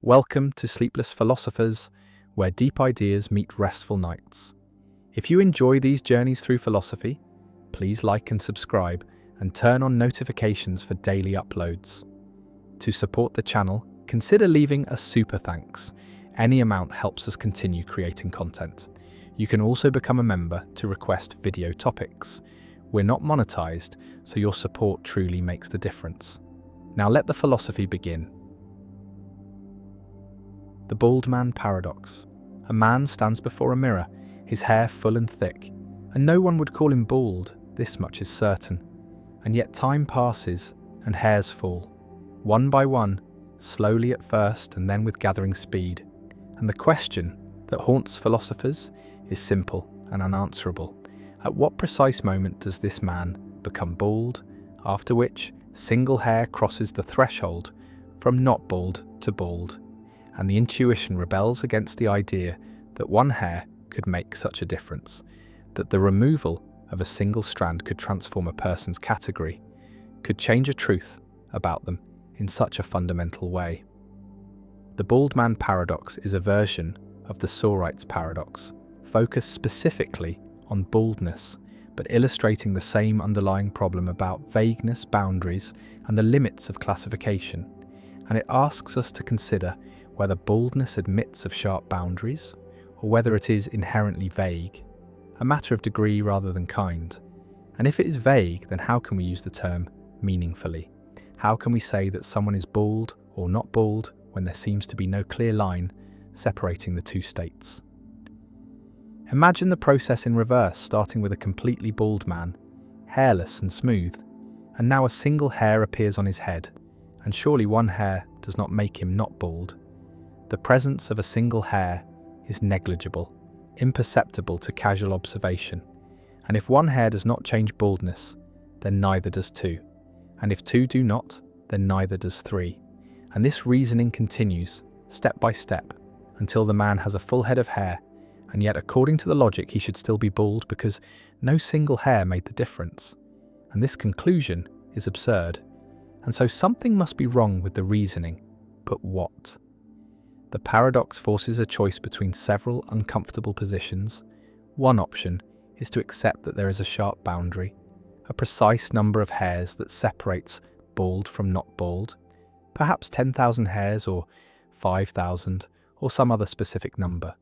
Welcome to Sleepless Philosophers, where deep ideas meet restful nights. If you enjoy these journeys through philosophy, please like and subscribe and turn on notifications for daily uploads. To support the channel, consider leaving a super thanks. Any amount helps us continue creating content. You can also become a member to request video topics. We're not monetized, so your support truly makes the difference. Now let the philosophy begin. The bald man paradox. A man stands before a mirror, his hair full and thick, and no one would call him bald, this much is certain. And yet time passes, and hairs fall, one by one, slowly at first and then with gathering speed. And the question that haunts philosophers is simple and unanswerable. At what precise moment does this man become bald, after which single hair crosses the threshold from not bald to bald? And the intuition rebels against the idea that one hair could make such a difference, that the removal of a single strand could transform a person's category, could change a truth about them in such a fundamental way. The bald man paradox is a version of the Sorites paradox, focused specifically on baldness, but illustrating the same underlying problem about vagueness, boundaries, and the limits of classification. And it asks us to consider whether baldness admits of sharp boundaries, or whether it is inherently vague, a matter of degree rather than kind. And if it is vague, then how can we use the term meaningfully? How can we say that someone is bald or not bald when there seems to be no clear line separating the two states? Imagine the process in reverse, starting with a completely bald man, hairless and smooth, and now a single hair appears on his head, and surely one hair does not make him not bald. The presence of a single hair is negligible, imperceptible to casual observation. And if one hair does not change baldness, then neither does two. And if two do not, then neither does three. And this reasoning continues, step by step, until the man has a full head of hair, and yet according to the logic he should still be bald because no single hair made the difference. And this conclusion is absurd. And so something must be wrong with the reasoning. But what? The paradox forces a choice between several uncomfortable positions. One option is to accept that there is a sharp boundary, a precise number of hairs that separates bald from not bald, perhaps 10,000 hairs or 5,000 or some other specific number.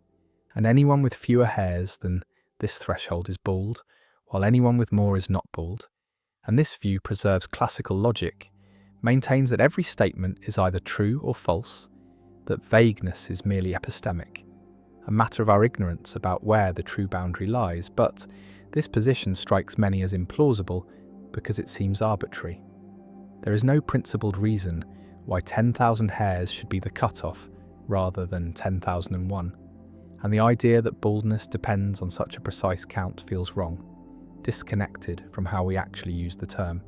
And anyone with fewer hairs than this threshold is bald, while anyone with more is not bald. And this view preserves classical logic, maintains that every statement is either true or false, that vagueness is merely epistemic, a matter of our ignorance about where the true boundary lies, but this position strikes many as implausible because it seems arbitrary. There is no principled reason why 10,000 hairs should be the cutoff rather than 10,001, and the idea that baldness depends on such a precise count feels wrong, disconnected from how we actually use the term.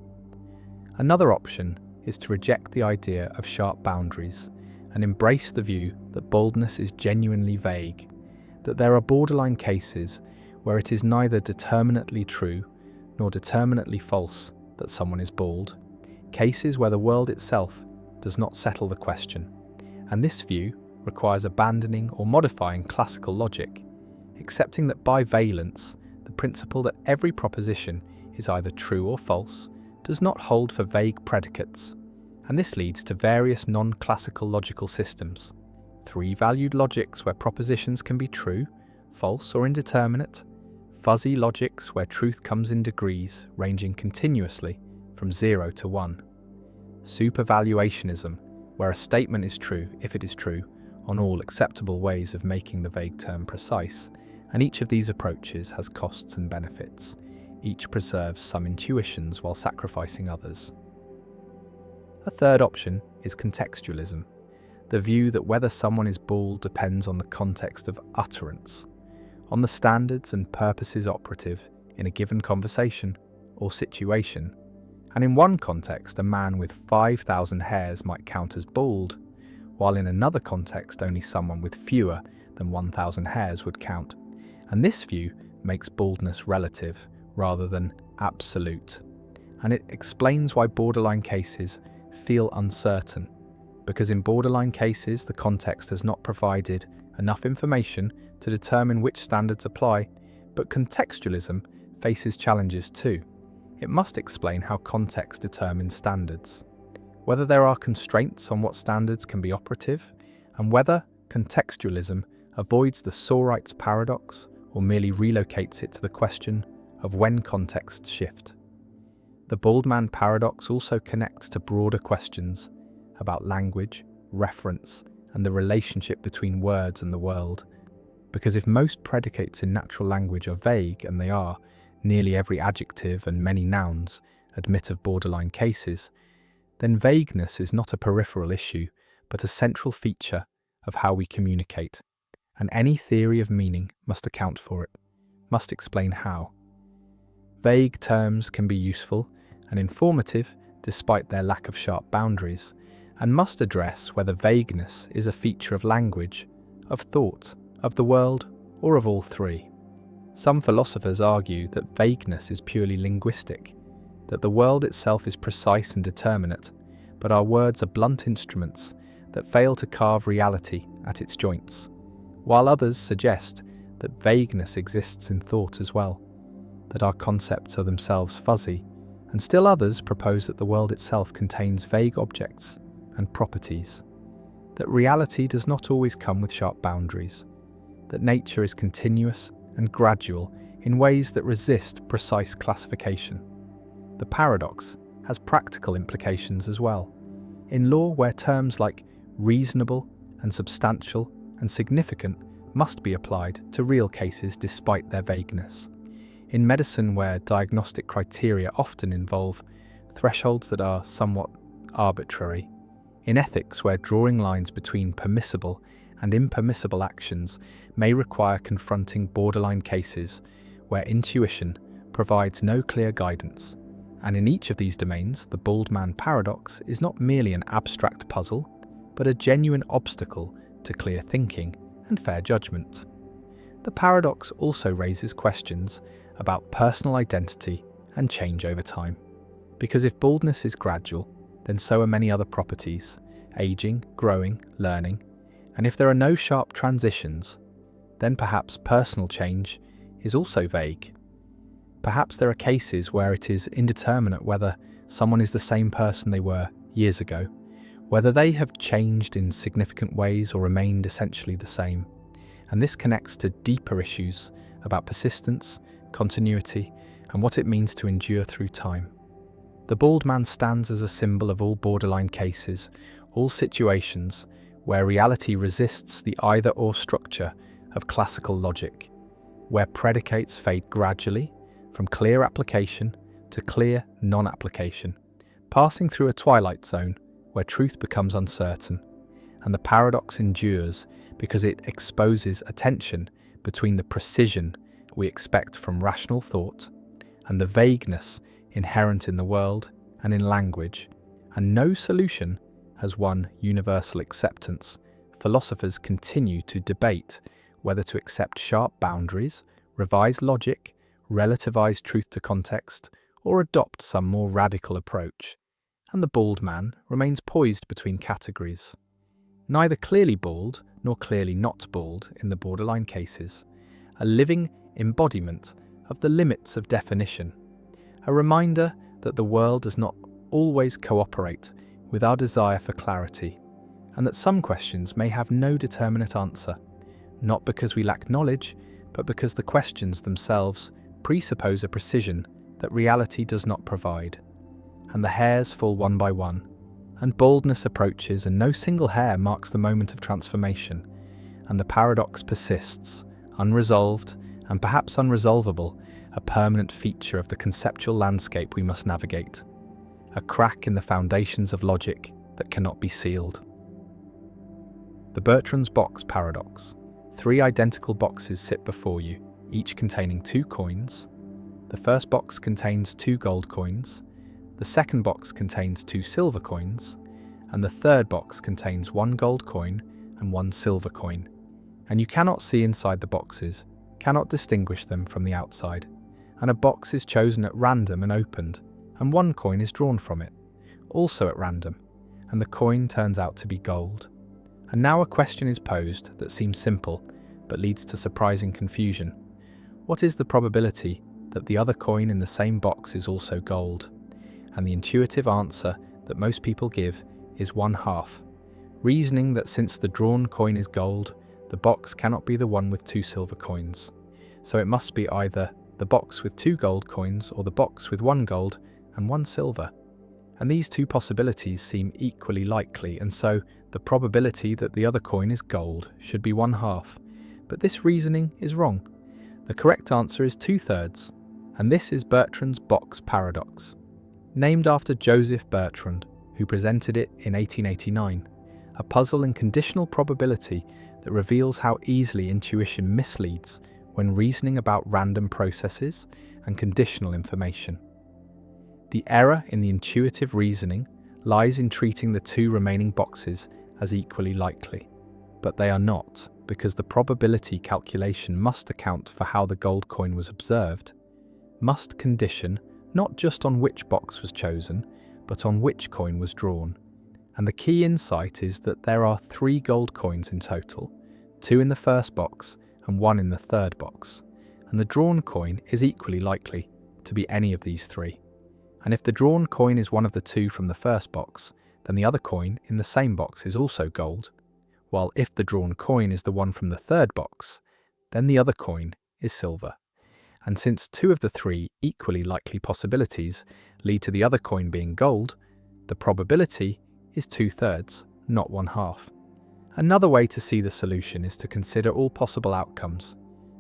Another option is to reject the idea of sharp boundaries and embrace the view that baldness is genuinely vague, that there are borderline cases where it is neither determinately true nor determinately false that someone is bald, cases where the world itself does not settle the question. And this view requires abandoning or modifying classical logic, accepting that by valence, the principle that every proposition is either true or false does not hold for vague predicates. And this leads to various non-classical logical systems. Three-valued logics where propositions can be true, false, or indeterminate. Fuzzy logics where truth comes in degrees, ranging continuously from 0 to 1. Supervaluationism, where a statement is true if it is true on all acceptable ways of making the vague term precise. And each of these approaches has costs and benefits. Each preserves some intuitions while sacrificing others. A third option is contextualism, the view that whether someone is bald depends on the context of utterance, on the standards and purposes operative in a given conversation or situation. And in one context, a man with 5,000 hairs might count as bald, while in another context only someone with fewer than 1,000 hairs would count. And this view makes baldness relative rather than absolute. And it explains why borderline cases feel uncertain, because in borderline cases the context has not provided enough information to determine which standards apply, but contextualism faces challenges too. It must explain how context determines standards, whether there are constraints on what standards can be operative, and whether contextualism avoids the Sorites paradox or merely relocates it to the question of when contexts shift. The bald man paradox also connects to broader questions about language, reference, and the relationship between words and the world. Because if most predicates in natural language are vague, and they are, nearly every adjective and many nouns admit of borderline cases, then vagueness is not a peripheral issue, but a central feature of how we communicate. And any theory of meaning must account for it, must explain how. Vague terms can be useful and informative despite their lack of sharp boundaries, and must address whether vagueness is a feature of language, of thought, of the world, or of all three. Some philosophers argue that vagueness is purely linguistic, that the world itself is precise and determinate, but our words are blunt instruments that fail to carve reality at its joints, while others suggest that vagueness exists in thought as well, that our concepts are themselves fuzzy, and still others propose that the world itself contains vague objects and properties, that reality does not always come with sharp boundaries, that nature is continuous and gradual in ways that resist precise classification. The paradox has practical implications as well. In law, where terms like reasonable and substantial and significant must be applied to real cases despite their vagueness. In medicine, where diagnostic criteria often involve thresholds that are somewhat arbitrary. In ethics, where drawing lines between permissible and impermissible actions may require confronting borderline cases where intuition provides no clear guidance. And in each of these domains, the bald man paradox is not merely an abstract puzzle, but a genuine obstacle to clear thinking and fair judgment. The paradox also raises questions about personal identity and change over time. Because if baldness is gradual, then so are many other properties, aging, growing, learning, and if there are no sharp transitions, then perhaps personal change is also vague. Perhaps there are cases where it is indeterminate whether someone is the same person they were years ago, whether they have changed in significant ways or remained essentially the same. And this connects to deeper issues about persistence, continuity, and what it means to endure through time. The bald man stands as a symbol of all borderline cases, all situations where reality resists the either-or structure of classical logic, where predicates fade gradually from clear application to clear non-application, passing through a twilight zone where truth becomes uncertain. And the paradox endures because it exposes a tension between the precision we expect from rational thought and the vagueness inherent in the world and in language, and no solution has won universal acceptance. Philosophers continue to debate whether to accept sharp boundaries, revise logic, relativize truth to context, or adopt some more radical approach. And the bald man remains poised between categories. Neither clearly bald nor clearly not bald in the borderline cases, a living embodiment of the limits of definition, a reminder that the world does not always cooperate with our desire for clarity, and that some questions may have no determinate answer, not because we lack knowledge, but because the questions themselves presuppose a precision that reality does not provide. And the hairs fall one by one, and baldness approaches, and no single hair marks the moment of transformation, and the paradox persists, unresolved and perhaps unresolvable, a permanent feature of the conceptual landscape we must navigate, a crack in the foundations of logic that cannot be sealed. The Bertrand's box paradox. 3 identical boxes sit before you, each containing 2 coins. The first box contains 2 gold coins, the second box contains 2 silver coins, and the third box contains 1 gold coin and 1 silver coin. And you cannot see inside the boxes, cannot distinguish them from the outside, and a box is chosen at random and opened, and 1 coin is drawn from it, also at random, and the coin turns out to be gold. And now a question is posed that seems simple, but leads to surprising confusion. What is the probability that the other coin in the same box is also gold? And the intuitive answer that most people give is 1/2, reasoning that since the drawn coin is gold, the box cannot be the one with 2 silver coins. So it must be either the box with 2 gold coins or the box with 1 gold and 1 silver. And these 2 possibilities seem equally likely, and so the probability that the other coin is gold should be 1/2. But this reasoning is wrong. The correct answer is 2/3, and this is Bertrand's box paradox, named after Joseph Bertrand, who presented it in 1889, a puzzle in conditional probability that reveals how easily intuition misleads when reasoning about random processes and conditional information. The error in the intuitive reasoning lies in treating the 2 remaining boxes as equally likely, but they are not, because the probability calculation must account for how the gold coin was observed, must condition not just on which box was chosen, but on which coin was drawn. And the key insight is that there are 3 gold coins in total, 2 in the first box and 1 in the third box, and the drawn coin is equally likely to be any of these 3. And if the drawn coin is one of the 2 from the first box, then the other coin in the same box is also gold, while if the drawn coin is the one from the third box, then the other coin is silver. And since 2 of the 3 equally likely possibilities lead to the other coin being gold, the probability is 2/3, not 1/2. Another way to see the solution is to consider all possible outcomes.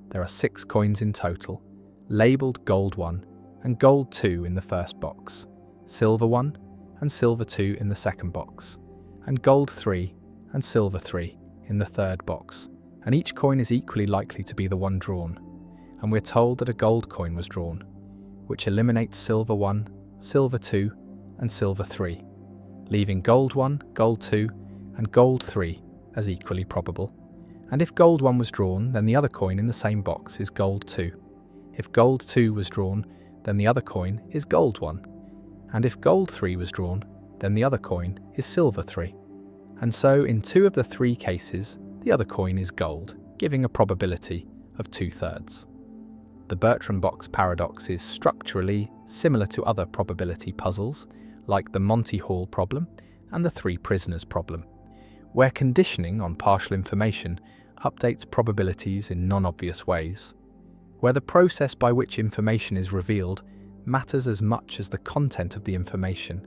There are 6 coins in total, labelled gold 1 and gold 2 in the first box, silver 1 and silver 2 in the second box, and gold 3 and silver 3 in the third box, and each coin is equally likely to be the one drawn. And we're told that a gold coin was drawn, which eliminates silver 1, silver 2 and silver 3, leaving gold 1, gold 2 and gold 3 as equally probable. And if gold 1 was drawn, then the other coin in the same box is gold 2. If gold 2 was drawn, then the other coin is gold 1. And if gold 3 was drawn, then the other coin is silver 3. And so in 2 of the 3 cases, the other coin is gold, giving a probability of 2/3. The Bertrand box paradox is structurally similar to other probability puzzles, like the Monty Hall problem and the 3 prisoners problem, where conditioning on partial information updates probabilities in non-obvious ways, where the process by which information is revealed matters as much as the content of the information,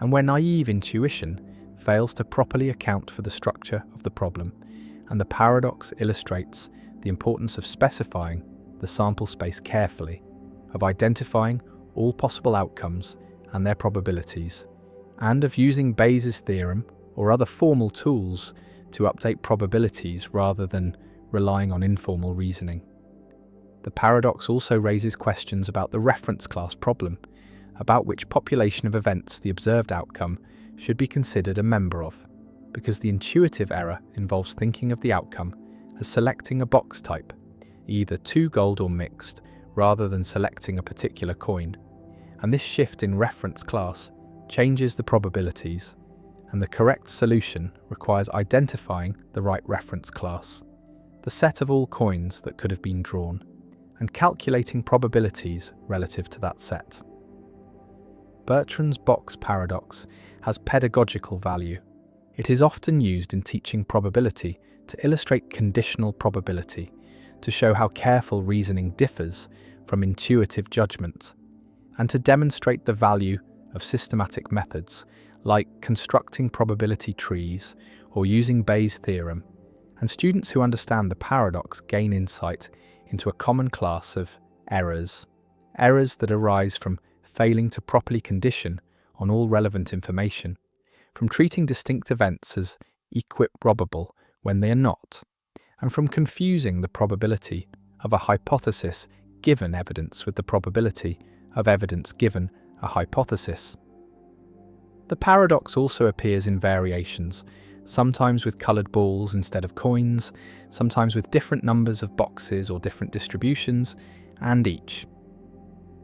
and where naive intuition fails to properly account for the structure of the problem, and the paradox illustrates the importance of specifying the sample space carefully, of identifying all possible outcomes and their probabilities, and of using Bayes' theorem or other formal tools to update probabilities rather than relying on informal reasoning. The paradox also raises questions about the reference class problem, about which population of events the observed outcome should be considered a member of, because the intuitive error involves thinking of the outcome as selecting a box type, either 2 gold or mixed, rather than selecting a particular coin. And this shift in reference class changes the probabilities, and the correct solution requires identifying the right reference class, the set of all coins that could have been drawn, and calculating probabilities relative to that set. Bertrand's box paradox has pedagogical value. It is often used in teaching probability to illustrate conditional probability, to show how careful reasoning differs from intuitive judgment, and to demonstrate the value of systematic methods like constructing probability trees or using Bayes' theorem. And students who understand the paradox gain insight into a common class of errors that arise from failing to properly condition on all relevant information, from treating distinct events as equiprobable when they are not, and from confusing the probability of a hypothesis given evidence with the probability of evidence given a hypothesis. The paradox also appears in variations, sometimes with coloured balls instead of coins, sometimes with different numbers of boxes or different distributions, and each.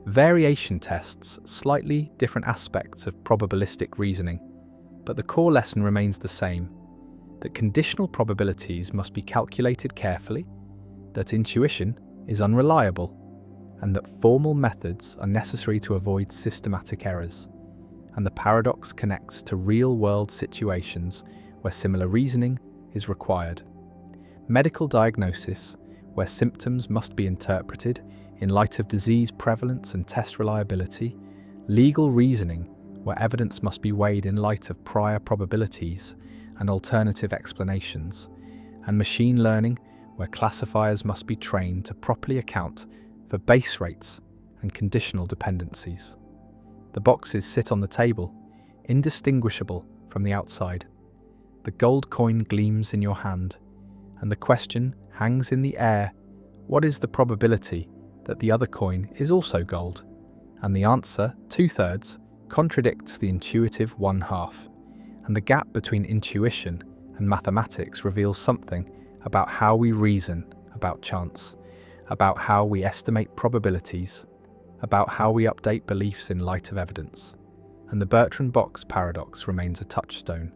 Variation tests slightly different aspects of probabilistic reasoning, But the core lesson remains the same, that conditional probabilities must be calculated carefully, that intuition is unreliable, and that formal methods are necessary to avoid systematic errors. And the paradox connects to real-world situations where similar reasoning is required. Medical diagnosis, where symptoms must be interpreted in light of disease prevalence and test reliability, legal reasoning, where evidence must be weighed in light of prior probabilities and alternative explanations, and machine learning, where classifiers must be trained to properly account for base rates and conditional dependencies. The boxes sit on the table, indistinguishable from the outside. The gold coin gleams in your hand, and the question hangs in the air: what is the probability that the other coin is also gold? And the answer, 2/3, contradicts the intuitive 1/2. And the gap between intuition and mathematics reveals something about how we reason about chance, about how we estimate probabilities, about how we update beliefs in light of evidence. And the Bertrand box paradox remains a touchstone,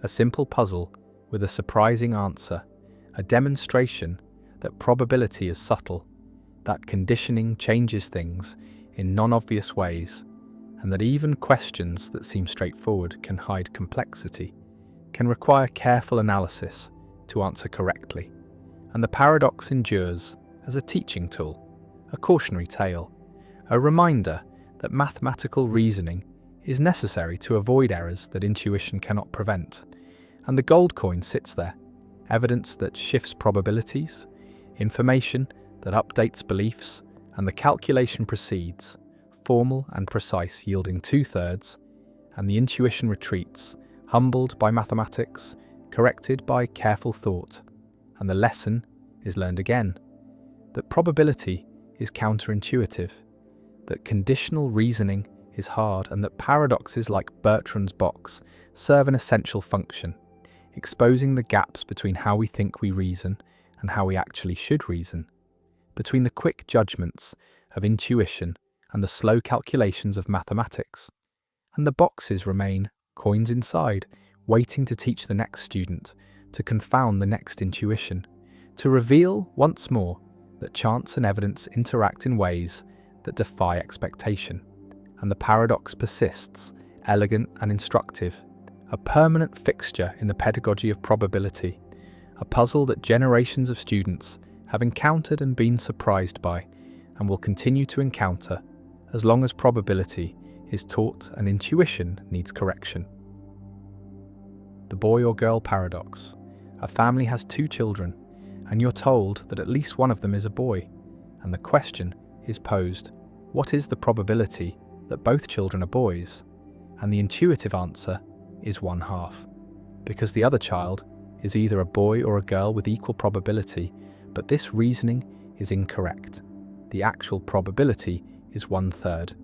a simple puzzle with a surprising answer, a demonstration that probability is subtle, that conditioning changes things in non-obvious ways, and that even questions that seem straightforward can hide complexity, can require careful analysis to answer correctly. And the paradox endures as a teaching tool, a cautionary tale, a reminder that mathematical reasoning is necessary to avoid errors that intuition cannot prevent. And the gold coin sits there, evidence that shifts probabilities, information that updates beliefs, and the calculation proceeds, formal and precise, yielding 2/3, and the intuition retreats, humbled by mathematics, corrected by careful thought. And the lesson is learned again, that probability is counterintuitive, that conditional reasoning is hard, and that paradoxes like Bertrand's box serve an essential function, exposing the gaps between how we think we reason and how we actually should reason, between the quick judgments of intuition and the slow calculations of mathematics. And the boxes remain coins inside, waiting to teach the next student, to confound the next intuition, to reveal once more that chance and evidence interact in ways that defy expectation. And the paradox persists, elegant and instructive, a permanent fixture in the pedagogy of probability, a puzzle that generations of students have encountered and been surprised by, and will continue to encounter as long as probability is taught and intuition needs correction. The boy or girl paradox. A family has 2 children, and you're told that at least one of them is a boy, and the question is posed: what is the probability that both children are boys? And the intuitive answer is 1/2, because the other child is either a boy or a girl with equal probability, but this reasoning is incorrect. The actual probability is 1/3.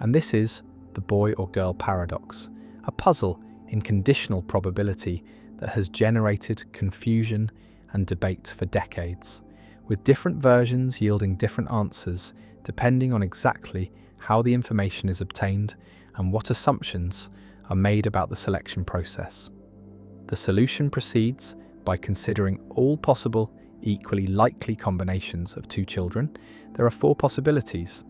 And this is the boy or girl paradox, a puzzle in conditional probability that has generated confusion and debate for decades, with different versions yielding different answers depending on exactly how the information is obtained and what assumptions are made about the selection process. The solution proceeds by considering all possible, equally likely combinations of 2 children. There are 4 possibilities: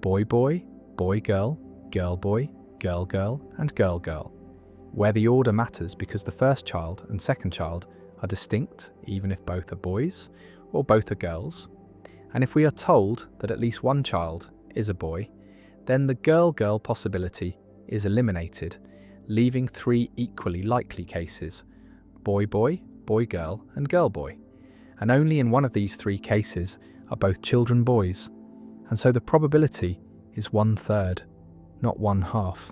boy-boy, boy-girl, girl-boy, girl-girl, and girl-girl, where the order matters because the first child and second child are distinct, even if both are boys or both are girls. And if we are told that at least one child is a boy, then the girl-girl possibility is eliminated, leaving 3 equally likely cases: boy-boy, boy-girl, and girl-boy. And only in one of these 3 cases are both children boys, and so the probability is 1/3, not 1/2.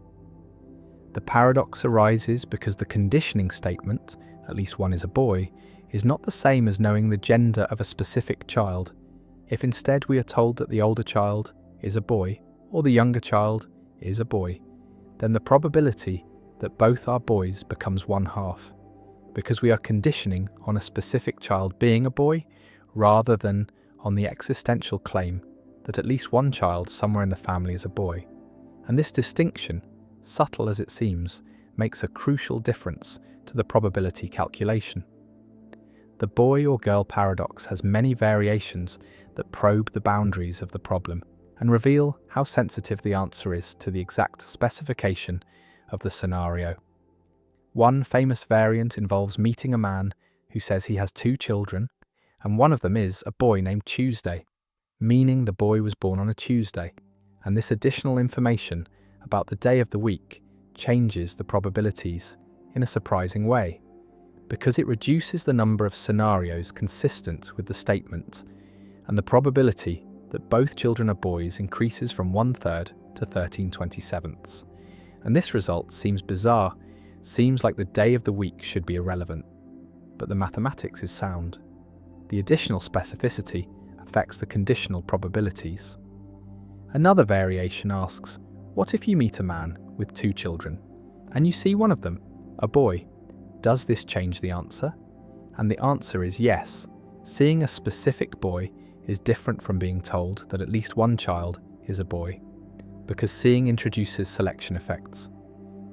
The paradox arises because the conditioning statement, at least one is a boy, is not the same as knowing the gender of a specific child. If instead we are told that the older child is a boy, or the younger child is a boy, then the probability that both are boys becomes 1/2, because we are conditioning on a specific child being a boy rather than on the existential claim that at least one child somewhere in the family is a boy. And this distinction, subtle as it seems, makes a crucial difference to the probability calculation. The boy or girl paradox has many variations that probe the boundaries of the problem and reveal how sensitive the answer is to the exact specification of the scenario. One famous variant involves meeting a man who says he has 2 children, and one of them is a boy named Tuesday, meaning the boy was born on a Tuesday, and this additional information about the day of the week changes the probabilities in a surprising way, because it reduces the number of scenarios consistent with the statement, and the probability that both children are boys increases from 1/3 to 13/27. And this result seems bizarre, seems like the day of the week should be irrelevant, but the mathematics is sound. The additional specificity affects the conditional probabilities. Another variation asks, what if you meet a man with 2 children, and you see one of them, a boy? Does this change the answer? And the answer is yes. Seeing a specific boy is different from being told that at least one child is a boy, because seeing introduces selection effects.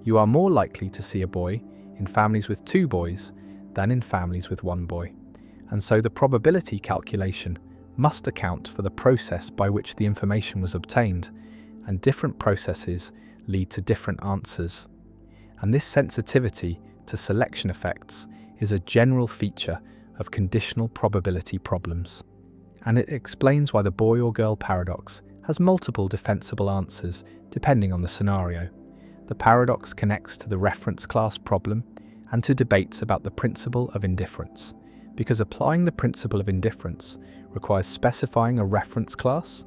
You are more likely to see a boy in families with 2 boys than in families with 1 boy, and so the probability calculation must account for the process by which the information was obtained, and different processes lead to different answers. And this sensitivity to selection effects is a general feature of conditional probability problems. And it explains why the boy or girl paradox has multiple defensible answers depending on the scenario. The paradox connects to the reference class problem and to debates about the principle of indifference, because applying the principle of indifference requires specifying a reference class,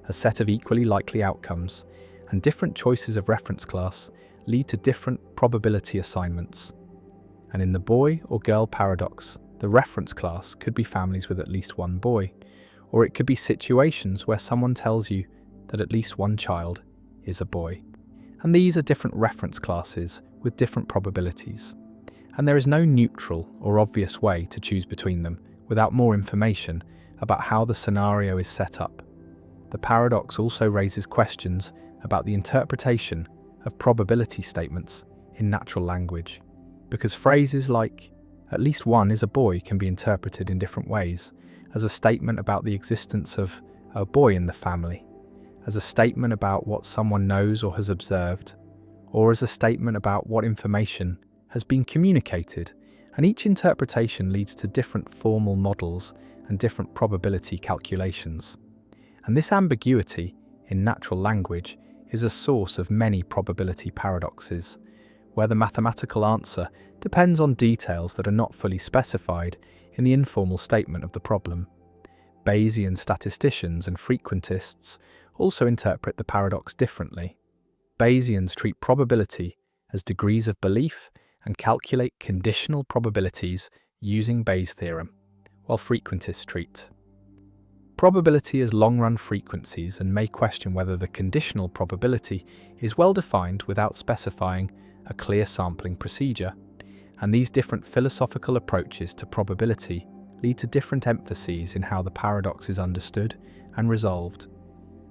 a set of equally likely outcomes, and different choices of reference class lead to different probability assignments. And in the boy or girl paradox, the reference class could be families with at least 1 boy, or it could be situations where someone tells you that at least 1 child is a boy. And these are different reference classes with different probabilities. And there is no neutral or obvious way to choose between them without more information about how the scenario is set up. The paradox also raises questions about the interpretation of probability statements in natural language, because phrases like "at least one is a boy" can be interpreted in different ways, as a statement about the existence of a boy in the family, as a statement about what someone knows or has observed, or as a statement about what information has been communicated, and each interpretation leads to different formal models and different probability calculations. And this ambiguity in natural language is a source of many probability paradoxes, where the mathematical answer depends on details that are not fully specified in the informal statement of the problem. Bayesian statisticians and frequentists also interpret the paradox differently. Bayesians treat probability as degrees of belief and calculate conditional probabilities using Bayes' theorem, while frequentists treat probability as long-run frequencies and may question whether the conditional probability is well defined without specifying a clear sampling procedure. And these different philosophical approaches to probability lead to different emphases in how the paradox is understood and resolved,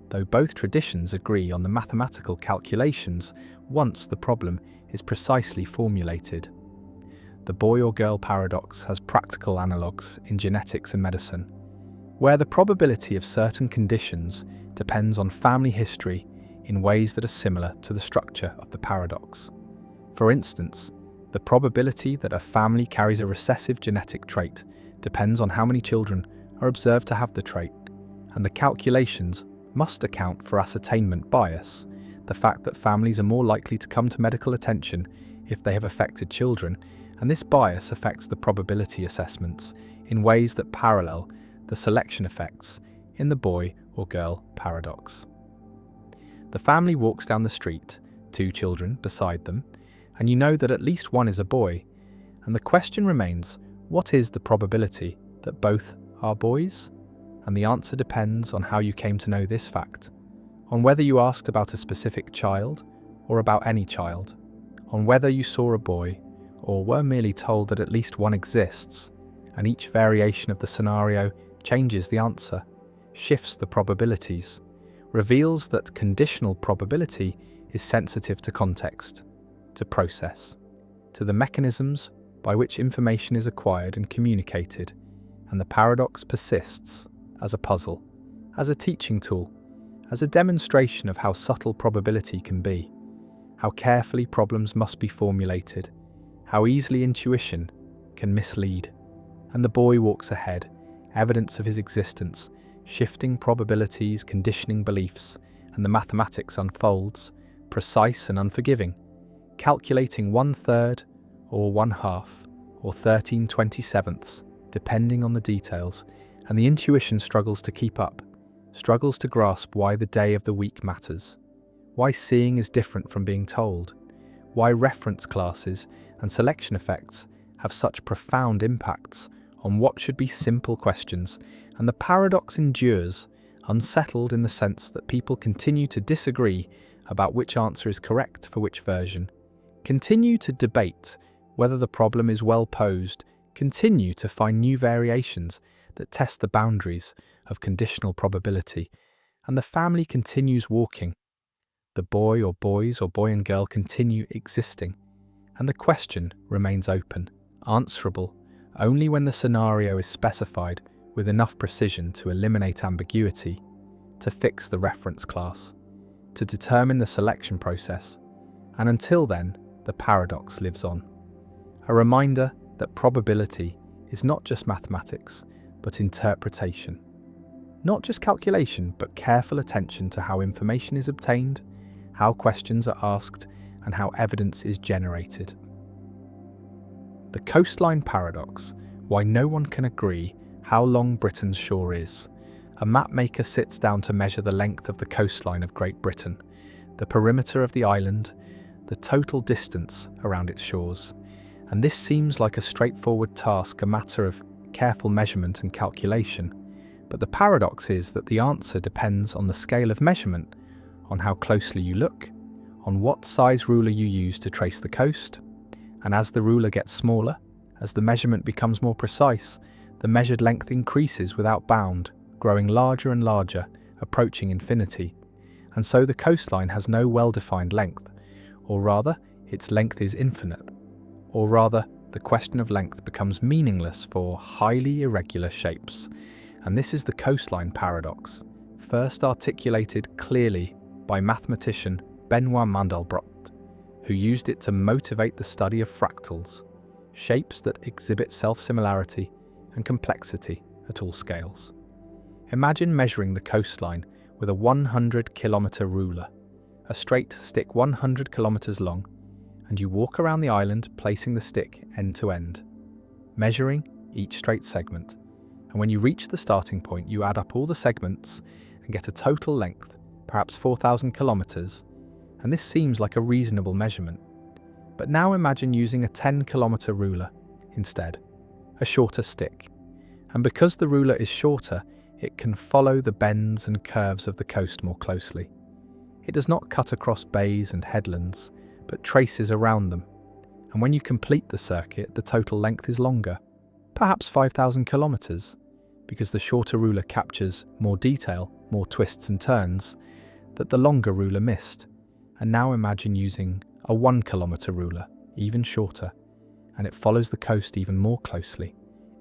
though both traditions agree on the mathematical calculations once the problem is precisely formulated. The boy or girl paradox has practical analogues in genetics and medicine, where the probability of certain conditions depends on family history in ways that are similar to the structure of the paradox. For instance, the probability that a family carries a recessive genetic trait depends on how many children are observed to have the trait, and the calculations must account for ascertainment bias, the fact that families are more likely to come to medical attention if they have affected children, and this bias affects the probability assessments in ways that parallel the selection effects in the boy or girl paradox. The family walks down the street, 2 children beside them, and you know that at least one is a boy, and the question remains, what is the probability that both are boys? And the answer depends on how you came to know this fact, on whether you asked about a specific child or about any child, on whether you saw a boy or were merely told that at least one exists, and each variation of the scenario changes the answer, shifts the probabilities, reveals that conditional probability is sensitive to context, to process, to the mechanisms by which information is acquired and communicated, and the paradox persists as a puzzle, as a teaching tool, as a demonstration of how subtle probability can be, how carefully problems must be formulated, how easily intuition can mislead. And the boy walks ahead, evidence of his existence, shifting probabilities, conditioning beliefs, and the mathematics unfolds, precise and unforgiving, calculating 1/3 or 1/2 or 13/27, depending on the details, and the intuition struggles to keep up, struggles to grasp why the day of the week matters, why seeing is different from being told, why reference classes and selection effects have such profound impacts on what should be simple questions, and the paradox endures, unsettled in the sense that people continue to disagree about which answer is correct for which version, continue to debate whether the problem is well posed, continue to find new variations that test the boundaries of conditional probability, and the family continues walking. The boy or boys or boy and girl continue existing, and the question remains open, answerable only when the scenario is specified with enough precision to eliminate ambiguity, to fix the reference class, to determine the selection process, and until then, the paradox lives on. A reminder that probability is not just mathematics, but interpretation. Not just calculation, but careful attention to how information is obtained, how questions are asked, and how evidence is generated. The coastline paradox, why no one can agree how long Britain's shore is. A mapmaker sits down to measure the length of the coastline of Great Britain, the perimeter of the island, the total distance around its shores. And this seems like a straightforward task, a matter of careful measurement and calculation. But the paradox is that the answer depends on the scale of measurement, on how closely you look, on what size ruler you use to trace the coast. And as the ruler gets smaller, as the measurement becomes more precise, the measured length increases without bound, growing larger and larger, approaching infinity. And so the coastline has no well-defined length, or rather, its length is infinite. Or rather, the question of length becomes meaningless for highly irregular shapes. And this is the coastline paradox, first articulated clearly by mathematician Benoit Mandelbrot, who used it to motivate the study of fractals, shapes that exhibit self-similarity and complexity at all scales. Imagine measuring the coastline with a 100-kilometer ruler, a straight stick 100 kilometers long, and you walk around the island placing the stick end to end, measuring each straight segment. And when you reach the starting point, you add up all the segments and get a total length, perhaps 4,000 kilometers, and this seems like a reasonable measurement. But now imagine using a 10-kilometer ruler instead, a shorter stick. And because the ruler is shorter, it can follow the bends and curves of the coast more closely. It does not cut across bays and headlands, but traces around them. And when you complete the circuit, the total length is longer, perhaps 5,000 kilometers, because the shorter ruler captures more detail, more twists and turns, that the longer ruler missed. And now imagine using a 1-kilometer ruler, even shorter, and it follows the coast even more closely,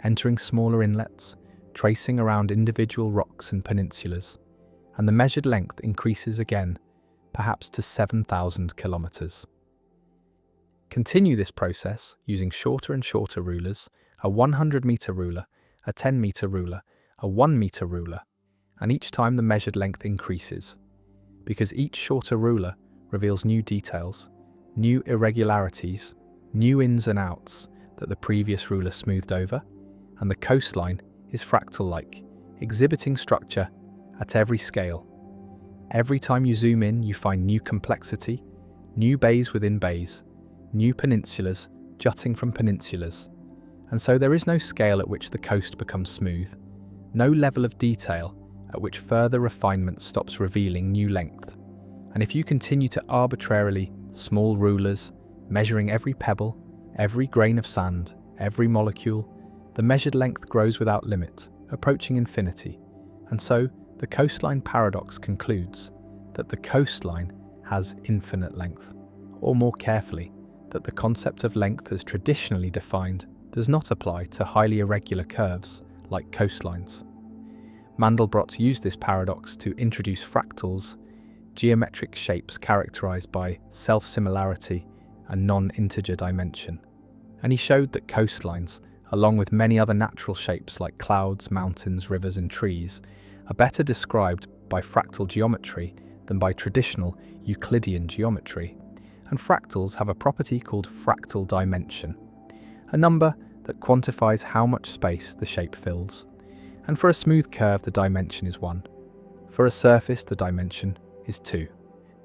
entering smaller inlets, tracing around individual rocks and peninsulas, and the measured length increases again, perhaps to 7,000 kilometers. Continue this process using shorter and shorter rulers, a 100-meter ruler, a 10-meter ruler, a 1-meter ruler, and each time the measured length increases, because each shorter ruler reveals new details, new irregularities, new ins and outs that the previous ruler smoothed over, and the coastline is fractal-like, exhibiting structure at every scale. Every time you zoom in, you find new complexity, new bays within bays, new peninsulas jutting from peninsulas. And so there is no scale at which the coast becomes smooth, no level of detail at which further refinement stops revealing new length. And if you continue to arbitrarily, small rulers, measuring every pebble, every grain of sand, every molecule, the measured length grows without limit, approaching infinity. And so, the coastline paradox concludes that the coastline has infinite length. Or more carefully, that the concept of length as traditionally defined does not apply to highly irregular curves like coastlines. Mandelbrot used this paradox to introduce fractals, geometric shapes characterized by self-similarity and non-integer dimension. And he showed that coastlines, along with many other natural shapes like clouds, mountains, rivers and trees, are better described by fractal geometry than by traditional Euclidean geometry. And fractals have a property called fractal dimension, a number that quantifies how much space the shape fills. And for a smooth curve, the dimension is 1. For a surface, the dimension is 2.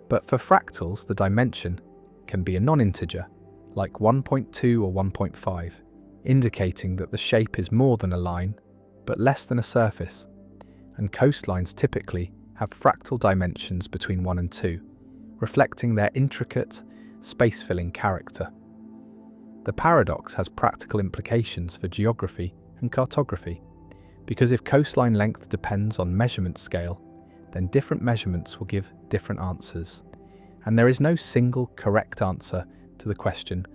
But for fractals, the dimension can be a non-integer, like 1.2 or 1.5, indicating that the shape is more than a line, but less than a surface. And coastlines typically have fractal dimensions between 1 and 2, reflecting their intricate, space-filling character. The paradox has practical implications for geography and cartography, because if coastline length depends on measurement scale, then different measurements will give different answers. And there is no single correct answer to the question,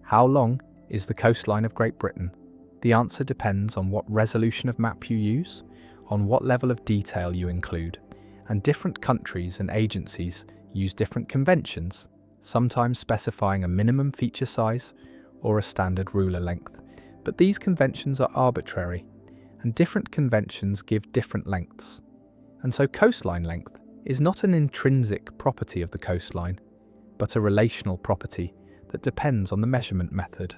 how long is the coastline of Great Britain? The answer depends on what resolution of map you use, on what level of detail you include, and different countries and agencies use different conventions, sometimes specifying a minimum feature size or a standard ruler length. But these conventions are arbitrary, and different conventions give different lengths. And so coastline length is not an intrinsic property of the coastline, but a relational property that depends on the measurement method.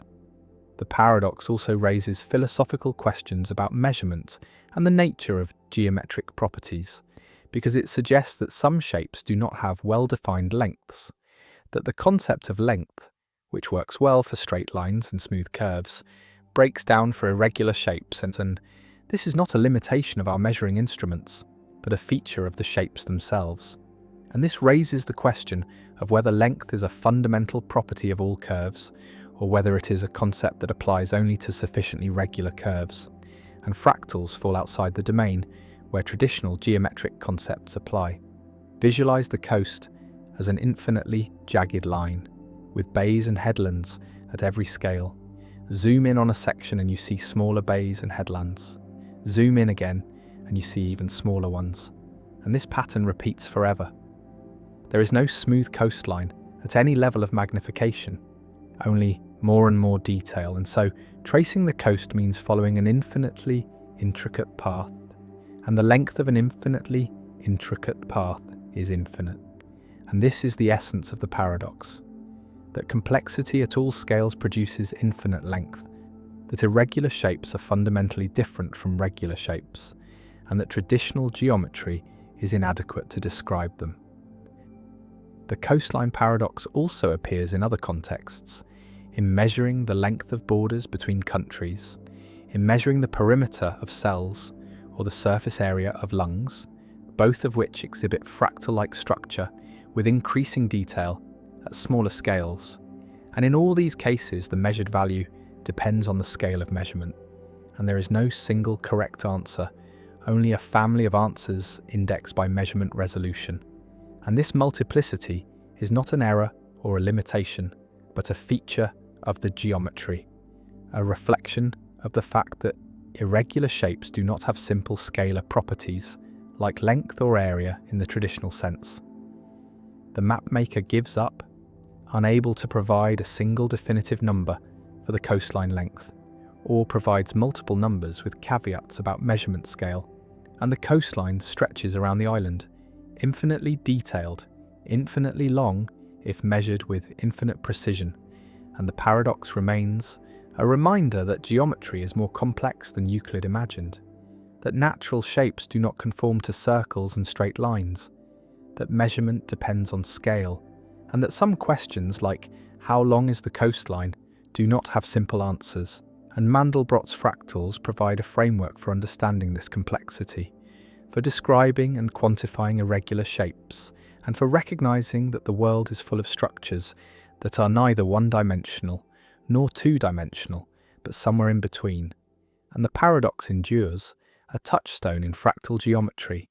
The paradox also raises philosophical questions about measurement and the nature of geometric properties, because it suggests that some shapes do not have well-defined lengths, that the concept of length, which works well for straight lines and smooth curves, breaks down for irregular shapes, and this is not a limitation of our measuring instruments, but a feature of the shapes themselves. And this raises the question of whether length is a fundamental property of all curves, or whether it is a concept that applies only to sufficiently regular curves. And fractals fall outside the domain where traditional geometric concepts apply. Visualize the coast as an infinitely jagged line, with bays and headlands at every scale. Zoom in on a section and you see smaller bays and headlands. Zoom in again and you see even smaller ones. And this pattern repeats forever. There is no smooth coastline at any level of magnification, only more and more detail, and so tracing the coast means following an infinitely intricate path, and the length of an infinitely intricate path is infinite. And this is the essence of the paradox, that complexity at all scales produces infinite length, that irregular shapes are fundamentally different from regular shapes, and that traditional geometry is inadequate to describe them. The coastline paradox also appears in other contexts, in measuring the length of borders between countries, in measuring the perimeter of cells or the surface area of lungs, both of which exhibit fractal-like structure with increasing detail at smaller scales. And in all these cases, the measured value depends on the scale of measurement, and there is no single correct answer, only a family of answers indexed by measurement resolution. And this multiplicity is not an error or a limitation, but a feature of the geometry, a reflection of the fact that irregular shapes do not have simple scalar properties like length or area in the traditional sense. The mapmaker gives up, unable to provide a single definitive number for the coastline length, or provides multiple numbers with caveats about measurement scale, and the coastline stretches around the island, infinitely detailed, infinitely long if measured with infinite precision, and the paradox remains a reminder that geometry is more complex than Euclid imagined, that natural shapes do not conform to circles and straight lines, that measurement depends on scale, and that some questions like how long is the coastline do not have simple answers, and Mandelbrot's fractals provide a framework for understanding this complexity, for describing and quantifying irregular shapes, and for recognizing that the world is full of structures that are neither one-dimensional nor two-dimensional, but somewhere in between. And the paradox endures, a touchstone in fractal geometry,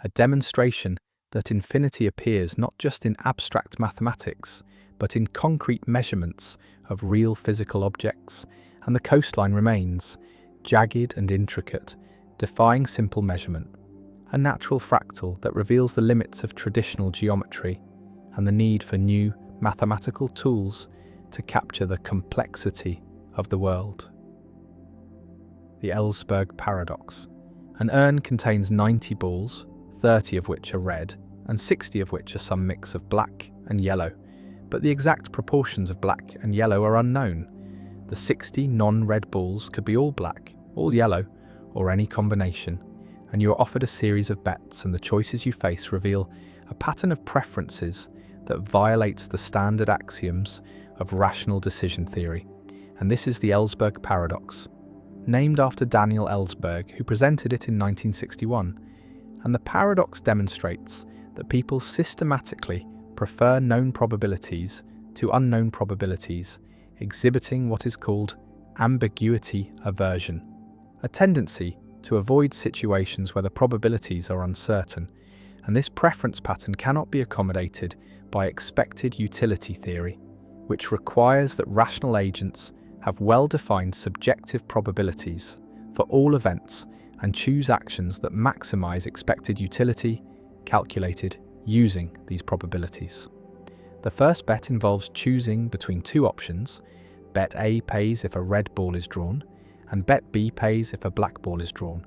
a demonstration that infinity appears not just in abstract mathematics, but in concrete measurements of real physical objects, and the coastline remains, jagged and intricate, defying simple measurement, a natural fractal that reveals the limits of traditional geometry and the need for new mathematical tools to capture the complexity of the world. The Ellsberg paradox. An urn contains 90 balls, 30 of which are red, and 60 of which are some mix of black and yellow, but the exact proportions of black and yellow are unknown. The 60 non-red balls could be all black, all yellow, or any combination, and you are offered a series of bets, and the choices you face reveal a pattern of preferences that violates the standard axioms of rational decision theory. And this is the Ellsberg paradox, named after Daniel Ellsberg, who presented it in 1961. And the paradox demonstrates that people systematically prefer known probabilities to unknown probabilities, exhibiting what is called ambiguity aversion, a tendency to avoid situations where the probabilities are uncertain, and this preference pattern cannot be accommodated by expected utility theory, which requires that rational agents have well-defined subjective probabilities for all events and choose actions that maximize expected utility, calculated using these probabilities. The first bet involves choosing between two options. Bet A pays if a red ball is drawn, and bet B pays if a black ball is drawn.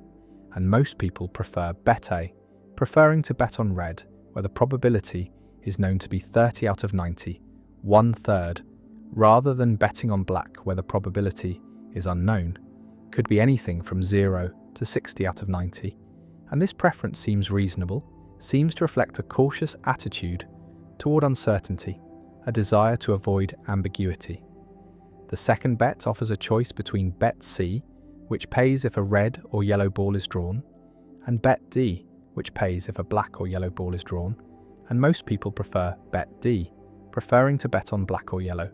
And most people prefer bet A, preferring to bet on red, where the probability is known to be 30 out of 90, 1/3, rather than betting on black, where the probability is unknown, could be anything from 0 to 60 out of 90. And this preference seems reasonable, seems to reflect a cautious attitude toward uncertainty, a desire to avoid ambiguity. The second bet offers a choice between bet C, which pays if a red or yellow ball is drawn, and bet D, which pays if a black or yellow ball is drawn, and most people prefer bet D, preferring to bet on black or yellow,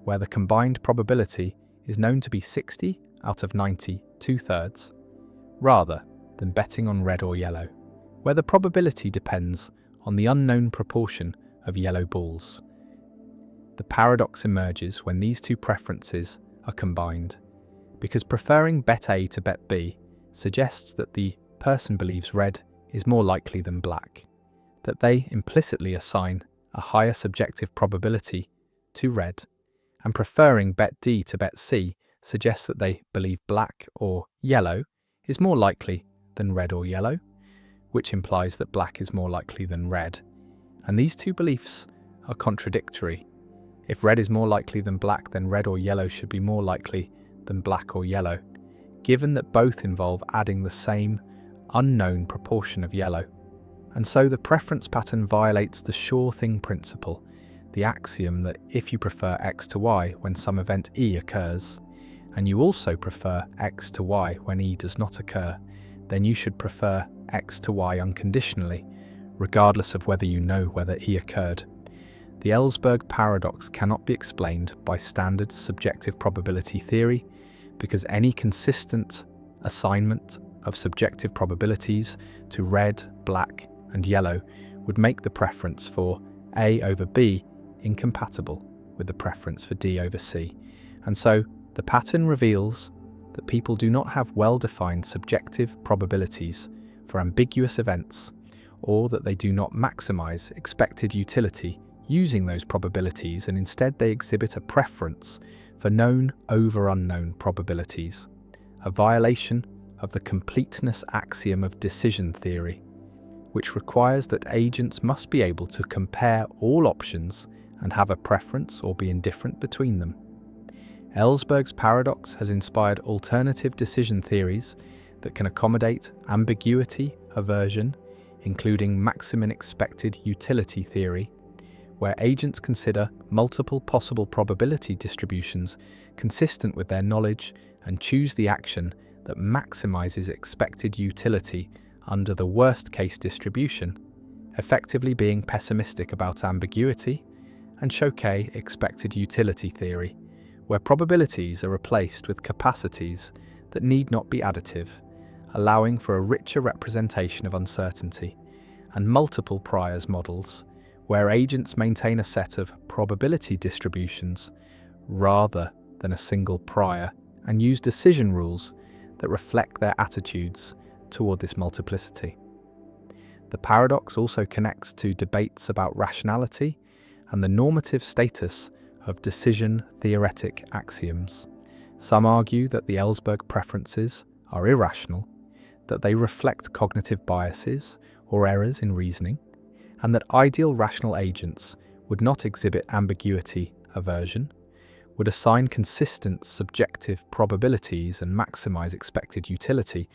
where the combined probability is known to be 60 out of 90, 2/3, rather than betting on red or yellow, where the probability depends on the unknown proportion of yellow balls. The paradox emerges when these two preferences are combined, because preferring bet A to bet B suggests that the person believes red is more likely than black, that they implicitly assign a higher subjective probability to red, and preferring bet D to bet C suggests that they believe black or yellow is more likely than red or yellow, which implies that black is more likely than red. And these two beliefs are contradictory. If red is more likely than black, then red or yellow should be more likely than black or yellow, given that both involve adding the same unknown proportion of yellow. And so the preference pattern violates the sure thing principle, the axiom that if you prefer X to Y when some event E occurs, and you also prefer X to Y when E does not occur, then you should prefer X to Y unconditionally, regardless of whether you know whether E occurred. The Ellsberg paradox cannot be explained by standard subjective probability theory, because any consistent assignment of subjective probabilities to red, black, and yellow would make the preference for A over B incompatible with the preference for D over C. And so the pattern reveals that people do not have well-defined subjective probabilities for ambiguous events, or that they do not maximize expected utility using those probabilities, and instead they exhibit a preference for known over unknown probabilities, a violation of the completeness axiom of decision theory, which requires that agents must be able to compare all options and have a preference or be indifferent between them. Ellsberg's paradox has inspired alternative decision theories that can accommodate ambiguity aversion, including maximum expected utility theory, where agents consider multiple possible probability distributions consistent with their knowledge and choose the action that maximizes expected utility under the worst-case distribution, effectively being pessimistic about ambiguity, and Choquet expected utility theory, where probabilities are replaced with capacities that need not be additive, allowing for a richer representation of uncertainty, and multiple priors models, where agents maintain a set of probability distributions rather than a single prior, and use decision rules that reflect their attitudes toward this multiplicity. The paradox also connects to debates about rationality and the normative status of decision-theoretic axioms. Some argue that the Ellsberg preferences are irrational, that they reflect cognitive biases or errors in reasoning, and that ideal rational agents would not exhibit ambiguity aversion, would assign consistent subjective probabilities and maximize expected utility,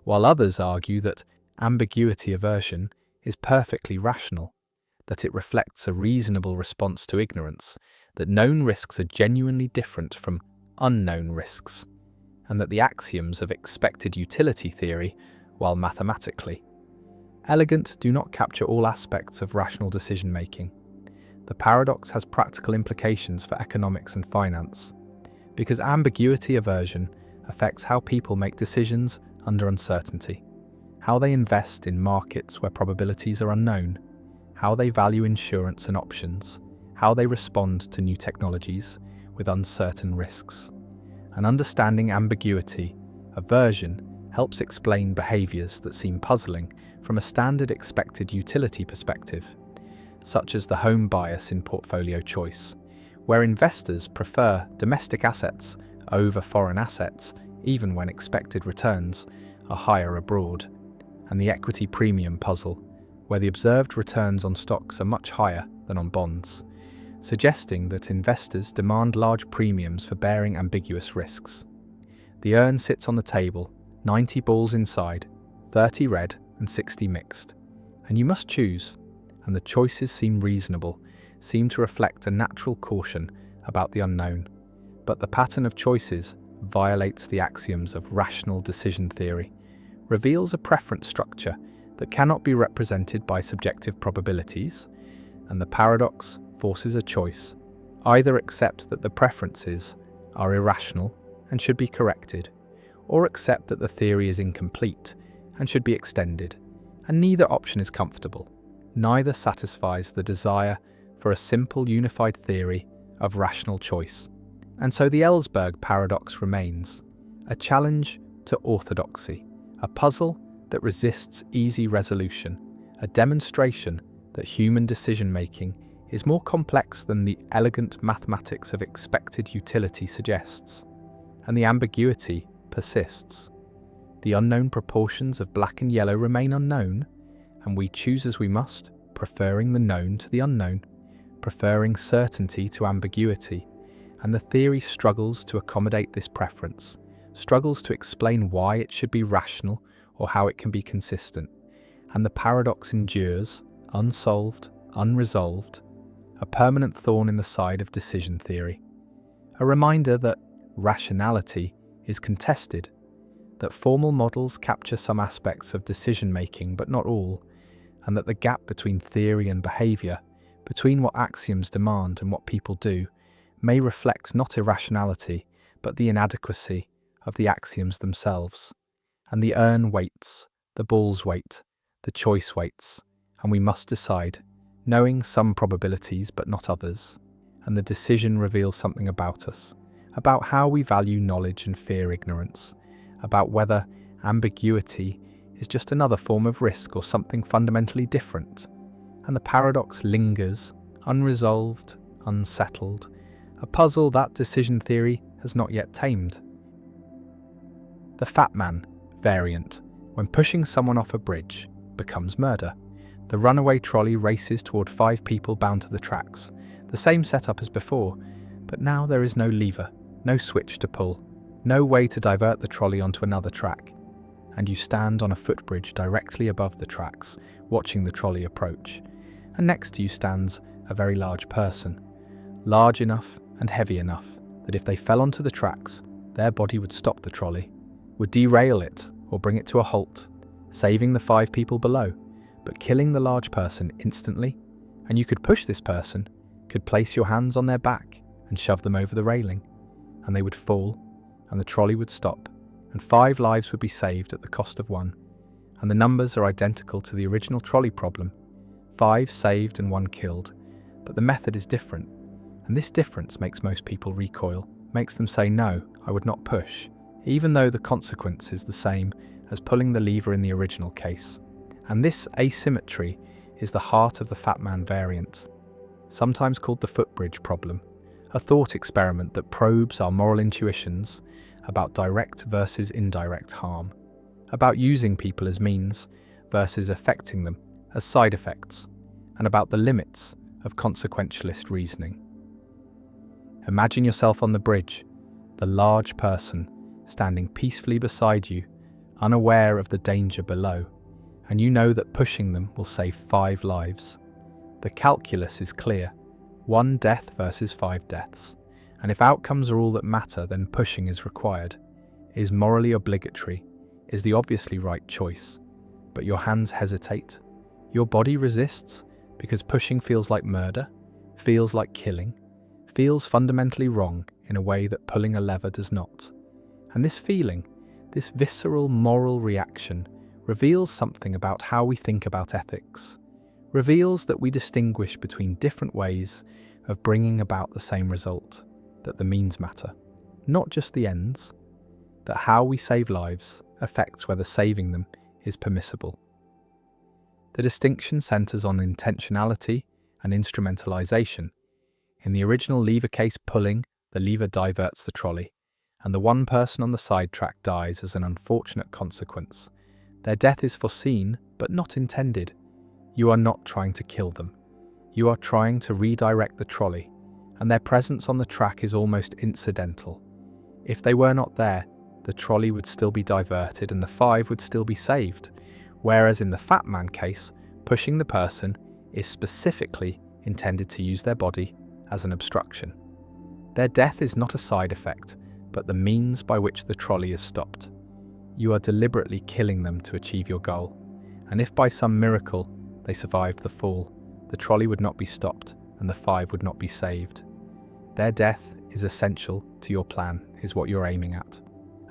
while others argue that ambiguity aversion is perfectly rational, that it reflects a reasonable response to ignorance, that known risks are genuinely different from unknown risks, and that the axioms of expected utility theory, while mathematically elegant, do not capture all aspects of rational decision-making. The paradox has practical implications for economics and finance, because ambiguity aversion affects how people make decisions under uncertainty, how they invest in markets where probabilities are unknown, how they value insurance and options, how they respond to new technologies with uncertain risks. And understanding ambiguity aversion helps explain behaviours that seem puzzling from a standard expected utility perspective, such as the home bias in portfolio choice, where investors prefer domestic assets over foreign assets even when expected returns are higher abroad, and the equity premium puzzle, where the observed returns on stocks are much higher than on bonds, suggesting that investors demand large premiums for bearing ambiguous risks. The urn sits on the table, 90 balls inside, 30 red and 60 mixed, and you must choose, and the choices seem reasonable, seem to reflect a natural caution about the unknown. But the pattern of choices violates the axioms of rational decision theory, reveals a preference structure that cannot be represented by subjective probabilities, and the paradox forces a choice: either accept that the preferences are irrational and should be corrected, or accept that the theory is incomplete and should be extended, and neither option is comfortable. Neither satisfies the desire for a simple unified theory of rational choice. And so the Ellsberg paradox remains, a challenge to orthodoxy, a puzzle that resists easy resolution, a demonstration that human decision-making is more complex than the elegant mathematics of expected utility suggests, and the ambiguity persists. The unknown proportions of black and yellow remain unknown, and we choose as we must, preferring the known to the unknown, preferring certainty to ambiguity, and the theory struggles to accommodate this preference, struggles to explain why it should be rational or how it can be consistent, and the paradox endures, unsolved, unresolved, a permanent thorn in the side of decision theory. A reminder that rationality is contested, that formal models capture some aspects of decision-making but not all, and that the gap between theory and behaviour, between what axioms demand and what people do, may reflect not irrationality but the inadequacy of the axioms themselves. And the urn waits, the balls wait, the choice waits, and we must decide, knowing some probabilities but not others, and the decision reveals something about us, about how we value knowledge and fear ignorance, about whether ambiguity is just another form of risk or something fundamentally different. And the paradox lingers, unresolved, unsettled, a puzzle that decision theory has not yet tamed. The fat man variant, when pushing someone off a bridge, becomes murder. The runaway trolley races toward 5 people bound to the tracks, the same setup as before, but now there is no lever, no switch to pull, no way to divert the trolley onto another track, and you stand on a footbridge directly above the tracks, watching the trolley approach, and next to you stands a very large person, large enough and heavy enough that if they fell onto the tracks, their body would stop the trolley, would derail it or bring it to a halt, saving the 5 people below, but killing the large person instantly. And you could push this person, could place your hands on their back and shove them over the railing, and they would fall, and the trolley would stop, and 5 lives would be saved at the cost of 1. And the numbers are identical to the original trolley problem. 5 saved and 1 killed, but the method is different. And this difference makes most people recoil, makes them say no, I would not push, even though the consequence is the same as pulling the lever in the original case. And this asymmetry is the heart of the Fat Man variant, sometimes called the footbridge problem, a thought experiment that probes our moral intuitions about direct versus indirect harm, about using people as means versus affecting them as side effects, and about the limits of consequentialist reasoning. Imagine yourself on the bridge, the large person standing peacefully beside you, unaware of the danger below, and you know that pushing them will save 5 lives. The calculus is clear: 1 death versus 5 deaths. And if outcomes are all that matter, then pushing is required, is morally obligatory, is the obviously right choice. But your hands hesitate. Your body resists because pushing feels like murder, feels like killing, feels fundamentally wrong in a way that pulling a lever does not. And this feeling, this visceral moral reaction, reveals something about how we think about ethics, reveals that we distinguish between different ways of bringing about the same result, that the means matter, not just the ends, that how we save lives affects whether saving them is permissible. The distinction centres on intentionality and instrumentalisation. In the original lever case pulling, the lever diverts the trolley, and the one person on the sidetrack dies as an unfortunate consequence. Their death is foreseen, but not intended. You are not trying to kill them. You are trying to redirect the trolley, and their presence on the track is almost incidental. If they were not there, the trolley would still be diverted and the 5 would still be saved, whereas in the Fat Man case, pushing the person is specifically intended to use their body as an obstruction. Their death is not a side effect, but the means by which the trolley is stopped. You are deliberately killing them to achieve your goal, and if by some miracle they survived the fall, the trolley would not be stopped and the 5 would not be saved. Their death is essential to your plan, is what you're aiming at.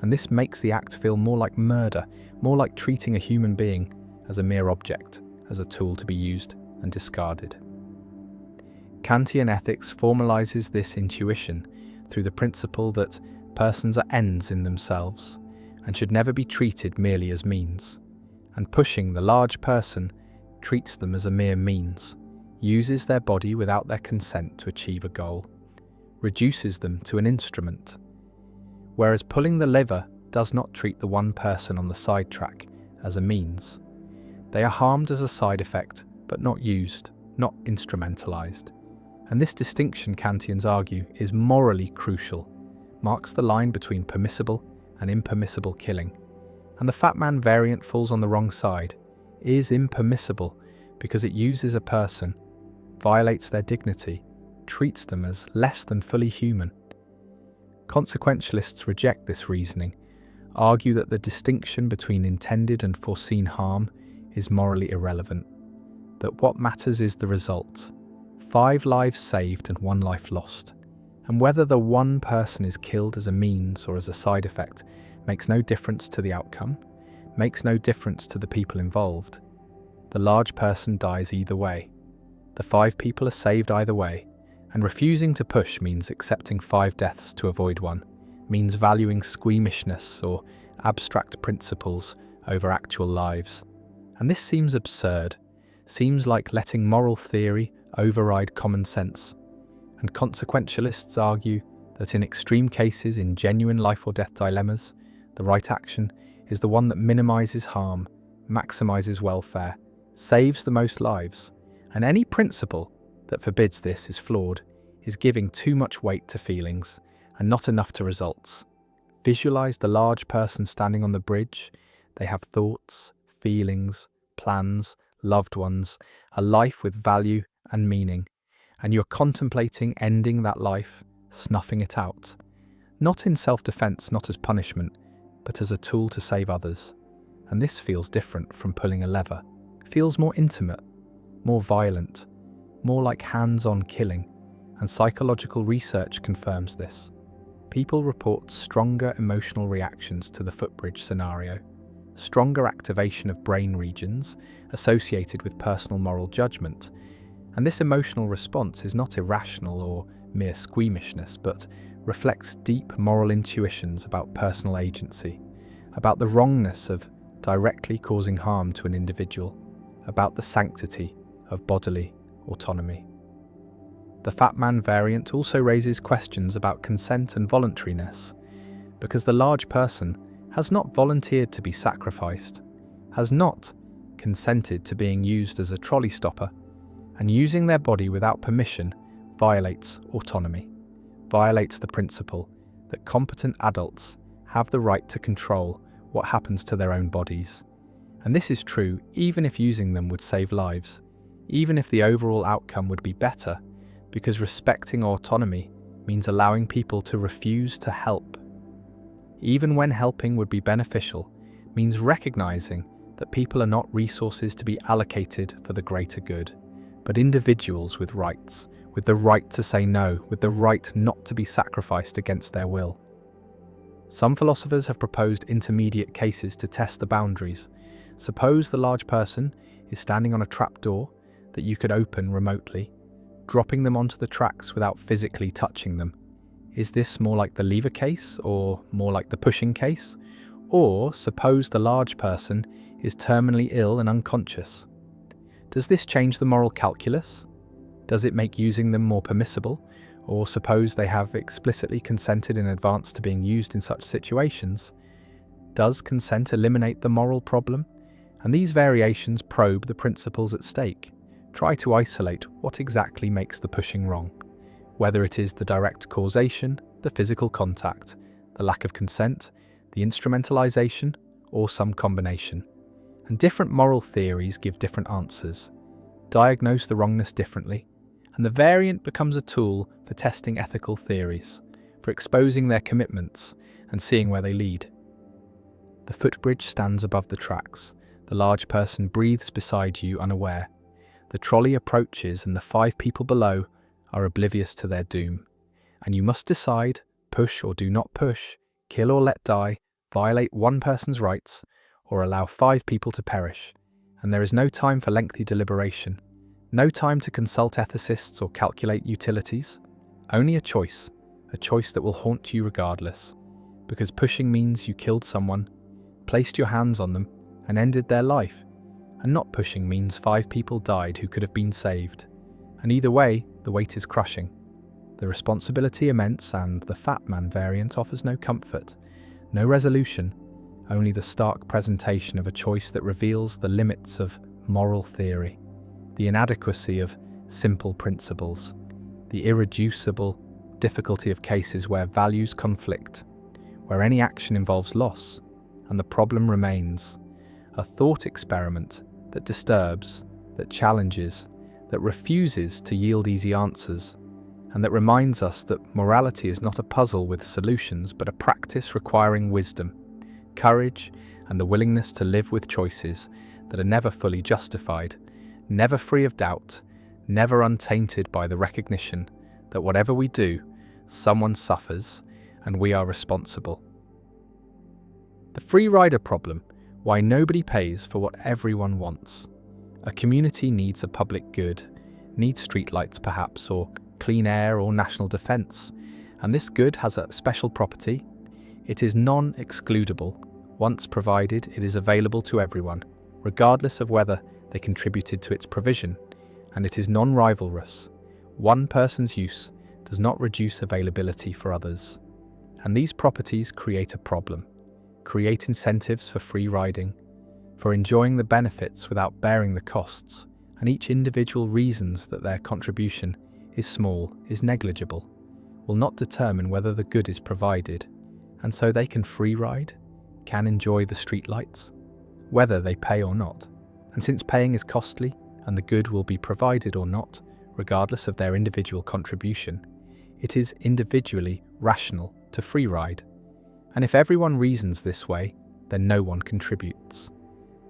And this makes the act feel more like murder, more like treating a human being as a mere object, as a tool to be used and discarded. Kantian ethics formalizes this intuition through the principle that persons are ends in themselves and should never be treated merely as means. And pushing the large person treats them as a mere means, uses their body without their consent to achieve a goal, reduces them to an instrument. Whereas pulling the lever does not treat the one person on the sidetrack as a means. They are harmed as a side effect, but not used, not instrumentalized. And this distinction, Kantians argue, is morally crucial, marks the line between permissible and impermissible killing. And the Fat Man variant falls on the wrong side, is impermissible because it uses a person, violates their dignity, treats them as less than fully human. Consequentialists reject this reasoning, argue that the distinction between intended and foreseen harm is morally irrelevant, that what matters is the result: 5 lives saved and 1 life lost. And whether the one person is killed as a means or as a side effect makes no difference to the outcome, makes no difference to the people involved. The large person dies either way. The 5 people are saved either way, and refusing to push means accepting 5 deaths to avoid 1, means valuing squeamishness or abstract principles over actual lives. And this seems absurd, seems like letting moral theory override common sense. And consequentialists argue that in extreme cases, in genuine life or death dilemmas, the right action is the one that minimizes harm, maximizes welfare, saves the most lives. And any principle that forbids this is flawed, is giving too much weight to feelings and not enough to results. Visualize the large person standing on the bridge. They have thoughts, feelings, plans, loved ones, a life with value and meaning. And you're contemplating ending that life, snuffing it out. Not in self-defense, not as punishment, but as a tool to save others. And this feels different from pulling a lever. Feels more intimate, more violent, more like hands-on killing. And psychological research confirms this. People report stronger emotional reactions to the footbridge scenario. stronger activation of brain regions associated with personal moral judgment. And this emotional response is not irrational or mere squeamishness, but reflects deep moral intuitions about personal agency, about the wrongness of directly causing harm to an individual, about the sanctity of bodily autonomy. The Fat Man variant also raises questions about consent and voluntariness, because the large person has not volunteered to be sacrificed, has not consented to being used as a trolley stopper, and using their body without permission violates autonomy, violates the principle that competent adults have the right to control what happens to their own bodies. And this is true even if using them would save lives, even if the overall outcome would be better, because respecting autonomy means allowing people to refuse to help. Even when helping would be beneficial, means recognizing that people are not resources to be allocated for the greater good, but individuals with rights, with the right to say no, with the right not to be sacrificed against their will. Some philosophers have proposed intermediate cases to test the boundaries. Suppose the large person is standing on a trapdoor that you could open remotely, dropping them onto the tracks without physically touching them. Is this more like the lever case or more like the pushing case? Or suppose the large person is terminally ill and unconscious. Does this change the moral calculus? Does it make using them more permissible? Or suppose they have explicitly consented in advance to being used in such situations? Does consent eliminate the moral problem? And these variations probe the principles at stake, try to isolate what exactly makes the pushing wrong, whether it is the direct causation, the physical contact, the lack of consent, the instrumentalization, or some combination. And different moral theories give different answers, diagnose the wrongness differently, and the variant becomes a tool for testing ethical theories, for exposing their commitments and seeing where they lead. The footbridge stands above the tracks. The large person breathes beside you unaware. The trolley approaches and the 5 people below are oblivious to their doom. And you must decide, push or do not push, kill or let die, violate one person's rights, or allow 5 people to perish. And there is no time for lengthy deliberation, no time to consult ethicists or calculate utilities. Only a choice that will haunt you regardless. Because pushing means you killed someone, placed your hands on them, and ended their life. And not pushing means 5 people died who could have been saved. And either way, the weight is crushing. The responsibility immense, and the Fat Man variant offers no comfort, no resolution, only the stark presentation of a choice that reveals the limits of moral theory, the inadequacy of simple principles, the irreducible difficulty of cases where values conflict, where any action involves loss, and the problem remains. A thought experiment that disturbs, that challenges, that refuses to yield easy answers, and that reminds us that morality is not a puzzle with solutions, but a practice requiring wisdom, courage, and the willingness to live with choices that are never fully justified, never free of doubt, never untainted by the recognition that whatever we do, someone suffers, and we are responsible. The free rider problem: why nobody pays for what everyone wants. A community needs a public good, needs streetlights perhaps, or clean air or national defence, and this good has a special property. It is non-excludable. Once provided, it is available to everyone, regardless of whether they contributed to its provision, and it is non-rivalrous. One person's use does not reduce availability for others. And these properties create a problem. Create incentives for free riding, for enjoying the benefits without bearing the costs, and each individual reasons that their contribution is small, is negligible, will not determine whether the good is provided, and so they can free ride, can enjoy the streetlights, whether they pay or not. And since paying is costly, and the good will be provided or not, regardless of their individual contribution, it is individually rational to free ride. And if everyone reasons this way, then no one contributes.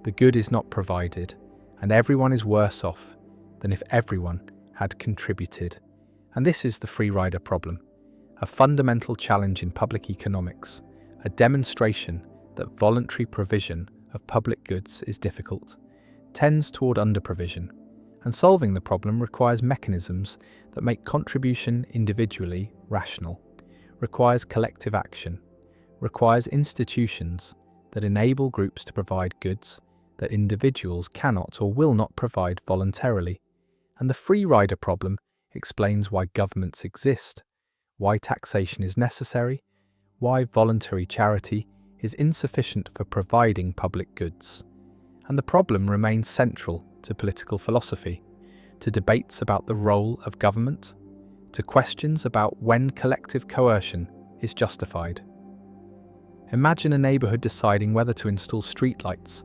The good is not provided, and everyone is worse off than if everyone had contributed. And this is the free rider problem, a fundamental challenge in public economics, a demonstration that voluntary provision of public goods is difficult, tends toward under-provision, and solving the problem requires mechanisms that make contribution individually rational, requires collective action, requires institutions that enable groups to provide goods that individuals cannot or will not provide voluntarily. And the free rider problem explains why governments exist, why taxation is necessary, why voluntary charity is insufficient for providing public goods. And the problem remains central to political philosophy, to debates about the role of government, to questions about when collective coercion is justified. Imagine a neighbourhood deciding whether to install streetlights,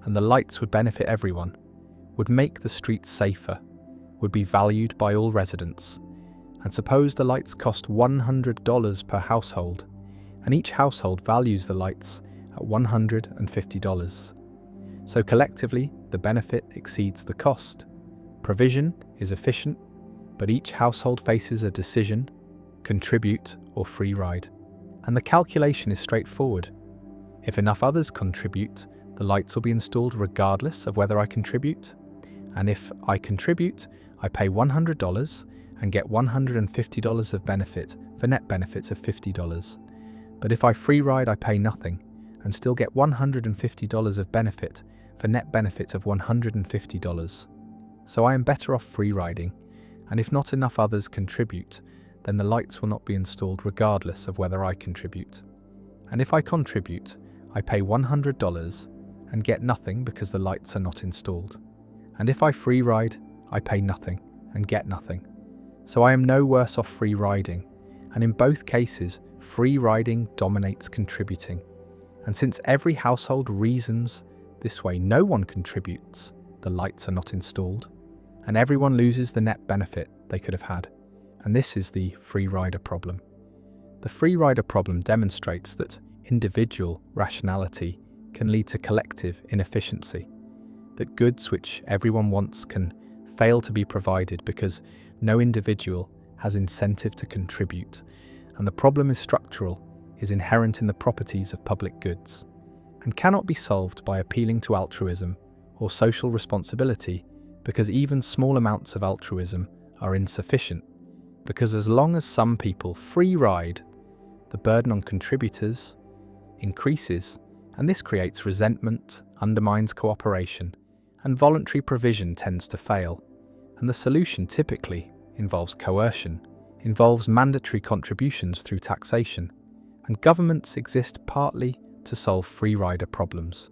and the lights would benefit everyone, would make the streets safer, would be valued by all residents. And suppose the lights cost $100 per household, and each household values the lights at $150. So collectively, the benefit exceeds the cost. Provision is efficient, but each household faces a decision: contribute or free ride. And the calculation is straightforward. If enough others contribute, the lights will be installed regardless of whether I contribute. And if I contribute, I pay $100 and get $150 of benefit for net benefits of $50. But if I free ride, I pay nothing and still get $150 of benefit for net benefits of $150. So I am better off free riding, and if not enough others contribute, then the lights will not be installed regardless of whether I contribute. And if I contribute, I pay $100 and get nothing because the lights are not installed. And if I free ride, I pay nothing and get nothing. So I am no worse off free riding, and in both cases, free riding dominates contributing. And since every household reasons this way, no one contributes, the lights are not installed, and everyone loses the net benefit they could have had. And this is the free rider problem. The free rider problem demonstrates that individual rationality can lead to collective inefficiency, that goods which everyone wants can fail to be provided because no individual has incentive to contribute, and the problem is structural, is inherent in the properties of public goods, and cannot be solved by appealing to altruism or social responsibility, because even small amounts of altruism are insufficient, because as long as some people free ride, the burden on contributors increases, and this creates resentment, undermines cooperation, and voluntary provision tends to fail. And the solution typically involves coercion, involves mandatory contributions through taxation, and governments exist partly to solve free rider problems,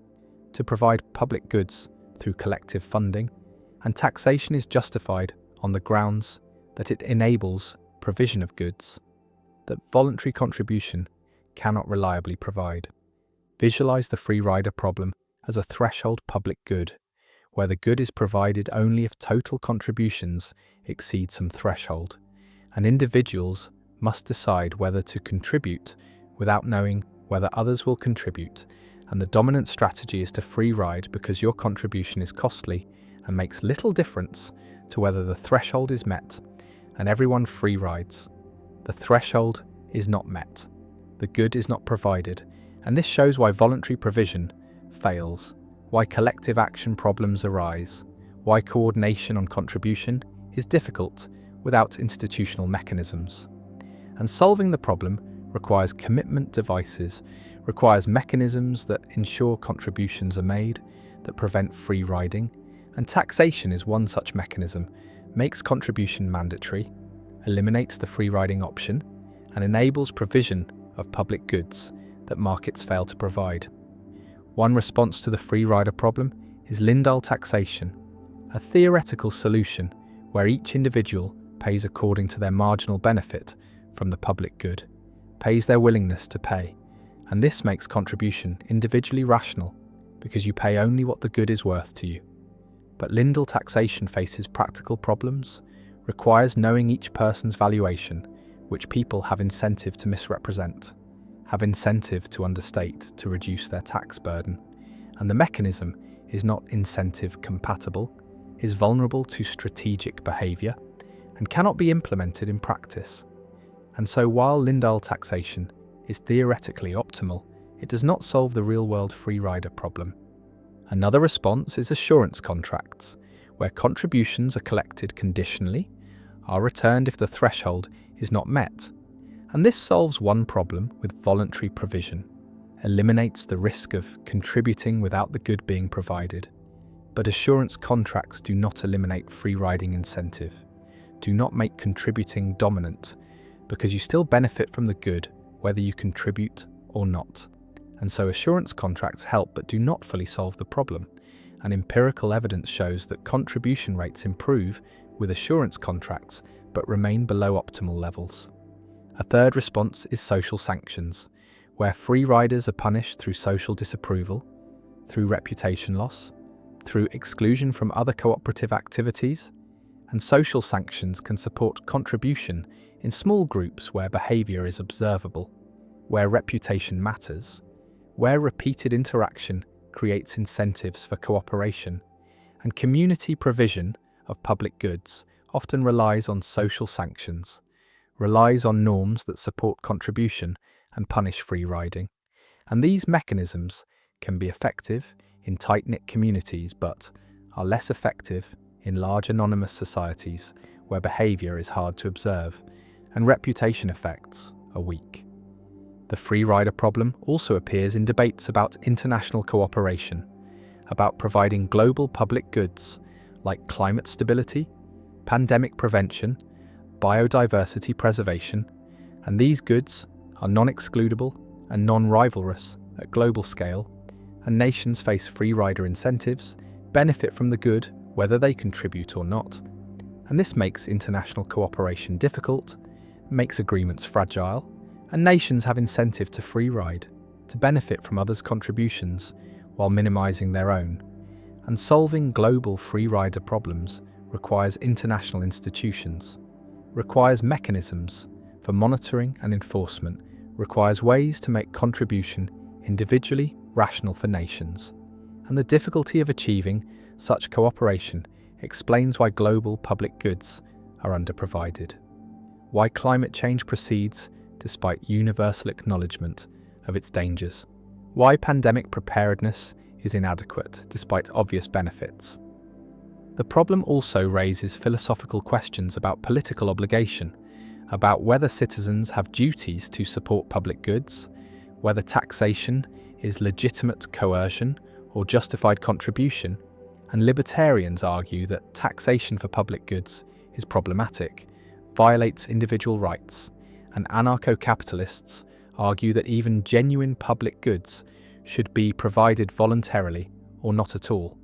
to provide public goods through collective funding, and taxation is justified on the grounds that it enables provision of goods that voluntary contribution cannot reliably provide. Visualize the free rider problem as a threshold public good, where the good is provided only if total contributions exceed some threshold, and individuals must decide whether to contribute without knowing whether others will contribute, and the dominant strategy is to free ride because your contribution is costly and makes little difference to whether the threshold is met, and everyone free rides. The threshold is not met. The good is not provided, and this shows why voluntary provision fails, why collective action problems arise, why coordination on contribution is difficult without institutional mechanisms. And solving the problem requires commitment devices, requires mechanisms that ensure contributions are made, that prevent free riding, and taxation is one such mechanism, makes contribution mandatory, eliminates the free riding option, and enables provision of public goods that markets fail to provide. One response to the free rider problem is Lindahl taxation, a theoretical solution where each individual pays according to their marginal benefit from the public good, pays their willingness to pay, and this makes contribution individually rational because you pay only what the good is worth to you. But Lindahl taxation faces practical problems, requires knowing each person's valuation, which people have incentive to misrepresent, have incentive to understate to reduce their tax burden, and the mechanism is not incentive compatible, is vulnerable to strategic behaviour, and cannot be implemented in practice. And so while Lindahl taxation is theoretically optimal, it does not solve the real-world free rider problem. Another response is assurance contracts, where contributions are collected conditionally, are returned if the threshold is not met. And this solves one problem with voluntary provision, eliminates the risk of contributing without the good being provided. But assurance contracts do not eliminate free riding incentive, do not make contributing dominant, because you still benefit from the good whether you contribute or not. And so assurance contracts help but do not fully solve the problem, and empirical evidence shows that contribution rates improve with assurance contracts but remain below optimal levels. A third response is social sanctions, where free riders are punished through social disapproval, through reputation loss, through exclusion from other cooperative activities, and social sanctions can support contribution in small groups where behaviour is observable, where reputation matters, where repeated interaction creates incentives for cooperation, and community provision of public goods often relies on social sanctions, relies on norms that support contribution and punish free riding. And these mechanisms can be effective in tight-knit communities but are less effective in large anonymous societies where behaviour is hard to observe and reputation effects are weak. The free rider problem also appears in debates about international cooperation, about providing global public goods like climate stability, pandemic prevention, biodiversity preservation, and these goods are non-excludable and non-rivalrous at global scale, and nations face free rider incentives, benefit from the good whether they contribute or not. And this makes international cooperation difficult, makes agreements fragile, and nations have incentive to free ride, to benefit from others' contributions while minimizing their own. And solving global free rider problems requires international institutions, requires mechanisms for monitoring and enforcement, requires ways to make contribution individually rational for nations. And the difficulty of achieving such cooperation explains why global public goods are underprovided, why climate change proceeds despite universal acknowledgement of its dangers, why pandemic preparedness is inadequate despite obvious benefits. The problem also raises philosophical questions about political obligation, about whether citizens have duties to support public goods, whether taxation is legitimate coercion or justified contribution, and libertarians argue that taxation for public goods is problematic, violates individual rights, and anarcho-capitalists argue that even genuine public goods should be provided voluntarily or not at all,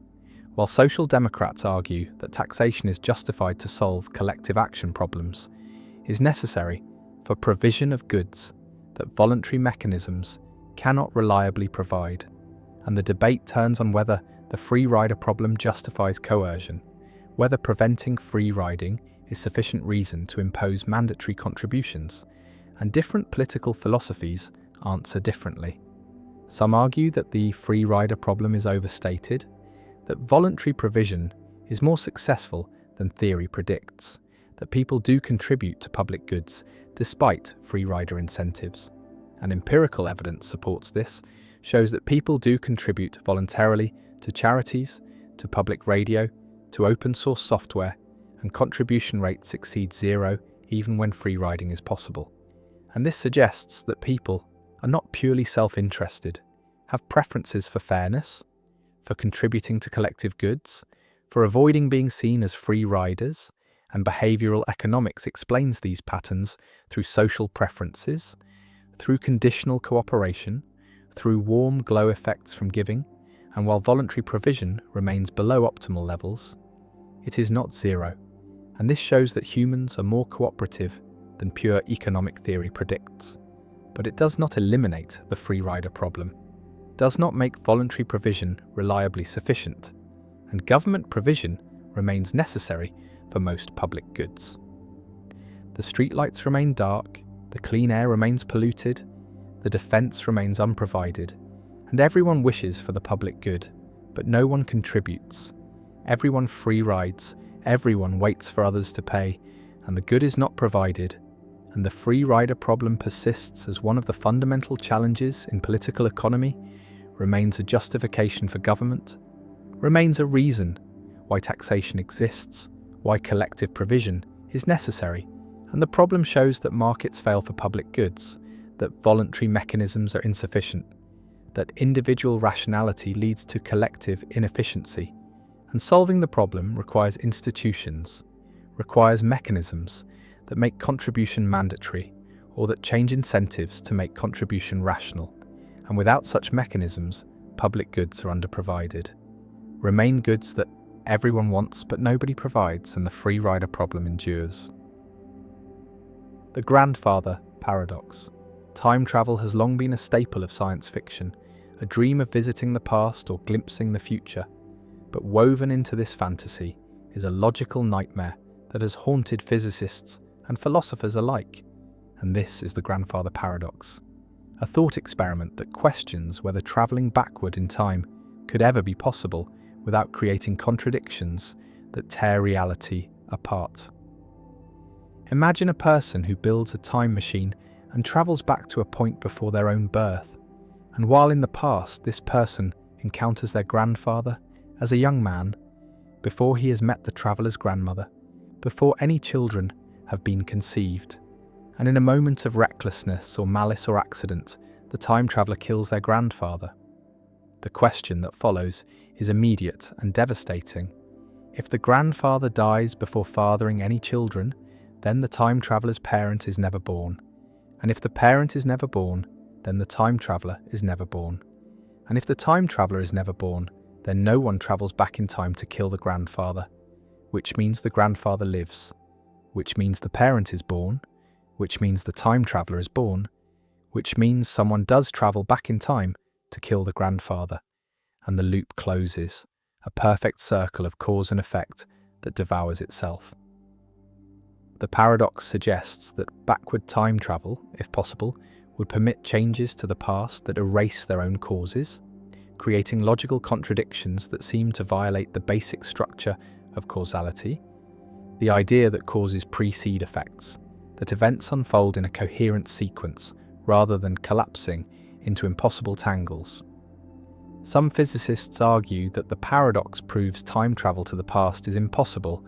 while social democrats argue that taxation is justified to solve collective action problems, is necessary for provision of goods that voluntary mechanisms cannot reliably provide, and the debate turns on whether the free rider problem justifies coercion, whether preventing free riding is sufficient reason to impose mandatory contributions, and different political philosophies answer differently. Some argue that the free rider problem is overstated, that voluntary provision is more successful than theory predicts, that people do contribute to public goods despite free rider incentives. And empirical evidence supports this, shows that people do contribute voluntarily to charities, to public radio, to open source software, and contribution rates exceed zero even when free riding is possible. And this suggests that people are not purely self-interested, have preferences for fairness, for contributing to collective goods, for avoiding being seen as free riders, and behavioral economics explains these patterns through social preferences, through conditional cooperation, through warm glow effects from giving, and while voluntary provision remains below optimal levels, it is not zero, and this shows that humans are more cooperative than pure economic theory predicts. But it does not eliminate the free rider problem, does not make voluntary provision reliably sufficient, and government provision remains necessary for most public goods. The streetlights remain dark, the clean air remains polluted, the defence remains unprovided, and everyone wishes for the public good, but no one contributes. Everyone free rides, everyone waits for others to pay, and the good is not provided, and the free rider problem persists as one of the fundamental challenges in political economy, remains a justification for government, remains a reason why taxation exists, why collective provision is necessary, and the problem shows that markets fail for public goods, that voluntary mechanisms are insufficient, that individual rationality leads to collective inefficiency, and solving the problem requires institutions, requires mechanisms that make contribution mandatory or that change incentives to make contribution rational, and without such mechanisms, public goods are underprovided. Remain goods that everyone wants but nobody provides, and the free rider problem endures. The grandfather paradox. Time travel has long been a staple of science fiction, a dream of visiting the past or glimpsing the future. But woven into this fantasy is a logical nightmare that has haunted physicists and philosophers alike. And this is the grandfather paradox, a thought experiment that questions whether travelling backward in time could ever be possible without creating contradictions that tear reality apart. Imagine a person who builds a time machine and travels back to a point before their own birth, and while in the past this person encounters their grandfather as a young man, before he has met the traveller's grandmother, before any children have been conceived, and in a moment of recklessness or malice or accident, the time traveller kills their grandfather. The question that follows is immediate and devastating. If the grandfather dies before fathering any children, then the time traveller's parent is never born. And if the parent is never born, then the time traveller is never born. And if the time traveller is never born, then no one travels back in time to kill the grandfather, which means the grandfather lives, which means the parent is born, which means the time traveller is born, which means someone does travel back in time to kill the grandfather, and the loop closes, a perfect circle of cause and effect that devours itself. The paradox suggests that backward time travel, if possible, would permit changes to the past that erase their own causes, creating logical contradictions that seem to violate the basic structure of causality, the idea that causes precede effects, that events unfold in a coherent sequence rather than collapsing into impossible tangles. Some physicists argue that the paradox proves time travel to the past is impossible,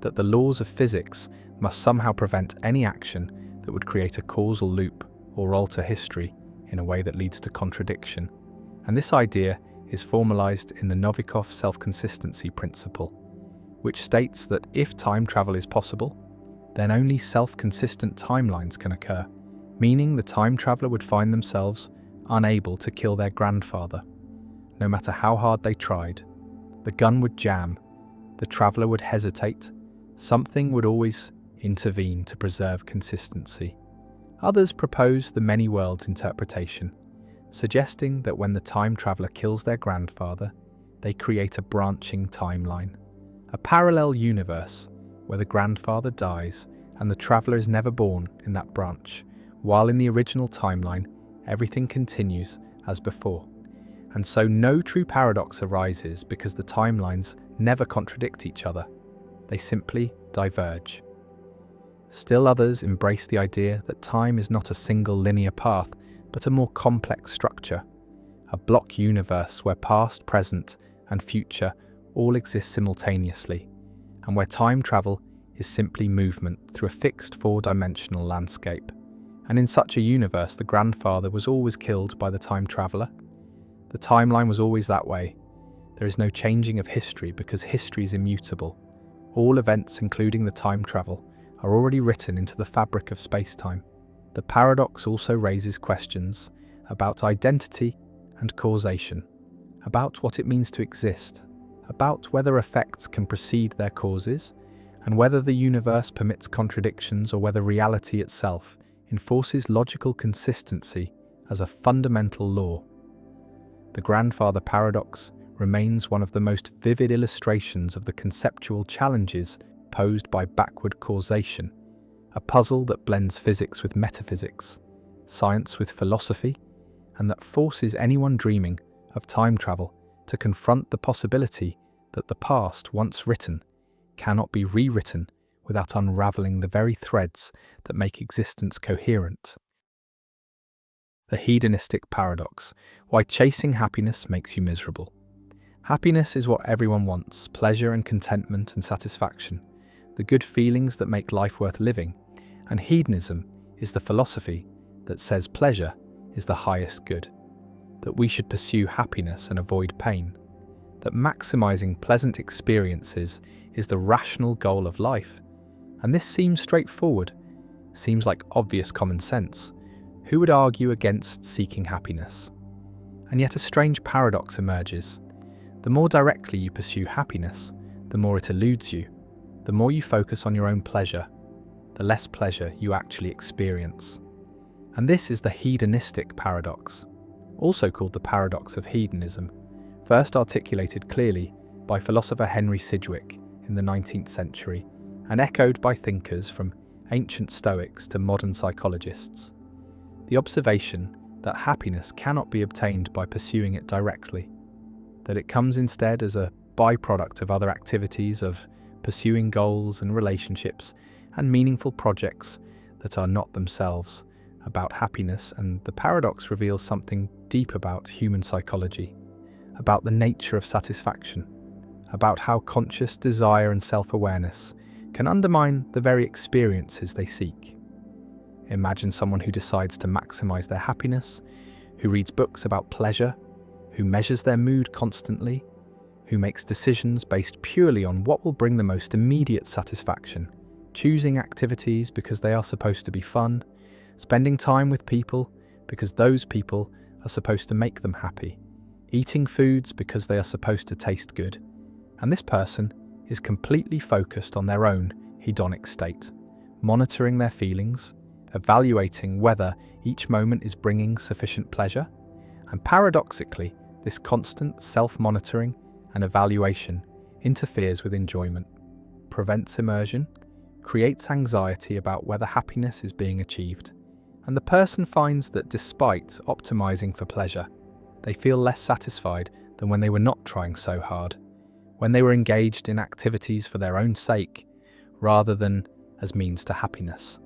that the laws of physics must somehow prevent any action that would create a causal loop or alter history in a way that leads to contradiction. And this idea is formalized in the Novikov self-consistency principle, which states that if time travel is possible, then only self-consistent timelines can occur, meaning the time traveler would find themselves unable to kill their grandfather. No matter how hard they tried, the gun would jam, the traveler would hesitate, something would always intervene to preserve consistency. Others propose the many worlds interpretation, suggesting that when the time traveler kills their grandfather, they create a branching timeline, a parallel universe where the grandfather dies and the traveler is never born in that branch, while in the original timeline, everything continues as before. And so no true paradox arises because the timelines never contradict each other. They simply diverge. Still others embrace the idea that time is not a single linear path, but a more complex structure, a block universe where past, present, and future all exist simultaneously, and where time travel is simply movement through a fixed four-dimensional landscape. And in such a universe, the grandfather was always killed by the time traveler. The timeline was always that way. There is no changing of history because history is immutable. All events, including the time travel, are already written into the fabric of space-time. The paradox also raises questions about identity and causation, about what it means to exist, about whether effects can precede their causes, and whether the universe permits contradictions or whether reality itself enforces logical consistency as a fundamental law. The grandfather paradox remains one of the most vivid illustrations of the conceptual challenges posed by backward causation, a puzzle that blends physics with metaphysics, science with philosophy, and that forces anyone dreaming of time travel to confront the possibility that the past, once written, cannot be rewritten without unraveling the very threads that make existence coherent. The hedonistic paradox: why chasing happiness makes you miserable. Happiness is what everyone wants: pleasure and contentment and satisfaction, the good feelings that make life worth living. And hedonism is the philosophy that says pleasure is the highest good, that we should pursue happiness and avoid pain, that maximizing pleasant experiences is the rational goal of life. And this seems straightforward, seems like obvious common sense. Who would argue against seeking happiness? And yet a strange paradox emerges. The more directly you pursue happiness, the more it eludes you. The more you focus on your own pleasure, the less pleasure you actually experience. And this is the hedonistic paradox, also called the paradox of hedonism, first articulated clearly by philosopher Henry Sidgwick in the 19th century and echoed by thinkers from ancient Stoics to modern psychologists. The observation that happiness cannot be obtained by pursuing it directly, that it comes instead as a byproduct of other activities, of pursuing goals and relationships and meaningful projects that are not themselves about happiness. And the paradox reveals something deep about human psychology, about the nature of satisfaction, about how conscious desire and self-awareness can undermine the very experiences they seek. Imagine someone who decides to maximize their happiness, who reads books about pleasure, who measures their mood constantly, who makes decisions based purely on what will bring the most immediate satisfaction, choosing activities because they are supposed to be fun, spending time with people because those people are supposed to make them happy, eating foods because they are supposed to taste good. And this person is completely focused on their own hedonic state, monitoring their feelings, evaluating whether each moment is bringing sufficient pleasure. And paradoxically, this constant self-monitoring and evaluation interferes with enjoyment, prevents immersion, creates anxiety about whether happiness is being achieved. And the person finds that despite optimizing for pleasure, they feel less satisfied than when they were not trying so hard, when they were engaged in activities for their own sake rather than as means to happiness.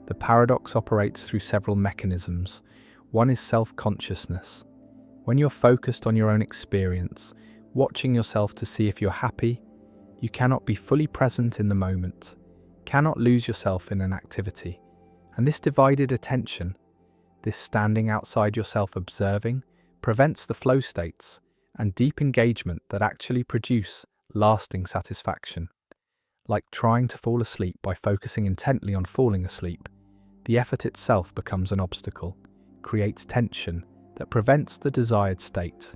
The paradox operates through several mechanisms. One is self-consciousness. When you're focused on your own experience, watching yourself to see if you're happy, you cannot be fully present in the moment, cannot lose yourself in an activity. And this divided attention, this standing outside yourself observing, prevents the flow states and deep engagement that actually produce lasting satisfaction. Like trying to fall asleep by focusing intently on falling asleep, the effort itself becomes an obstacle, creates tension that prevents the desired state.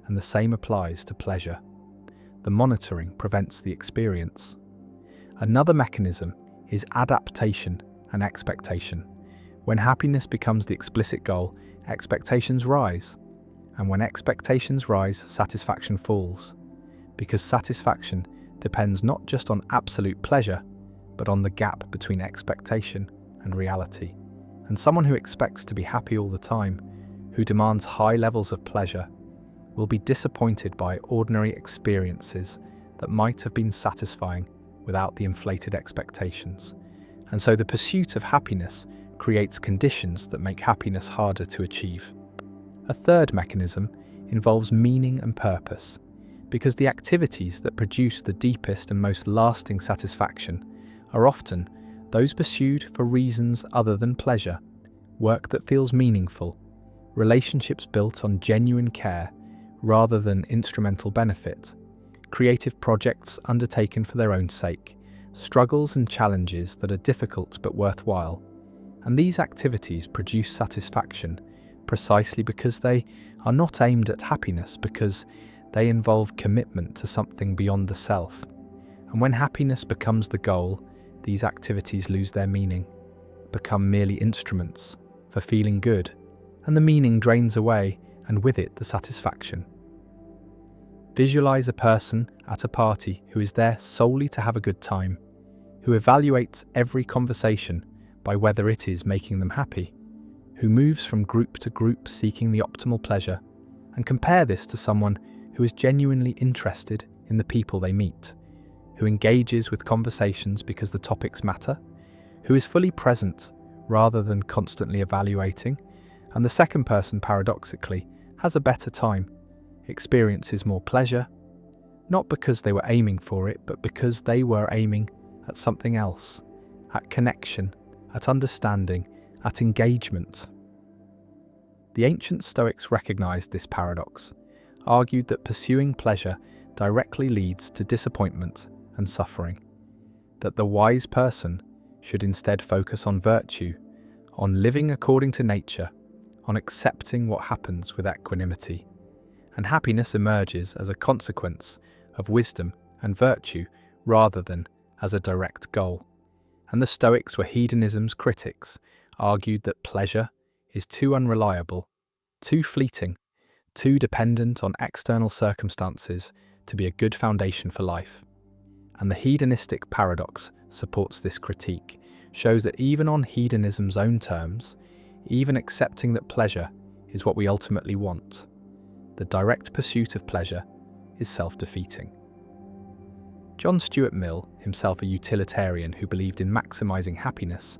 And the same applies to pleasure. The monitoring prevents the experience. Another mechanism is adaptation and expectation. When happiness becomes the explicit goal, expectations rise. And when expectations rise, satisfaction falls. Because satisfaction depends not just on absolute pleasure, but on the gap between expectation and reality. And someone who expects to be happy all the time, who demands high levels of pleasure, will be disappointed by ordinary experiences that might have been satisfying without the inflated expectations. And so the pursuit of happiness creates conditions that make happiness harder to achieve. A third mechanism involves meaning and purpose, because the activities that produce the deepest and most lasting satisfaction are often those pursued for reasons other than pleasure, work that feels meaningful, relationships built on genuine care rather than instrumental benefit, creative projects undertaken for their own sake, struggles and challenges that are difficult but worthwhile. And these activities produce satisfaction precisely because they are not aimed at happiness, because they involve commitment to something beyond the self. And when happiness becomes the goal, these activities lose their meaning, become merely instruments for feeling good, and the meaning drains away, and with it the satisfaction. Visualize a person at a party who is there solely to have a good time, who evaluates every conversation by whether it is making them happy, who moves from group to group seeking the optimal pleasure, and compare this to someone who is genuinely interested in the people they meet, who engages with conversations because the topics matter, who is fully present rather than constantly evaluating. And the second person, paradoxically, has a better time. experiences more pleasure, not because they were aiming for it, but because they were aiming at something else, at connection, at understanding, at engagement. The ancient Stoics recognized this paradox, argued that pursuing pleasure directly leads to disappointment and suffering, that the wise person should instead focus on virtue, on living according to nature, on accepting what happens with equanimity, and happiness emerges as a consequence of wisdom and virtue rather than as a direct goal. And the Stoics were hedonism's critics, argued that pleasure is too unreliable, too fleeting, too dependent on external circumstances to be a good foundation for life. And the hedonistic paradox supports this critique, shows that even on hedonism's own terms, even accepting that pleasure is what we ultimately want, the direct pursuit of pleasure is self-defeating. John Stuart Mill, himself a utilitarian who believed in maximizing happiness,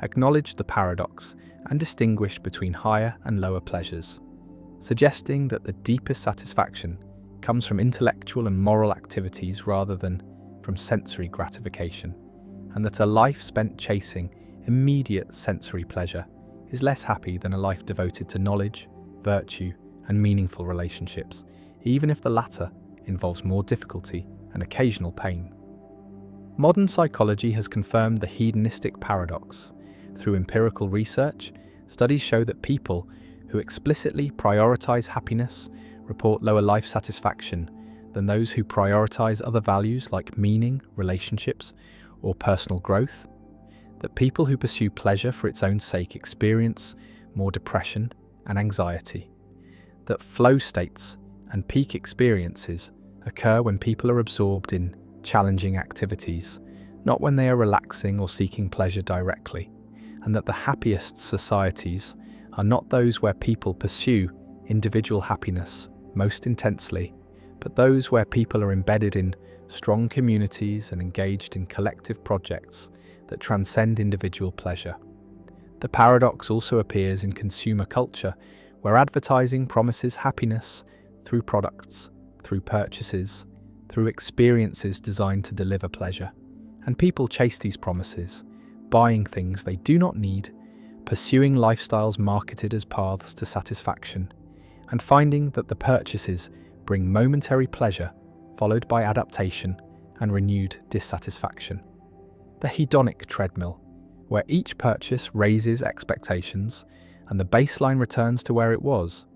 acknowledged the paradox and distinguished between higher and lower pleasures, suggesting that the deepest satisfaction comes from intellectual and moral activities rather than from sensory gratification, and that a life spent chasing immediate sensory pleasure is less happy than a life devoted to knowledge, virtue, and meaningful relationships, even if the latter involves more difficulty and occasional pain. Modern psychology has confirmed the hedonistic paradox. Through empirical research, studies show that people who explicitly prioritize happiness report lower life satisfaction than those who prioritize other values like meaning, relationships, or personal growth, that people who pursue pleasure for its own sake experience more depression and anxiety, that flow states and peak experiences occur when people are absorbed in challenging activities, not when they are relaxing or seeking pleasure directly, and that the happiest societies are not those where people pursue individual happiness most intensely, but those where people are embedded in strong communities and engaged in collective projects that transcend individual pleasure. The paradox also appears in consumer culture, where advertising promises happiness through products, through purchases, through experiences designed to deliver pleasure. And people chase these promises, buying things they do not need, pursuing lifestyles marketed as paths to satisfaction, and finding that the purchases bring momentary pleasure followed by adaptation and renewed dissatisfaction. The hedonic treadmill, where each purchase raises expectations and the baseline returns to where it was,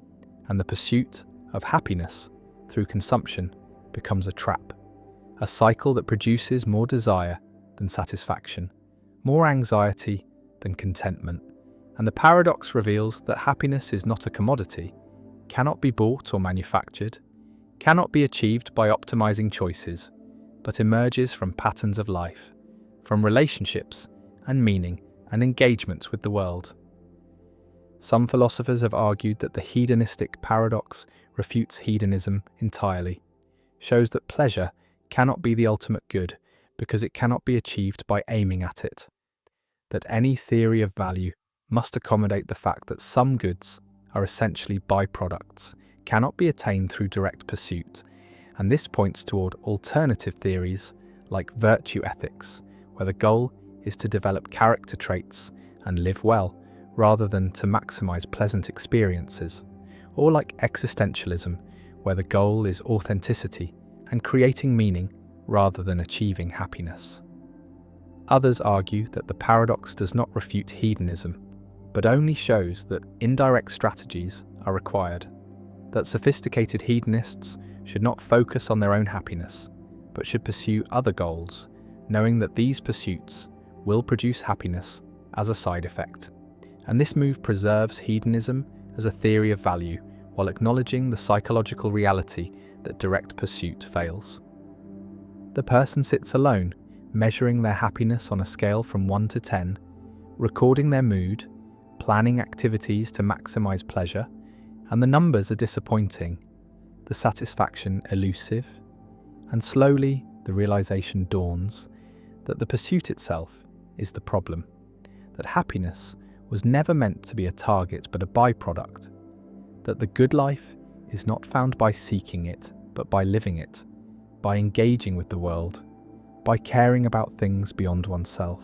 and the pursuit of happiness through consumption becomes a trap, a cycle that produces more desire than satisfaction, more anxiety than contentment. And the paradox reveals that happiness is not a commodity, cannot be bought or manufactured, cannot be achieved by optimizing choices, but emerges from patterns of life, from relationships and meaning and engagement with the world. Some philosophers have argued that the hedonistic paradox refutes hedonism entirely, shows that pleasure cannot be the ultimate good because it cannot be achieved by aiming at it, that any theory of value must accommodate the fact that some goods are essentially byproducts, cannot be attained through direct pursuit, and this points toward alternative theories like virtue ethics, where the goal is to develop character traits and live well, rather than to maximize pleasant experiences, or like existentialism, where the goal is authenticity and creating meaning rather than achieving happiness. Others argue that the paradox does not refute hedonism, but only shows that indirect strategies are required, that sophisticated hedonists should not focus on their own happiness, but should pursue other goals, knowing that these pursuits will produce happiness as a side effect. And this move preserves hedonism as a theory of value, while acknowledging the psychological reality that direct pursuit fails. The person sits alone, measuring their happiness on a scale from 1 to 10, recording their mood, planning activities to maximize pleasure, and the numbers are disappointing, the satisfaction elusive, and slowly the realization dawns that the pursuit itself is the problem, that happiness was never meant to be a target but a byproduct, that the good life is not found by seeking it, but by living it, by engaging with the world, by caring about things beyond oneself,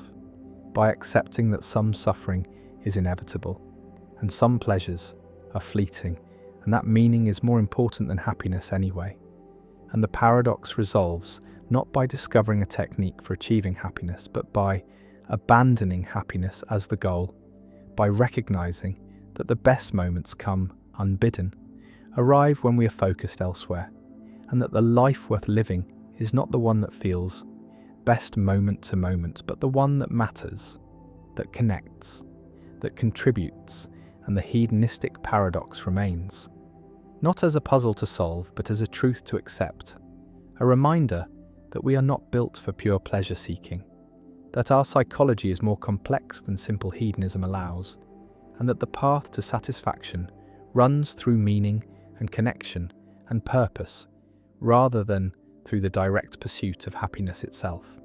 by accepting that some suffering is inevitable, and some pleasures are fleeting, and that meaning is more important than happiness anyway. And the paradox resolves not by discovering a technique for achieving happiness, but by abandoning happiness as the goal, by recognizing that the best moments come unbidden, arrive when we are focused elsewhere, and that the life worth living is not the one that feels best moment to moment, but the one that matters, that connects, that contributes, and the hedonistic paradox remains. Not as a puzzle to solve, but as a truth to accept, a reminder that we are not built for pure pleasure seeking, that our psychology is more complex than simple hedonism allows, and that the path to satisfaction runs through meaning and connection and purpose, rather than through the direct pursuit of happiness itself.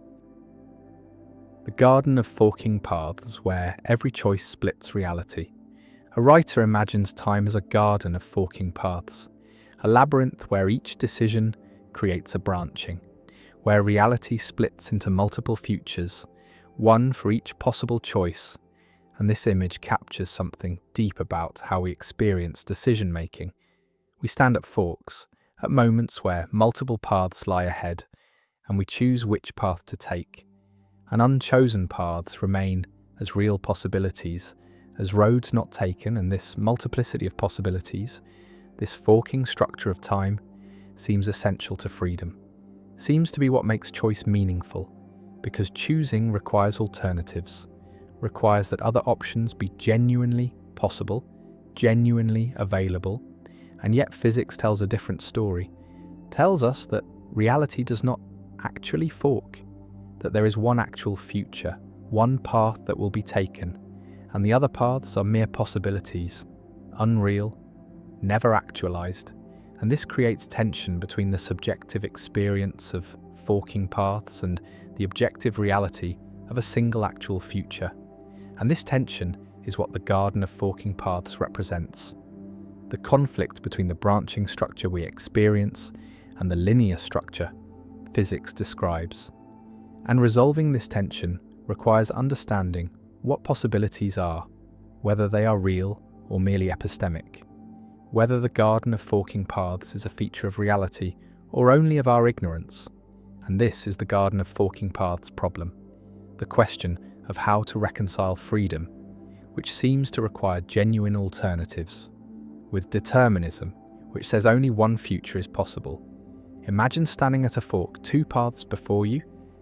The garden of forking paths where every choice splits reality. A writer imagines time as a garden of forking paths, a labyrinth where each decision creates a branching, where reality splits into multiple futures, one for each possible choice, and this image captures something deep about how we experience decision-making. We stand at forks, at moments where multiple paths lie ahead, and we choose which path to take. And unchosen paths remain as real possibilities, as roads not taken, and this multiplicity of possibilities, this forking structure of time, seems essential to freedom, seems to be what makes choice meaningful, because choosing requires alternatives, requires that other options be genuinely possible, genuinely available, and yet physics tells a different story, tells us that reality does not actually fork, that there is one actual future, one path that will be taken, and the other paths are mere possibilities, unreal, never actualized, and this creates tension between the subjective experience of forking paths and the objective reality of a single actual future. And this tension is what the Garden of Forking Paths represents. The conflict between the branching structure we experience and the linear structure physics describes. And resolving this tension requires understanding what possibilities are, whether they are real or merely epistemic, whether the Garden of Forking Paths is a feature of reality or only of our ignorance. And this is the Garden of Forking Paths problem, the question of how to reconcile freedom, which seems to require genuine alternatives, with determinism, which says only one future is possible. Imagine standing at a fork, two paths before you,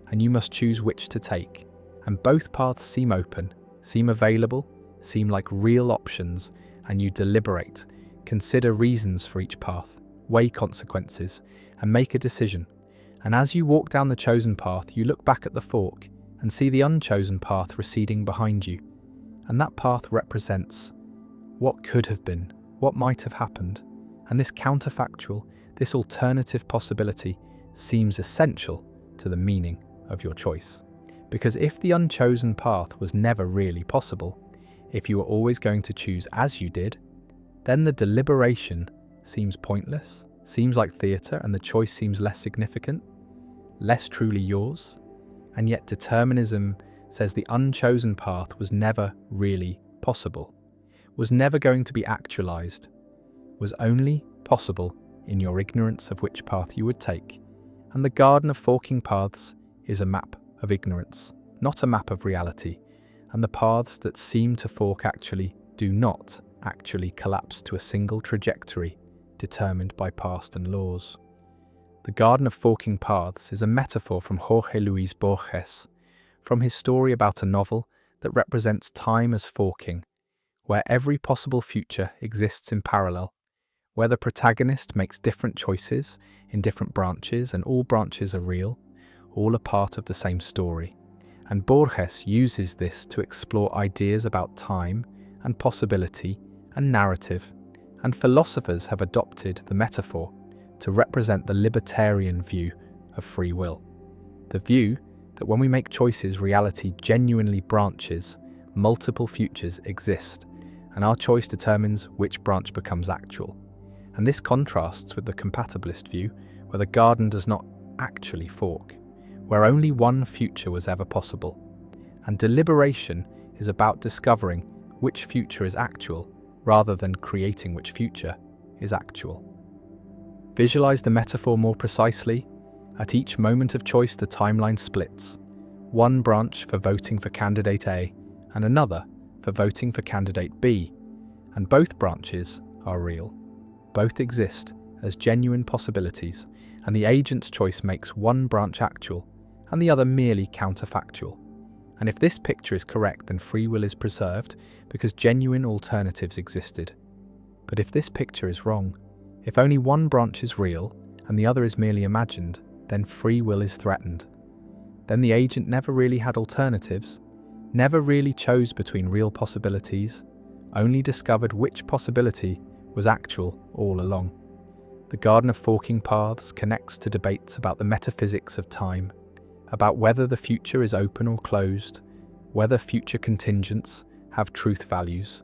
and you must choose which to take, and both paths seem open, seem available, seem like real options, and you deliberate, consider reasons for each path, weigh consequences, and make a decision. And as you walk down the chosen path, you look back at the fork and see the unchosen path receding behind you. And that path represents what could have been, what might have happened. And this counterfactual, this alternative possibility seems essential to the meaning of your choice. Because if the unchosen path was never really possible, if you were always going to choose as you did, then the deliberation seems pointless, seems like theatre, and the choice seems less significant, less truly yours. And yet determinism says the unchosen path was never really possible, was never going to be actualized, was only possible in your ignorance of which path you would take. And the Garden of Forking Paths is a map of ignorance, not a map of reality, and the paths that seem to fork actually do not actually collapse to a single trajectory determined by past and laws. The Garden of Forking Paths is a metaphor from Jorge Luis Borges, from his story about a novel that represents time as forking, where every possible future exists in parallel, where the protagonist makes different choices in different branches, and all branches are real, all a part of the same story. And Borges uses this to explore ideas about time and possibility and narrative, and philosophers have adopted the metaphor to represent the libertarian view of free will. The view that when we make choices, reality genuinely branches, multiple futures exist, and our choice determines which branch becomes actual. And this contrasts with the compatibilist view, where the garden does not actually fork, where only one future was ever possible. And deliberation is about discovering which future is actual, rather than creating which future is actual. Visualize the metaphor more precisely. At each moment of choice, the timeline splits. One branch for voting for candidate A and another for voting for candidate B. And both branches are real. Both exist as genuine possibilities, and the agent's choice makes one branch actual and the other merely counterfactual. And if this picture is correct, then free will is preserved because genuine alternatives existed. But if this picture is wrong, if only one branch is real and the other is merely imagined, then free will is threatened. Then the agent never really had alternatives, never really chose between real possibilities, only discovered which possibility was actual all along. The Garden of Forking Paths connects to debates about the metaphysics of time, about whether the future is open or closed, whether future contingents have truth values,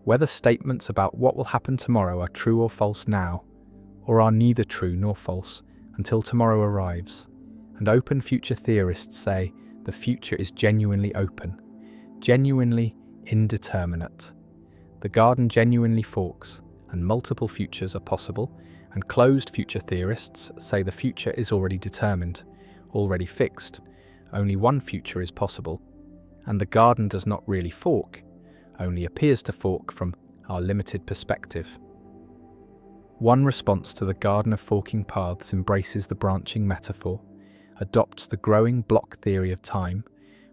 whether statements about what will happen tomorrow are true or false now, or are neither true nor false until tomorrow arrives. And open future theorists say the future is genuinely open, genuinely indeterminate. The garden genuinely forks, and multiple futures are possible, and closed future theorists say the future is already determined, already fixed. Only one future is possible, and the garden does not really fork, only appears to fork from our limited perspective. One response to the Garden of Forking Paths embraces the branching metaphor, adopts the growing block theory of time,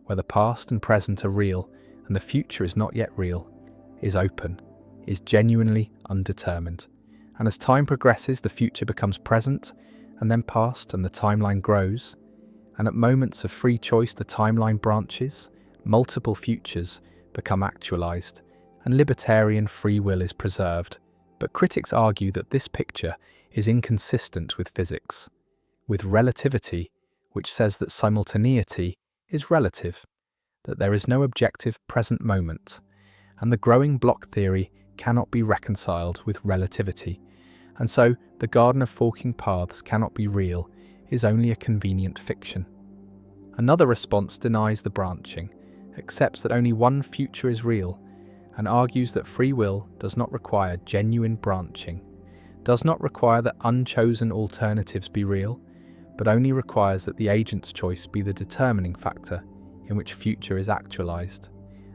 where the past and present are real and the future is not yet real, is open, is genuinely undetermined. And as time progresses, the future becomes present and then past, and the timeline grows. And at moments of free choice, the timeline branches, multiple futures become actualized, and libertarian free will is preserved. But critics argue that this picture is inconsistent with physics, with relativity, which says that simultaneity is relative, that there is no objective present moment, and the growing block theory cannot be reconciled with relativity. And so, the Garden of Forking Paths cannot be real, is only a convenient fiction. Another response denies the branching, accepts that only one future is real, and argues that free will does not require genuine branching, does not require that unchosen alternatives be real, but only requires that the agent's choice be the determining factor in which future is actualized.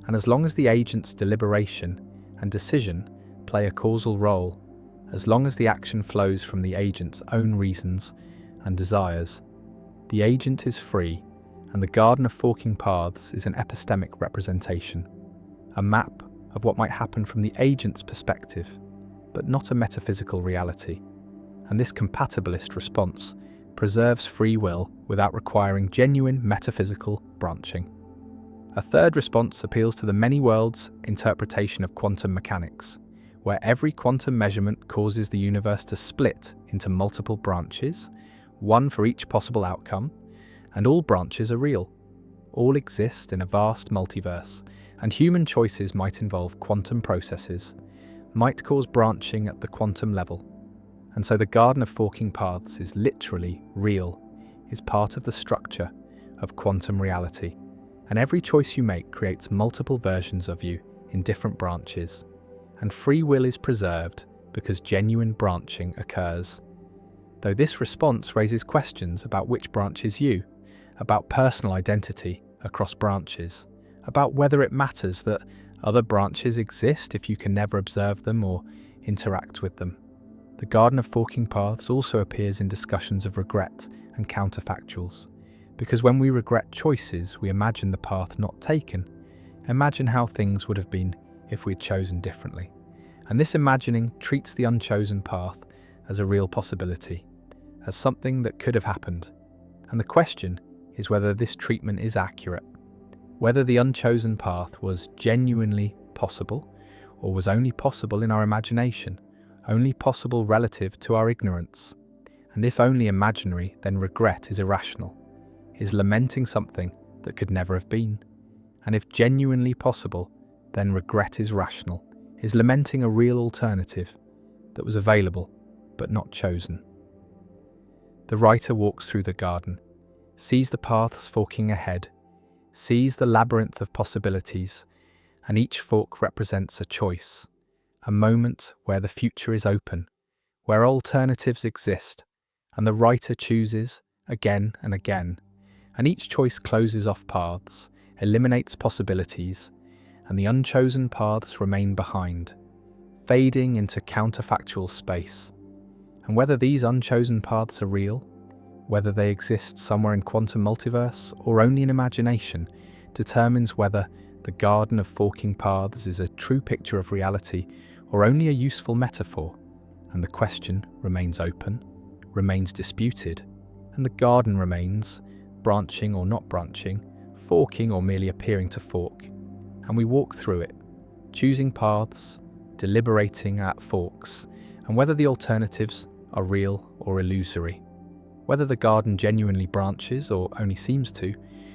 And as long as the agent's deliberation and decision play a causal role, as long as the action flows from the agent's own reasons and desires, the agent is free, and the Garden of Forking Paths is an epistemic representation, a map of what might happen from the agent's perspective, but not a metaphysical reality. And this compatibilist response preserves free will without requiring genuine metaphysical branching. A third response appeals to the many worlds interpretation of quantum mechanics, where every quantum measurement causes the universe to split into multiple branches, one for each possible outcome, and all branches are real. All exist in a vast multiverse, and human choices might involve quantum processes, might cause branching at the quantum level. And so the Garden of Forking Paths is literally real, is part of the structure of quantum reality, and every choice you make creates multiple versions of you in different branches, and free will is preserved because genuine branching occurs. Though this response raises questions about which branch is you, about personal identity across branches, about whether it matters that other branches exist if you can never observe them or interact with them. The Garden of Forking Paths also appears in discussions of regret and counterfactuals, because when we regret choices, we imagine the path not taken, imagine how things would have been if we had chosen differently. And this imagining treats the unchosen path as a real possibility, as something that could have happened. And the question is whether this treatment is accurate, whether the unchosen path was genuinely possible, or was only possible in our imagination, only possible relative to our ignorance. And if only imaginary, then regret is irrational, is lamenting something that could never have been. And if genuinely possible, then regret is rational, is lamenting a real alternative that was available but not chosen. The writer walks through the garden, sees the paths forking ahead, sees the labyrinth of possibilities, and each fork represents a choice, a moment where the future is open, where alternatives exist, and the writer chooses again and again, and each choice closes off paths, eliminates possibilities, and the unchosen paths remain behind, fading into counterfactual space. And whether these unchosen paths are real, whether they exist somewhere in quantum multiverse or only in imagination, determines whether the garden of forking paths is a true picture of reality or only a useful metaphor. And the question remains open, remains disputed, and the garden remains branching or not branching, forking or merely appearing to fork. And we walk through it, choosing paths, deliberating at forks, and whether the alternatives are real or illusory. Whether the garden genuinely branches or only seems to,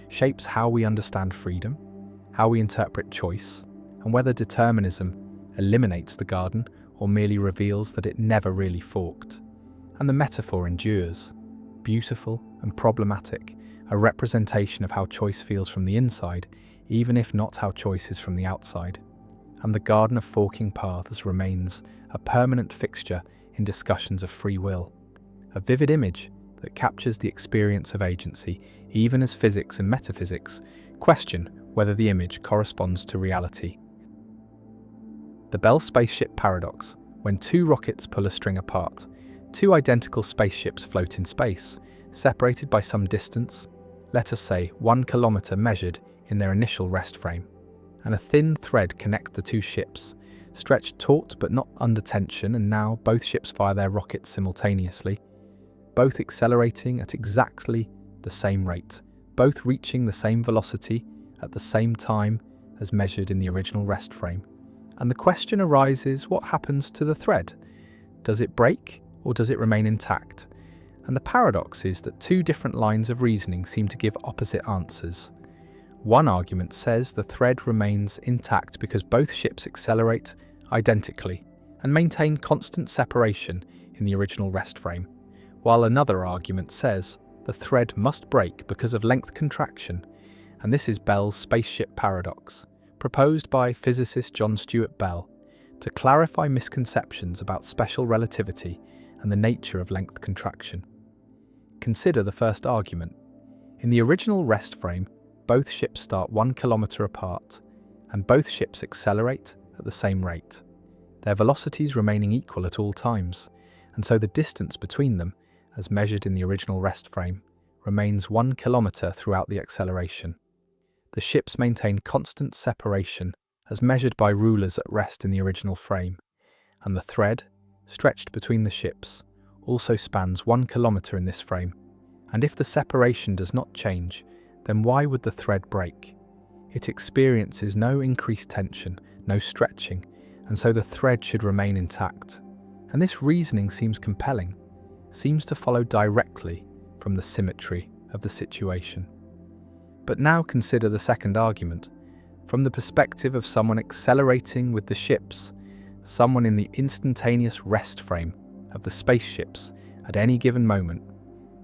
shapes how we understand freedom, how we interpret choice, and whether determinism eliminates the garden or merely reveals that it never really forked. And the metaphor endures, beautiful and problematic, a representation of how choice feels from the inside, even if not how choice is from the outside. And the garden of forking paths remains a permanent fixture in discussions of free will, a vivid image that captures the experience of agency, even as physics and metaphysics question whether the image corresponds to reality. The Bell spaceship paradox. When two rockets pull a string apart, two identical spaceships float in space, separated by some distance, let us say 1 kilometer measured in their initial rest frame, and a thin thread connects the two ships, stretched taut but not under tension, and now both ships fire their rockets simultaneously, both accelerating at exactly the same rate, both reaching the same velocity at the same time as measured in the original rest frame. And the question arises, what happens to the thread? Does it break or does it remain intact? And the paradox is that two different lines of reasoning seem to give opposite answers. One argument says the thread remains intact because both ships accelerate identically and maintain constant separation in the original rest frame, while another argument says the thread must break because of length contraction, and this is Bell's spaceship paradox, proposed by physicist John Stuart Bell to clarify misconceptions about special relativity and the nature of length contraction. Consider the first argument. In the original rest frame, both ships start 1 kilometer apart, and both ships accelerate at the same rate, their velocities remaining equal at all times, and so the distance between them, as measured in the original rest frame, remains 1 kilometer throughout the acceleration. The ships maintain constant separation, as measured by rulers at rest in the original frame, and the thread, stretched between the ships, also spans 1 kilometer in this frame. And if the separation does not change, then why would the thread break? It experiences no increased tension, no stretching, and so the thread should remain intact. And this reasoning seems compelling, seems to follow directly from the symmetry of the situation. But now consider the second argument, from the perspective of someone accelerating with the ships, someone in the instantaneous rest frame of the spaceships at any given moment.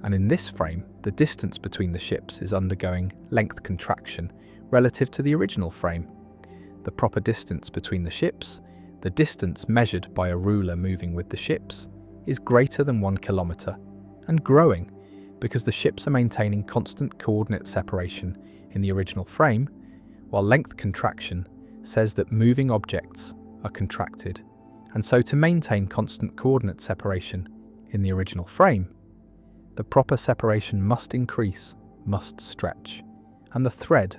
And in this frame, the distance between the ships is undergoing length contraction relative to the original frame. The proper distance between the ships, the distance measured by a ruler moving with the ships, is greater than 1 kilometer and growing because the ships are maintaining constant coordinate separation in the original frame, while length contraction says that moving objects are contracted. And so to maintain constant coordinate separation in the original frame, the proper separation must increase, must stretch, and the thread,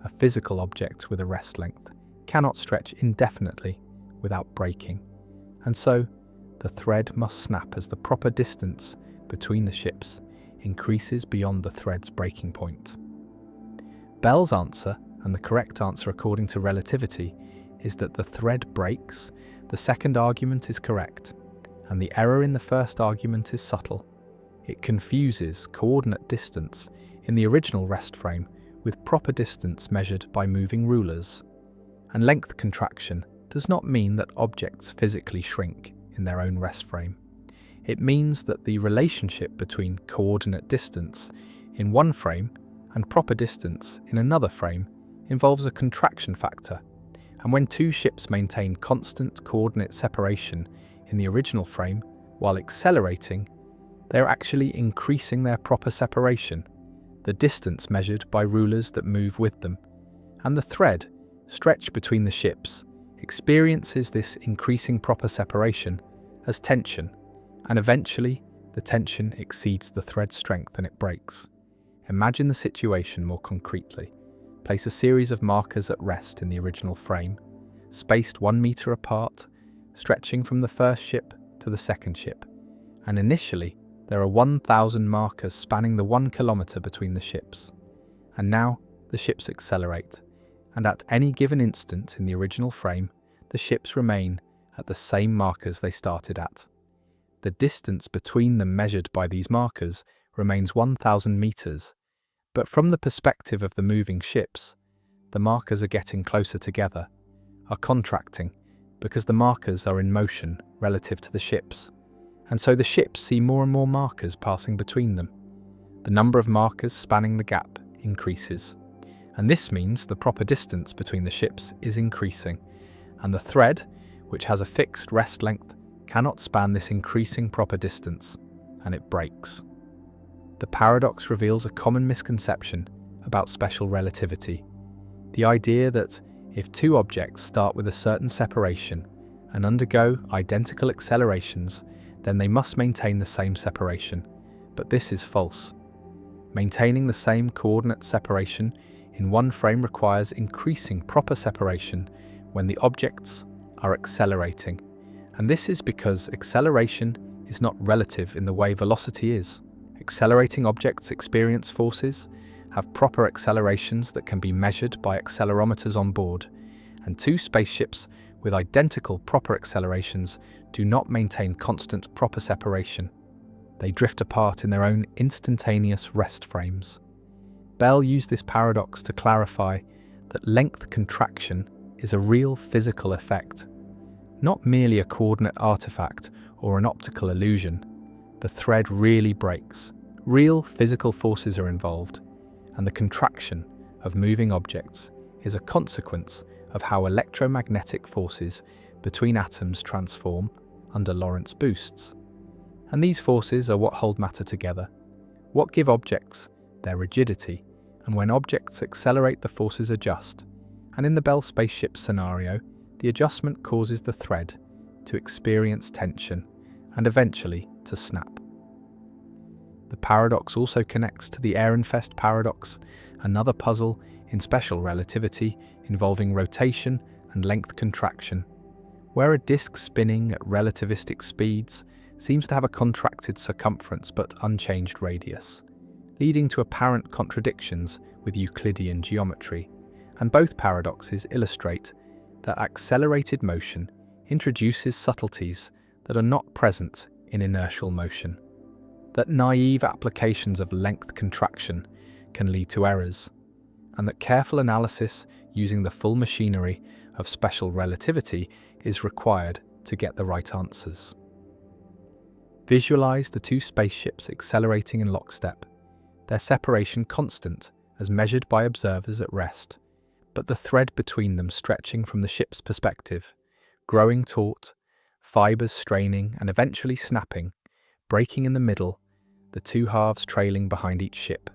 a physical object with a rest length, cannot stretch indefinitely without breaking. And so the thread must snap as the proper distance between the ships increases beyond the thread's breaking point. Bell's answer, and the correct answer according to relativity, is that the thread breaks. The second argument is correct, and the error in the first argument is subtle. It confuses coordinate distance in the original rest frame with proper distance measured by moving rulers. And length contraction does not mean that objects physically shrink in their own rest frame. It means that the relationship between coordinate distance in one frame and proper distance in another frame involves a contraction factor, and when two ships maintain constant coordinate separation in the original frame while accelerating, they are actually increasing their proper separation, the distance measured by rulers that move with them, and the thread stretched between the ships experiences this increasing proper separation as tension, and eventually the tension exceeds the thread's strength and it breaks. Imagine the situation more concretely. Place a series of markers at rest in the original frame, spaced 1 meter apart, stretching from the first ship to the second ship, and initially there are 1,000 markers spanning the 1 kilometer between the ships. And now the ships accelerate, and at any given instant in the original frame, the ships remain at the same markers they started at. The distance between them measured by these markers remains 1,000 meters, but from the perspective of the moving ships, the markers are getting closer together, are contracting, because the markers are in motion relative to the ships, and so the ships see more and more markers passing between them. The number of markers spanning the gap increases, and this means the proper distance between the ships is increasing, and the thread, which has a fixed rest length, cannot span this increasing proper distance, and it breaks. The paradox reveals a common misconception about special relativity, the idea that if two objects start with a certain separation and undergo identical accelerations, then they must maintain the same separation. But this is false. Maintaining the same coordinate separation in one frame requires increasing proper separation when the objects are accelerating. And this is because acceleration is not relative in the way velocity is. Accelerating objects experience forces, have proper accelerations that can be measured by accelerometers on board, and two spaceships with identical proper accelerations do not maintain constant proper separation. They drift apart in their own instantaneous rest frames. Bell used this paradox to clarify that length contraction is a real physical effect, not merely a coordinate artifact or an optical illusion. The thread really breaks. Real physical forces are involved, and the contraction of moving objects is a consequence of how electromagnetic forces between atoms transform under Lorentz boosts. And these forces are what hold matter together, what give objects their rigidity, and when objects accelerate, the forces adjust. And in the Bell spaceship scenario, the adjustment causes the thread to experience tension and eventually to snap. The paradox also connects to the Ehrenfest paradox, another puzzle in special relativity involving rotation and length contraction, where a disk spinning at relativistic speeds seems to have a contracted circumference but unchanged radius, leading to apparent contradictions with Euclidean geometry. And both paradoxes illustrate that accelerated motion introduces subtleties that are not present in inertial motion, that naive applications of length contraction can lead to errors, and that careful analysis using the full machinery of special relativity is required to get the right answers. Visualize the two spaceships accelerating in lockstep, their separation constant as measured by observers at rest, but the thread between them stretching from the ship's perspective, growing taut, fibers straining and eventually snapping, breaking in the middle, the two halves trailing behind each ship,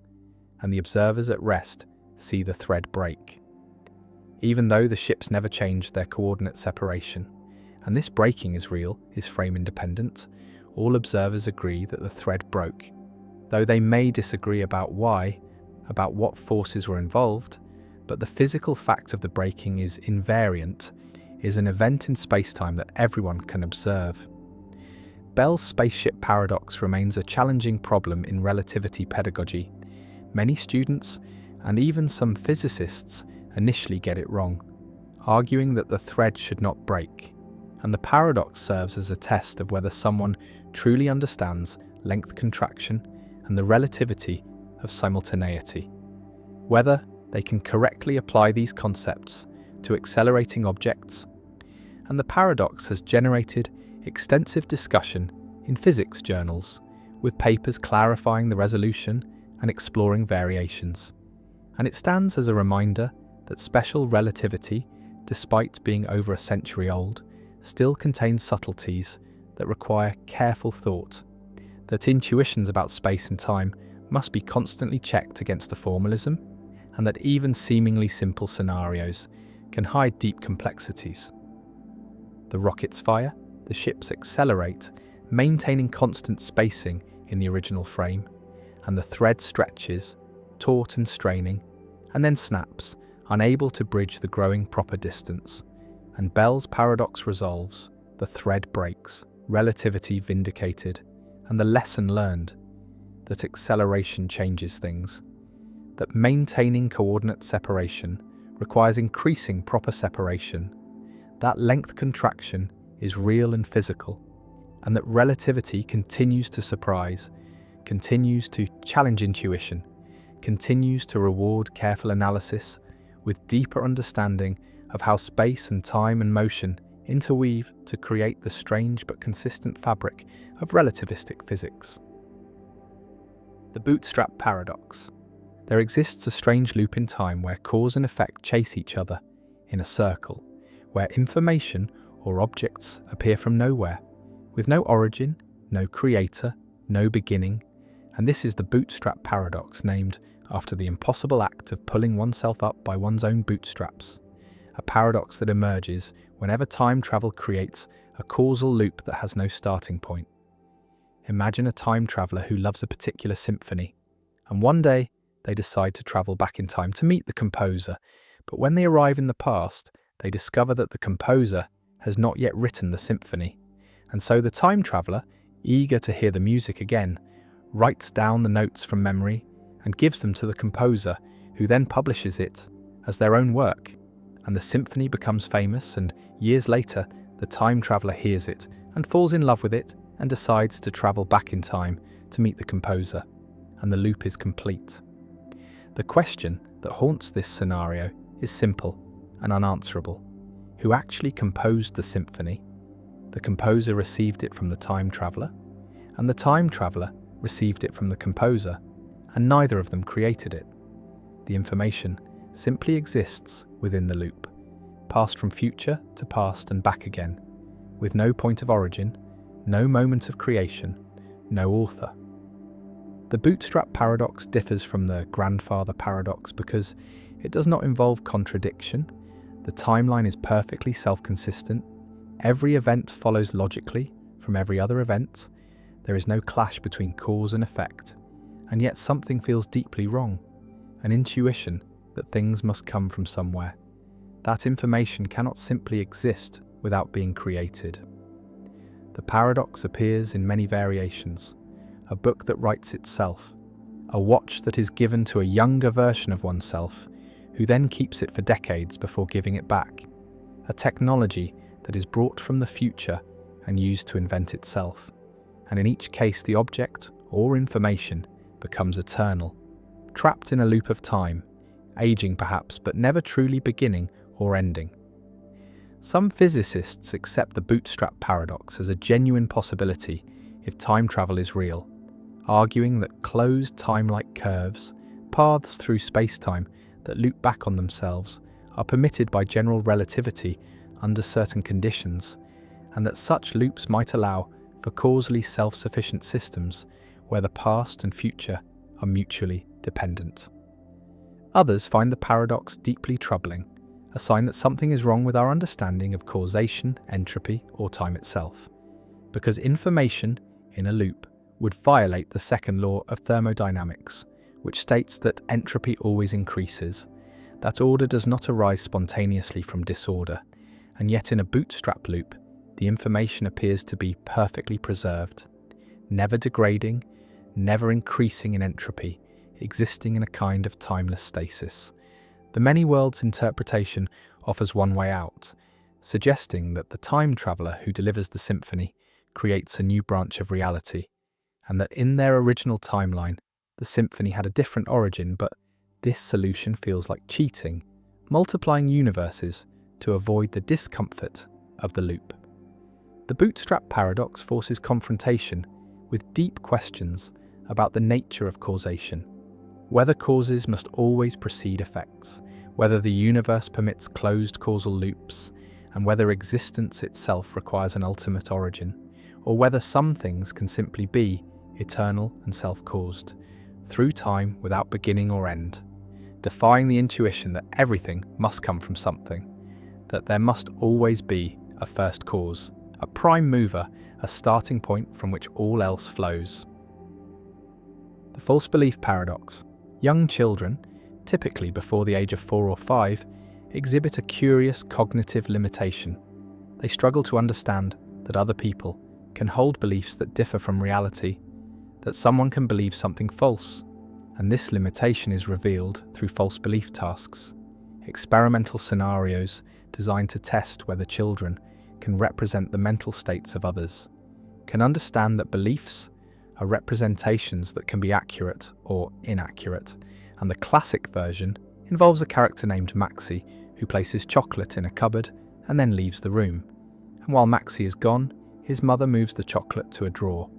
and the observers at rest see the thread break. Even though the ships never changed their coordinate separation, and this breaking is real, is frame independent, all observers agree that the thread broke. Though they may disagree about why, about what forces were involved, but the physical fact of the breaking is invariant, is an event in spacetime that everyone can observe. Bell's spaceship paradox remains a challenging problem in relativity pedagogy. Many students, and even some physicists, initially get it wrong, arguing that the thread should not break, and the paradox serves as a test of whether someone truly understands length contraction and the relativity of simultaneity, whether they can correctly apply these concepts to accelerating objects. And the paradox has generated extensive discussion in physics journals, with papers clarifying the resolution and exploring variations. And it stands as a reminder that special relativity, despite being over a century old, still contains subtleties that require careful thought, that intuitions about space and time must be constantly checked against the formalism, and that even seemingly simple scenarios can hide deep complexities. The rockets fire, the ships accelerate, maintaining constant spacing in the original frame, and the thread stretches, taut and straining, and then snaps, unable to bridge the growing proper distance. And Bell's paradox resolves, the thread breaks, relativity vindicated, and the lesson learned, that acceleration changes things, that maintaining coordinate separation requires increasing proper separation, that length contraction is real and physical, and that relativity continues to surprise, continues to challenge intuition, continues to reward careful analysis with deeper understanding of how space and time and motion interweave to create the strange but consistent fabric of relativistic physics. The bootstrap paradox. There exists a strange loop in time where cause and effect chase each other in a circle, where information or objects appear from nowhere, with no origin, no creator, no beginning, and this is the bootstrap paradox, named after the impossible act of pulling oneself up by one's own bootstraps, a paradox that emerges whenever time travel creates a causal loop that has no starting point. Imagine a time traveler who loves a particular symphony, and one day they decide to travel back in time to meet the composer, but when they arrive in the past, they discover that the composer has not yet written the symphony, and so the time traveler, eager to hear the music again, writes down the notes from memory and gives them to the composer, who then publishes it as their own work, and the symphony becomes famous, and years later the time traveler hears it and falls in love with it and decides to travel back in time to meet the composer, and the loop is complete. The question that haunts this scenario is simple and unanswerable. Who actually composed the symphony? The composer received it from the time traveler, and the time traveler received it from the composer, and neither of them created it. The information simply exists within the loop, passed from future to past and back again, with no point of origin, no moment of creation, no author. The bootstrap paradox differs from the grandfather paradox because it does not involve contradiction. The timeline is perfectly self-consistent. Every event follows logically from every other event. There is no clash between cause and effect, and yet something feels deeply wrong, an intuition that things must come from somewhere. That information cannot simply exist without being created. The paradox appears in many variations: a book that writes itself, a watch that is given to a younger version of oneself, who then keeps it for decades before giving it back, a technology that is brought from the future and used to invent itself, and in each case the object or information becomes eternal, trapped in a loop of time, aging perhaps, but never truly beginning or ending. Some physicists accept the bootstrap paradox as a genuine possibility if time travel is real, arguing that closed time-like curves, paths through space-time that loop back on themselves, are permitted by general relativity under certain conditions, and that such loops might allow for causally self-sufficient systems where the past and future are mutually dependent. Others find the paradox deeply troubling, a sign that something is wrong with our understanding of causation, entropy, or time itself, because information in a loop would violate the second law of thermodynamics, which states that entropy always increases, that order does not arise spontaneously from disorder, and yet in a bootstrap loop, the information appears to be perfectly preserved, never degrading, never increasing in entropy, existing in a kind of timeless stasis. The many worlds interpretation offers one way out, suggesting that the time traveler who delivers the symphony creates a new branch of reality, and that in their original timeline, the symphony had a different origin, but this solution feels like cheating, multiplying universes to avoid the discomfort of the loop. The bootstrap paradox forces confrontation with deep questions about the nature of causation, whether causes must always precede effects, whether the universe permits closed causal loops, and whether existence itself requires an ultimate origin, or whether some things can simply be eternal and self-caused, through time without beginning or end, defying the intuition that everything must come from something, that there must always be a first cause, a prime mover, a starting point from which all else flows. The false belief paradox. Young children, typically before the age of 4 or 5, exhibit a curious cognitive limitation. They struggle to understand that other people can hold beliefs that differ from reality, that someone can believe something false, and this limitation is revealed through false belief tasks, experimental scenarios designed to test whether children can represent the mental states of others, can understand that beliefs are representations that can be accurate or inaccurate, and the classic version involves a character named Maxie who places chocolate in a cupboard and then leaves the room. And while Maxie is gone, his mother moves the chocolate to a drawer.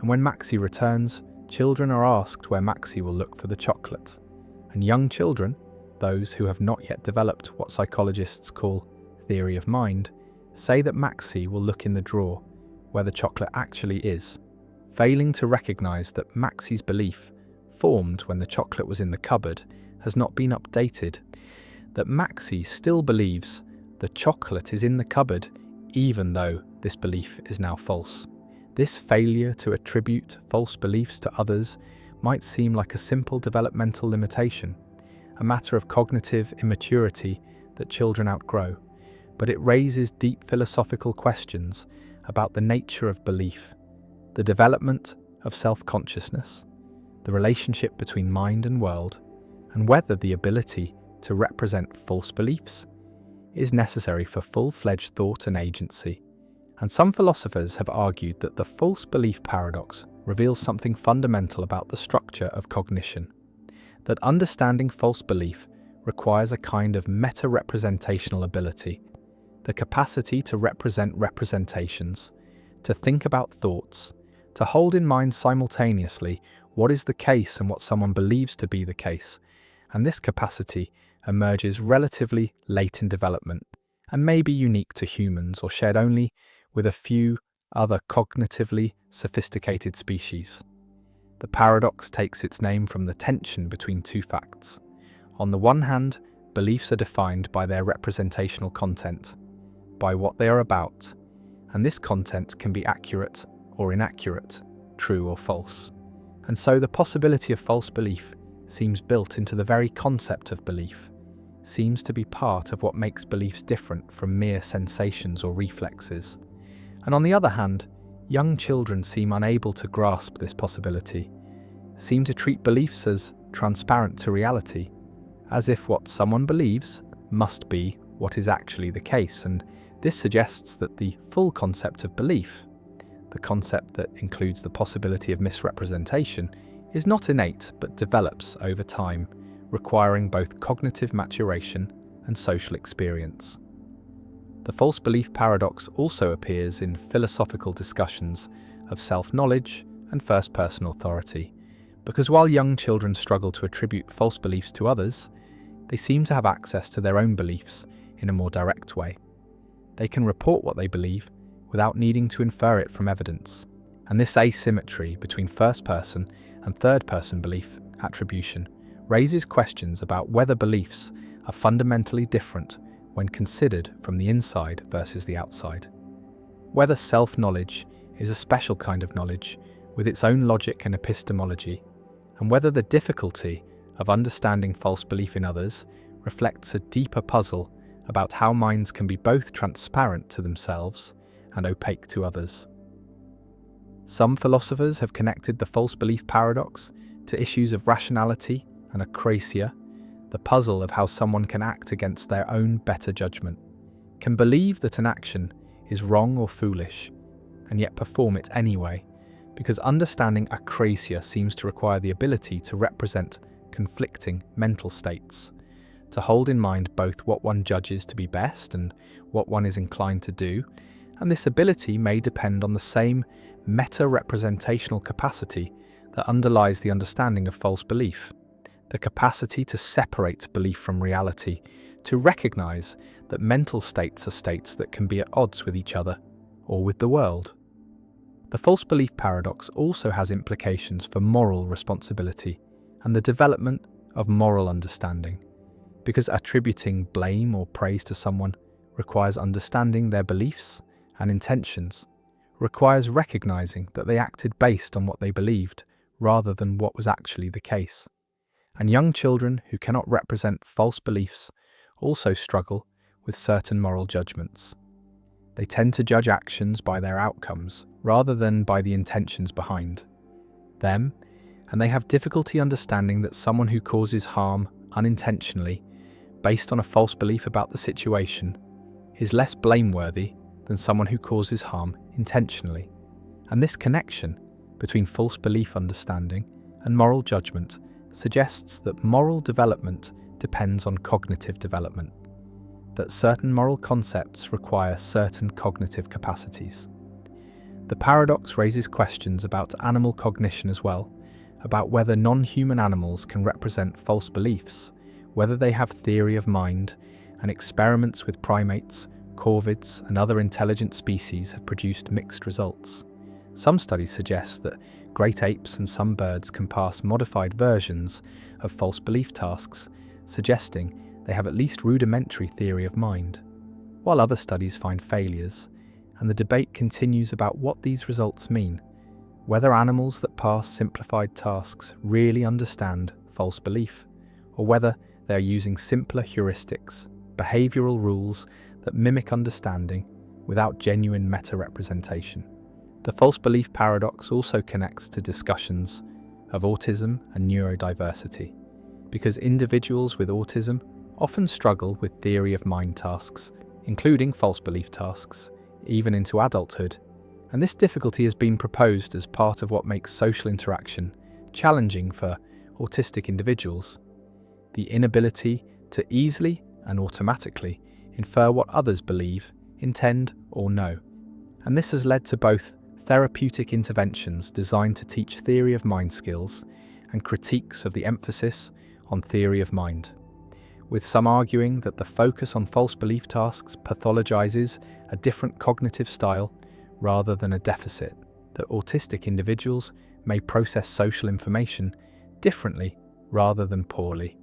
And when Maxie returns, children are asked where Maxie will look for the chocolate. And young children, those who have not yet developed what psychologists call theory of mind, say that Maxie will look in the drawer where the chocolate actually is, failing to recognize that Maxie's belief, formed when the chocolate was in the cupboard, has not been updated, that Maxie still believes the chocolate is in the cupboard even though this belief is now false. This failure to attribute false beliefs to others might seem like a simple developmental limitation, a matter of cognitive immaturity that children outgrow, but it raises deep philosophical questions about the nature of belief, the development of self-consciousness, the relationship between mind and world, and whether the ability to represent false beliefs is necessary for full-fledged thought and agency. And some philosophers have argued that the false belief paradox reveals something fundamental about the structure of cognition, that understanding false belief requires a kind of meta-representational ability, the capacity to represent representations, to think about thoughts, to hold in mind simultaneously what is the case and what someone believes to be the case, and this capacity emerges relatively late in development and may be unique to humans or shared only with a few other cognitively sophisticated species. The paradox takes its name from the tension between two facts. On the one hand, beliefs are defined by their representational content, by what they are about, and this content can be accurate or inaccurate, true or false. And so the possibility of false belief seems built into the very concept of belief, seems to be part of what makes beliefs different from mere sensations or reflexes. And on the other hand, young children seem unable to grasp this possibility, seem to treat beliefs as transparent to reality, as if what someone believes must be what is actually the case, and this suggests that the full concept of belief, the concept that includes the possibility of misrepresentation, is not innate but develops over time, requiring both cognitive maturation and social experience. The false belief paradox also appears in philosophical discussions of self-knowledge and first-person authority, because while young children struggle to attribute false beliefs to others, they seem to have access to their own beliefs in a more direct way. They can report what they believe without needing to infer it from evidence, and this asymmetry between first-person and third-person belief attribution raises questions about whether beliefs are fundamentally different when considered from the inside versus the outside. Whether self-knowledge is a special kind of knowledge with its own logic and epistemology, and whether the difficulty of understanding false belief in others reflects a deeper puzzle about how minds can be both transparent to themselves and opaque to others. Some philosophers have connected the false belief paradox to issues of rationality and akrasia, the puzzle of how someone can act against their own better judgment, can believe that an action is wrong or foolish, and yet perform it anyway, because understanding akrasia seems to require the ability to represent conflicting mental states, to hold in mind both what one judges to be best and what one is inclined to do, and this ability may depend on the same meta-representational capacity that underlies the understanding of false belief, the capacity to separate belief from reality, to recognize that mental states are states that can be at odds with each other or with the world. The false belief paradox also has implications for moral responsibility and the development of moral understanding, because attributing blame or praise to someone requires understanding their beliefs and intentions, requires recognizing that they acted based on what they believed rather than what was actually the case. And young children who cannot represent false beliefs also struggle with certain moral judgments. They tend to judge actions by their outcomes rather than by the intentions behind them, and they have difficulty understanding that someone who causes harm unintentionally, based on a false belief about the situation, is less blameworthy than someone who causes harm intentionally. And this connection between false belief understanding and moral judgment suggests that moral development depends on cognitive development, that certain moral concepts require certain cognitive capacities. The paradox raises questions about animal cognition as well, about whether non-human animals can represent false beliefs, whether they have theory of mind, and experiments with primates, corvids, and other intelligent species have produced mixed results. Some studies suggest that great apes and some birds can pass modified versions of false belief tasks, suggesting they have at least rudimentary theory of mind, while other studies find failures, and the debate continues about what these results mean, whether animals that pass simplified tasks really understand false belief, or whether they are using simpler heuristics, behavioral rules that mimic understanding without genuine meta-representation. The false belief paradox also connects to discussions of autism and neurodiversity, because individuals with autism often struggle with theory of mind tasks, including false belief tasks, even into adulthood, and this difficulty has been proposed as part of what makes social interaction challenging for autistic individuals. The inability to easily and automatically infer what others believe, intend, or know. And this has led to both therapeutic interventions designed to teach theory of mind skills and critiques of the emphasis on theory of mind, with some arguing that the focus on false belief tasks pathologizes a different cognitive style rather than a deficit, that autistic individuals may process social information differently rather than poorly,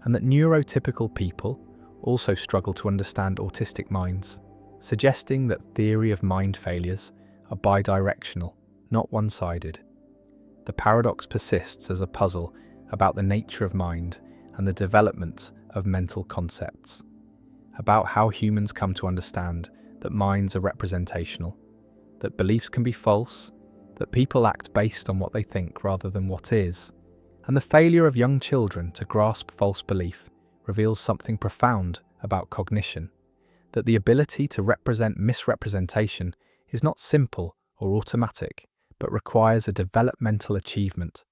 and that neurotypical people also struggle to understand autistic minds, suggesting that theory of mind failures are bidirectional, not one-sided. The paradox persists as a puzzle about the nature of mind and the development of mental concepts, about how humans come to understand that minds are representational, that beliefs can be false, that people act based on what they think rather than what is, and the failure of young children to grasp false belief reveals something profound about cognition, that the ability to represent misrepresentation is not simple or automatic, but requires a developmental achievement,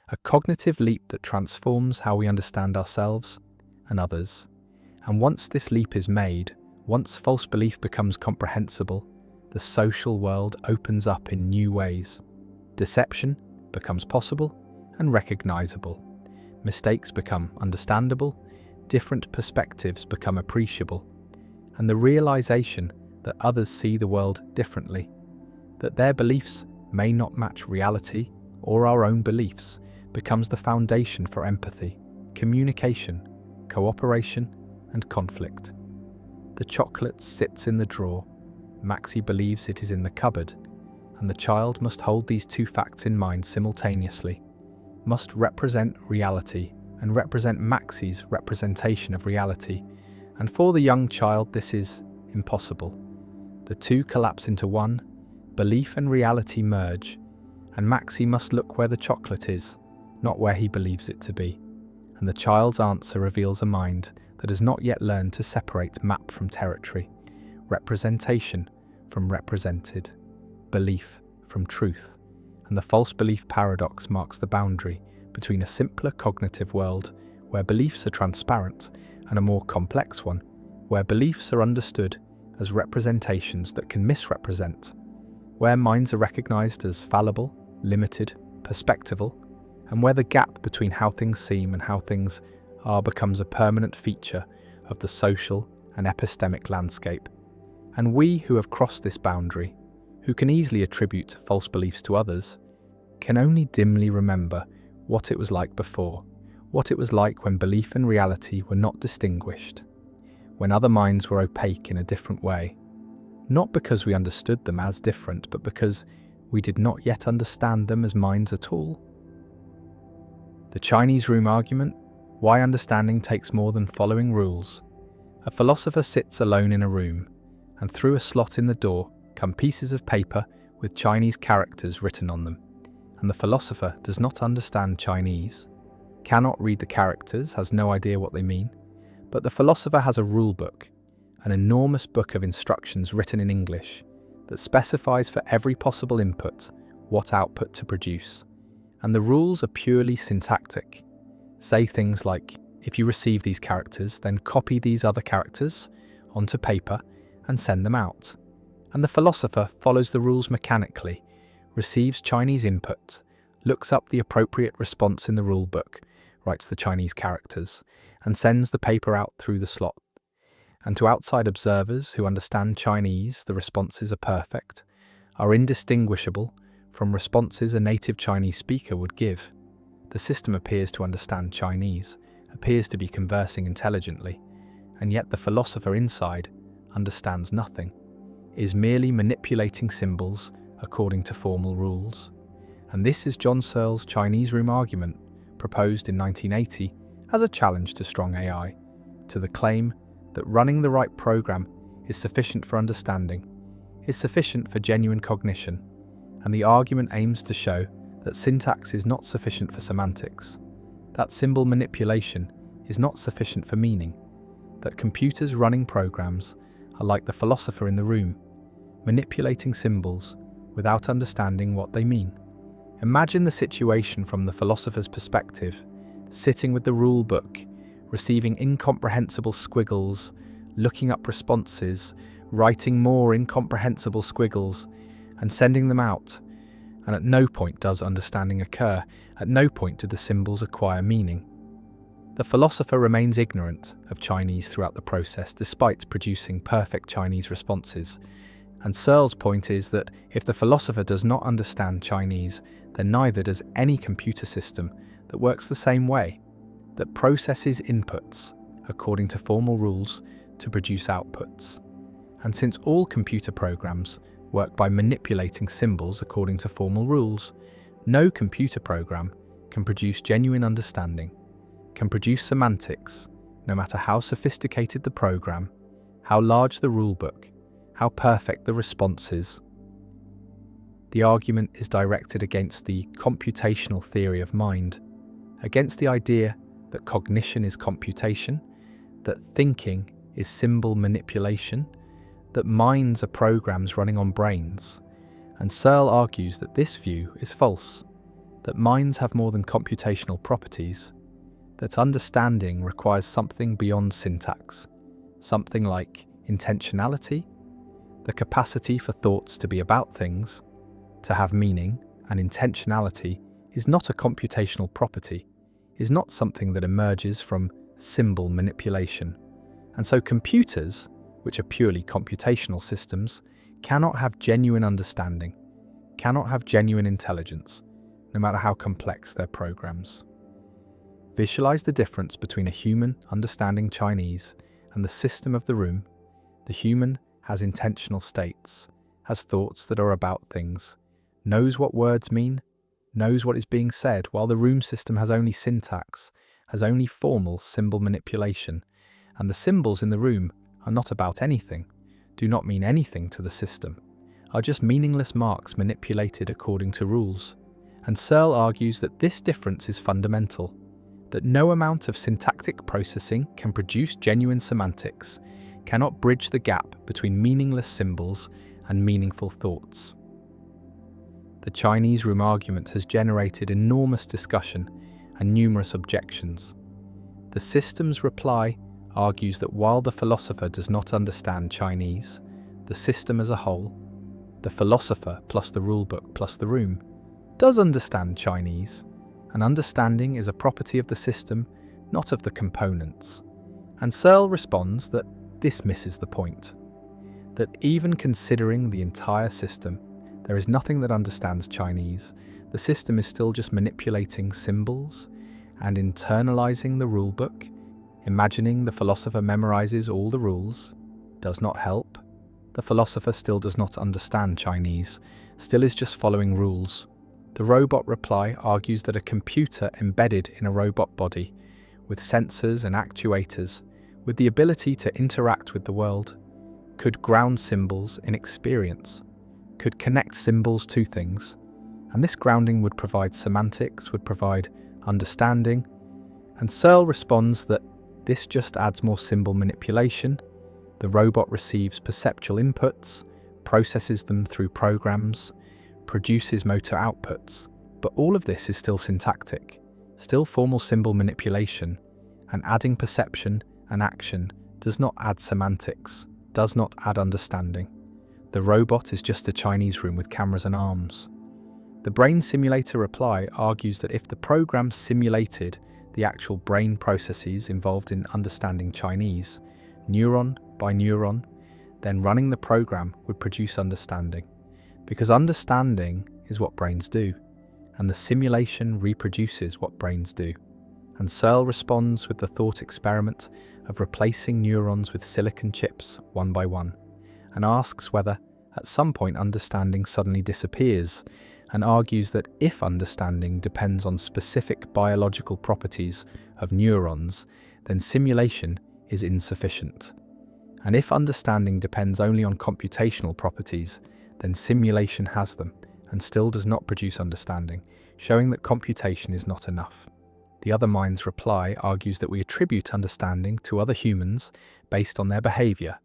a cognitive leap that transforms how we understand ourselves and others. And once this leap is made, once false belief becomes comprehensible, the social world opens up in new ways. Deception becomes possible and recognizable. Mistakes become understandable, different perspectives become appreciable, and the realization that others see the world differently, that their beliefs may not match reality or our own beliefs, becomes the foundation for empathy, communication, cooperation, and conflict. The chocolate sits in the drawer, Maxie believes it is in the cupboard, and the child must hold these two facts in mind simultaneously, must represent reality and represent Maxie's representation of reality, and for the young child this is impossible. The two collapse into one, belief and reality merge, and Maxie must look where the chocolate is, not where he believes it to be. And the child's answer reveals a mind that has not yet learned to separate map from territory, representation from represented, belief from truth. And the false belief paradox marks the boundary between a simpler cognitive world where beliefs are transparent and a more complex one where beliefs are understood as representations that can misrepresent, where minds are recognized as fallible, limited, perspectival, and where the gap between how things seem and how things are becomes a permanent feature of the social and epistemic landscape. And we who have crossed this boundary, who can easily attribute false beliefs to others, can only dimly remember what it was like before, what it was like when belief and reality were not distinguished, when other minds were opaque in a different way, not because we understood them as different, but because we did not yet understand them as minds at all. The Chinese room argument, why understanding takes more than following rules. A philosopher sits alone in a room, and through a slot in the door come pieces of paper with Chinese characters written on them, and the philosopher does not understand Chinese, cannot read the characters, has no idea what they mean, but the philosopher has a rule book, an enormous book of instructions written in English that specifies for every possible input what output to produce, and the rules are purely syntactic. Say things like, if you receive these characters, then copy these other characters onto paper and send them out. And the philosopher follows the rules mechanically, receives Chinese input, looks up the appropriate response in the rule book, writes the Chinese characters, and sends the paper out through the slot. And to outside observers who understand Chinese, the responses are perfect, are indistinguishable from responses a native Chinese speaker would give. The system appears to understand Chinese, appears to be conversing intelligently, and yet the philosopher inside understands nothing, is merely manipulating symbols according to formal rules. And this is John Searle's Chinese room argument, proposed in 1980 as a challenge to strong AI, to the claim that running the right program is sufficient for understanding, is sufficient for genuine cognition, and the argument aims to show that syntax is not sufficient for semantics, that symbol manipulation is not sufficient for meaning, that computers running programs are like the philosopher in the room, manipulating symbols without understanding what they mean. Imagine the situation from the philosopher's perspective, sitting with the rule book, receiving incomprehensible squiggles, looking up responses, writing more incomprehensible squiggles, and sending them out. And at no point does understanding occur, at no point do the symbols acquire meaning. The philosopher remains ignorant of Chinese throughout the process, despite producing perfect Chinese responses. And Searle's point is that if the philosopher does not understand Chinese, then neither does any computer system that works the same way, that processes inputs according to formal rules to produce outputs. And since all computer programs work by manipulating symbols according to formal rules, no computer program can produce genuine understanding, can produce semantics, no matter how sophisticated the program, how large the rulebook, how perfect the response is. The argument is directed against the computational theory of mind, against the idea that cognition is computation, that thinking is symbol manipulation, that minds are programs running on brains, and Searle argues that this view is false, that minds have more than computational properties, that understanding requires something beyond syntax, something like intentionality, the capacity for thoughts to be about things, to have meaning, and intentionality is not a computational property, is not something that emerges from symbol manipulation. And so computers, which are purely computational systems, cannot have genuine understanding, cannot have genuine intelligence, no matter how complex their programs. Visualize the difference between a human understanding Chinese and the system of the room. The human has intentional states, has thoughts that are about things, knows what words mean, knows what is being said, while the room system has only syntax, has only formal symbol manipulation, and the symbols in the room are not about anything, do not mean anything to the system, are just meaningless marks manipulated according to rules. And Searle argues that this difference is fundamental, that no amount of syntactic processing can produce genuine semantics, cannot bridge the gap between meaningless symbols and meaningful thoughts. The Chinese room argument has generated enormous discussion and numerous objections. The system's reply argues that while the philosopher does not understand Chinese, the system as a whole, the philosopher plus the rulebook plus the room, does understand Chinese, and understanding is a property of the system, not of the components. And Searle responds that this misses the point, that even considering the entire system, there is nothing that understands Chinese. The system is still just manipulating symbols and internalizing the rulebook. Imagining the philosopher memorizes all the rules does not help. The philosopher still does not understand Chinese, still is just following rules. The robot reply argues that a computer embedded in a robot body, with sensors and actuators, with the ability to interact with the world, could ground symbols in experience, could connect symbols to things, and this grounding would provide semantics, would provide understanding, and Searle responds that this just adds more symbol manipulation. The robot receives perceptual inputs, processes them through programs, produces motor outputs, but all of this is still syntactic, still formal symbol manipulation, and adding perception and action does not add semantics, does not add understanding. The robot is just a Chinese room with cameras and arms. The brain simulator reply argues that if the program simulated the actual brain processes involved in understanding Chinese, neuron by neuron, then running the program would produce understanding. Because understanding is what brains do, and the simulation reproduces what brains do. And Searle responds with the thought experiment of replacing neurons with silicon chips one by one, and asks whether, at some point, understanding suddenly disappears, and argues that if understanding depends on specific biological properties of neurons, then simulation is insufficient. And if understanding depends only on computational properties, then simulation has them and still does not produce understanding, showing that computation is not enough. The Other Minds reply argues that we attribute understanding to other humans based on their behavior,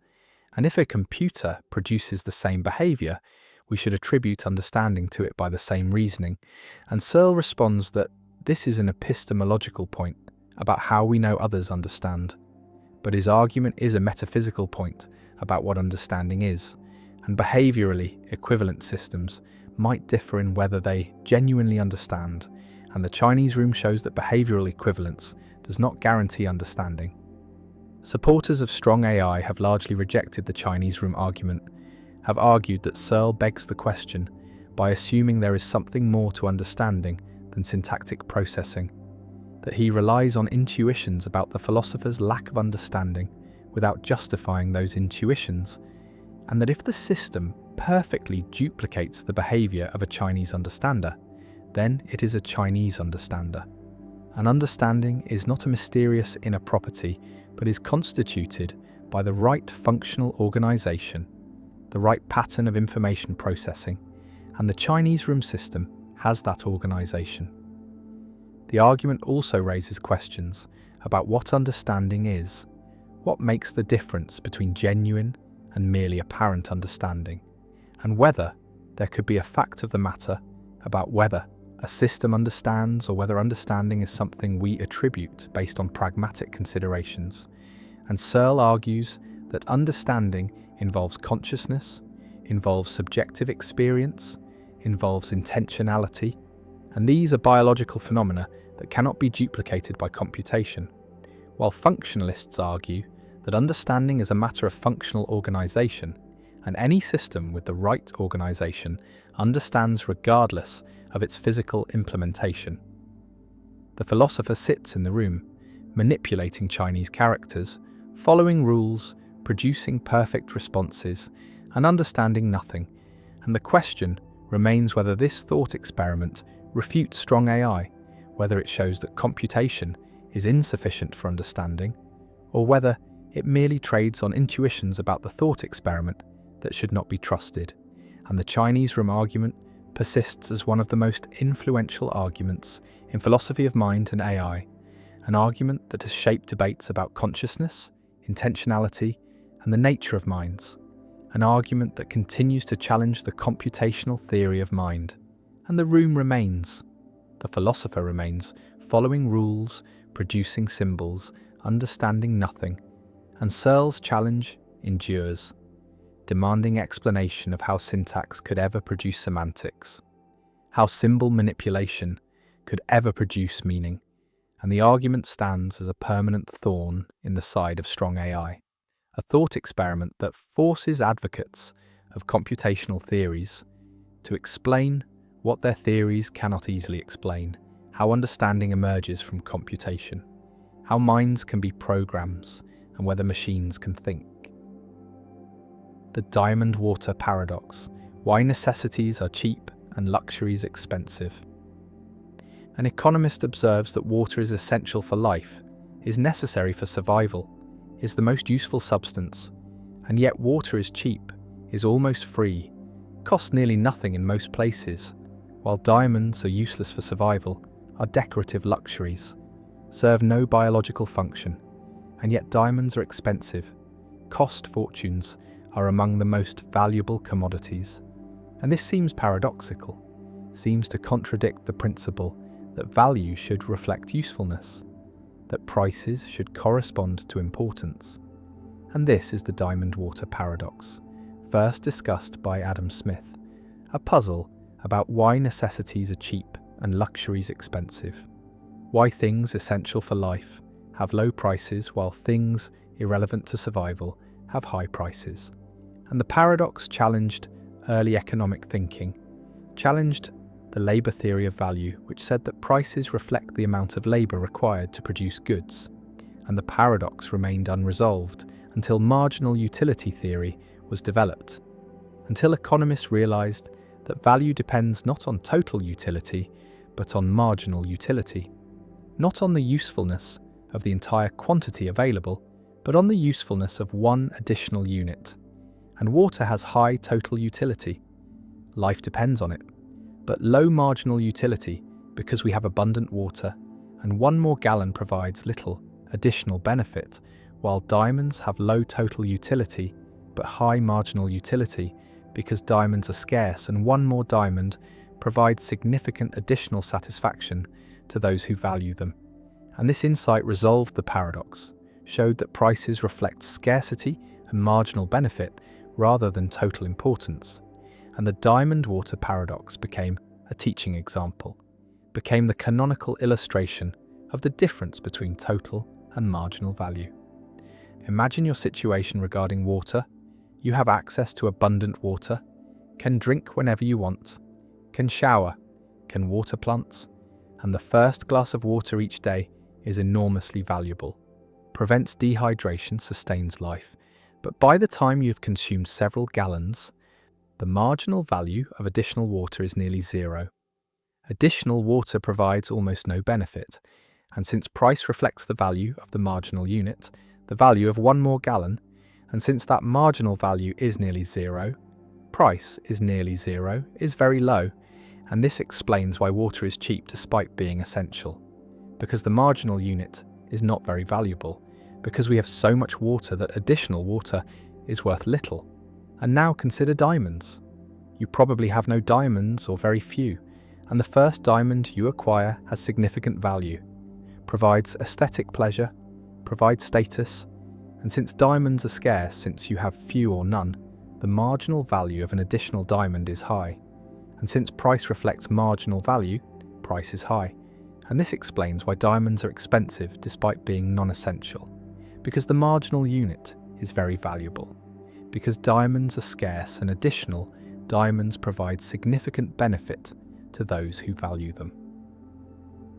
and if a computer produces the same behavior, we should attribute understanding to it by the same reasoning. And Searle responds that this is an epistemological point about how we know others understand, but his argument is a metaphysical point about what understanding is, and behaviorally equivalent systems might differ in whether they genuinely understand, and the Chinese room shows that behavioral equivalence does not guarantee understanding. Supporters of strong AI have largely rejected the Chinese room argument, have argued that Searle begs the question by assuming there is something more to understanding than syntactic processing, that he relies on intuitions about the philosopher's lack of understanding without justifying those intuitions, and that if the system perfectly duplicates the behavior of a Chinese understander, then it is a Chinese understander. An understanding is not a mysterious inner property, but is constituted by the right functional organization, the right pattern of information processing, and the Chinese room system has that organization. The argument also raises questions about what understanding is, what makes the difference between genuine and merely apparent understanding, and whether there could be a fact of the matter about whether a system understands or whether understanding is something we attribute based on pragmatic considerations. And Searle argues that understanding involves consciousness, involves subjective experience, involves intentionality, and these are biological phenomena that cannot be duplicated by computation, while functionalists argue that understanding is a matter of functional organization, and any system with the right organization understands regardless of its physical implementation. The philosopher sits in the room, manipulating Chinese characters, following rules, producing perfect responses, and understanding nothing, and the question remains whether this thought experiment refutes strong AI, whether it shows that computation is insufficient for understanding, or whether it merely trades on intuitions about the thought experiment that should not be trusted. And the Chinese room argument persists as one of the most influential arguments in philosophy of mind and AI, an argument that has shaped debates about consciousness, intentionality, and the nature of minds, an argument that continues to challenge the computational theory of mind. And the room remains. The philosopher remains, following rules, producing symbols, understanding nothing, and Searle's challenge endures. demanding explanation of how syntax could ever produce semantics, how symbol manipulation could ever produce meaning, and the argument stands as a permanent thorn in the side of strong AI, a thought experiment that forces advocates of computational theories to explain what their theories cannot easily explain, how understanding emerges from computation, how minds can be programs, and whether machines can think. The diamond water paradox: why necessities are cheap and luxuries expensive. An economist observes that water is essential for life, is necessary for survival, is the most useful substance, and yet water is cheap, is almost free, costs nearly nothing in most places, while diamonds are useless for survival, are decorative luxuries, serve no biological function, and yet diamonds are expensive, cost fortunes, are among the most valuable commodities. And this seems paradoxical, seems to contradict the principle that value should reflect usefulness, that prices should correspond to importance. And this is the diamond water paradox, first discussed by Adam Smith, a puzzle about why necessities are cheap and luxuries expensive, why things essential for life have low prices while things irrelevant to survival have high prices. And the paradox challenged early economic thinking, challenged the labour theory of value, which said that prices reflect the amount of labour required to produce goods. And the paradox remained unresolved until marginal utility theory was developed, until economists realised that value depends not on total utility, but on marginal utility, not on the usefulness of the entire quantity available, but on the usefulness of one additional unit. And water has high total utility. Life depends on it, but low marginal utility because we have abundant water, and one more gallon provides little additional benefit, while diamonds have low total utility but high marginal utility because diamonds are scarce, and one more diamond provides significant additional satisfaction to those who value them. And this insight resolved the paradox, showed that prices reflect scarcity and marginal benefit rather than total importance. And the diamond water paradox became a teaching example, became the canonical illustration of the difference between total and marginal value. Imagine your situation regarding water. You have access to abundant water, can drink whenever you want, can shower, can water plants, and the first glass of water each day is enormously valuable, prevents dehydration, sustains life. But by the time you've consumed several gallons, the marginal value of additional water is nearly zero. Additional water provides almost no benefit, and since price reflects the value of the marginal unit, the value of one more gallon, and since that marginal value is nearly zero, price is nearly zero, is very low, and this explains why water is cheap despite being essential. Because the marginal unit is not very valuable, because we have so much water that additional water is worth little. And now consider diamonds. You probably have no diamonds or very few, and the first diamond you acquire has significant value, provides aesthetic pleasure, provides status, and since diamonds are scarce, since you have few or none, the marginal value of an additional diamond is high. And since price reflects marginal value, price is high. And this explains why diamonds are expensive despite being non-essential. Because the marginal unit is very valuable. Because diamonds are scarce and additional, diamonds provide significant benefit to those who value them.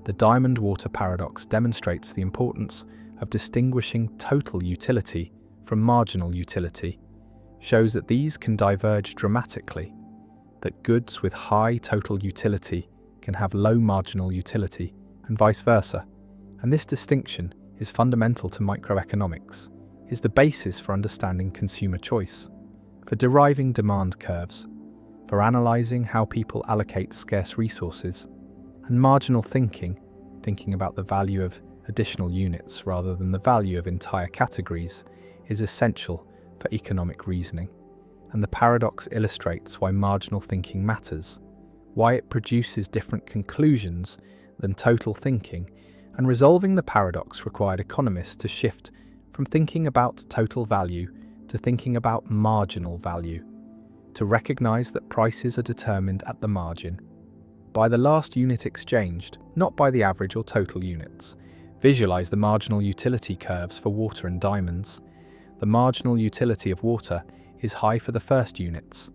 The diamond water paradox demonstrates the importance of distinguishing total utility from marginal utility, shows that these can diverge dramatically, that goods with high total utility can have low marginal utility, and vice versa. And this distinction is fundamental to microeconomics, is the basis for understanding consumer choice, for deriving demand curves, for analysing how people allocate scarce resources, and marginal thinking, thinking about the value of additional units rather than the value of entire categories, is essential for economic reasoning. And the paradox illustrates why marginal thinking matters, why it produces different conclusions than total thinking, and resolving the paradox required economists to shift from thinking about total value to thinking about marginal value, to recognize that prices are determined at the margin, by the last unit exchanged, not by the average or total units. Visualize the marginal utility curves for water and diamonds. The marginal utility of water is high for the first units,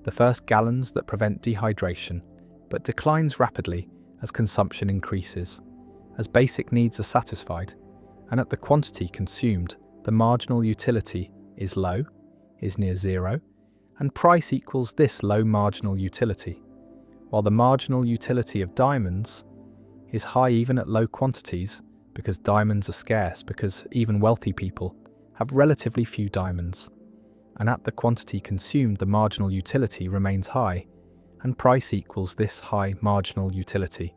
the first gallons that prevent dehydration, but declines rapidly as consumption increases, as basic needs are satisfied, and at the quantity consumed, the marginal utility is low, is near zero, and price equals this low marginal utility, while the marginal utility of diamonds is high even at low quantities, because diamonds are scarce, because even wealthy people have relatively few diamonds, and at the quantity consumed the marginal utility remains high, and price equals this high marginal utility.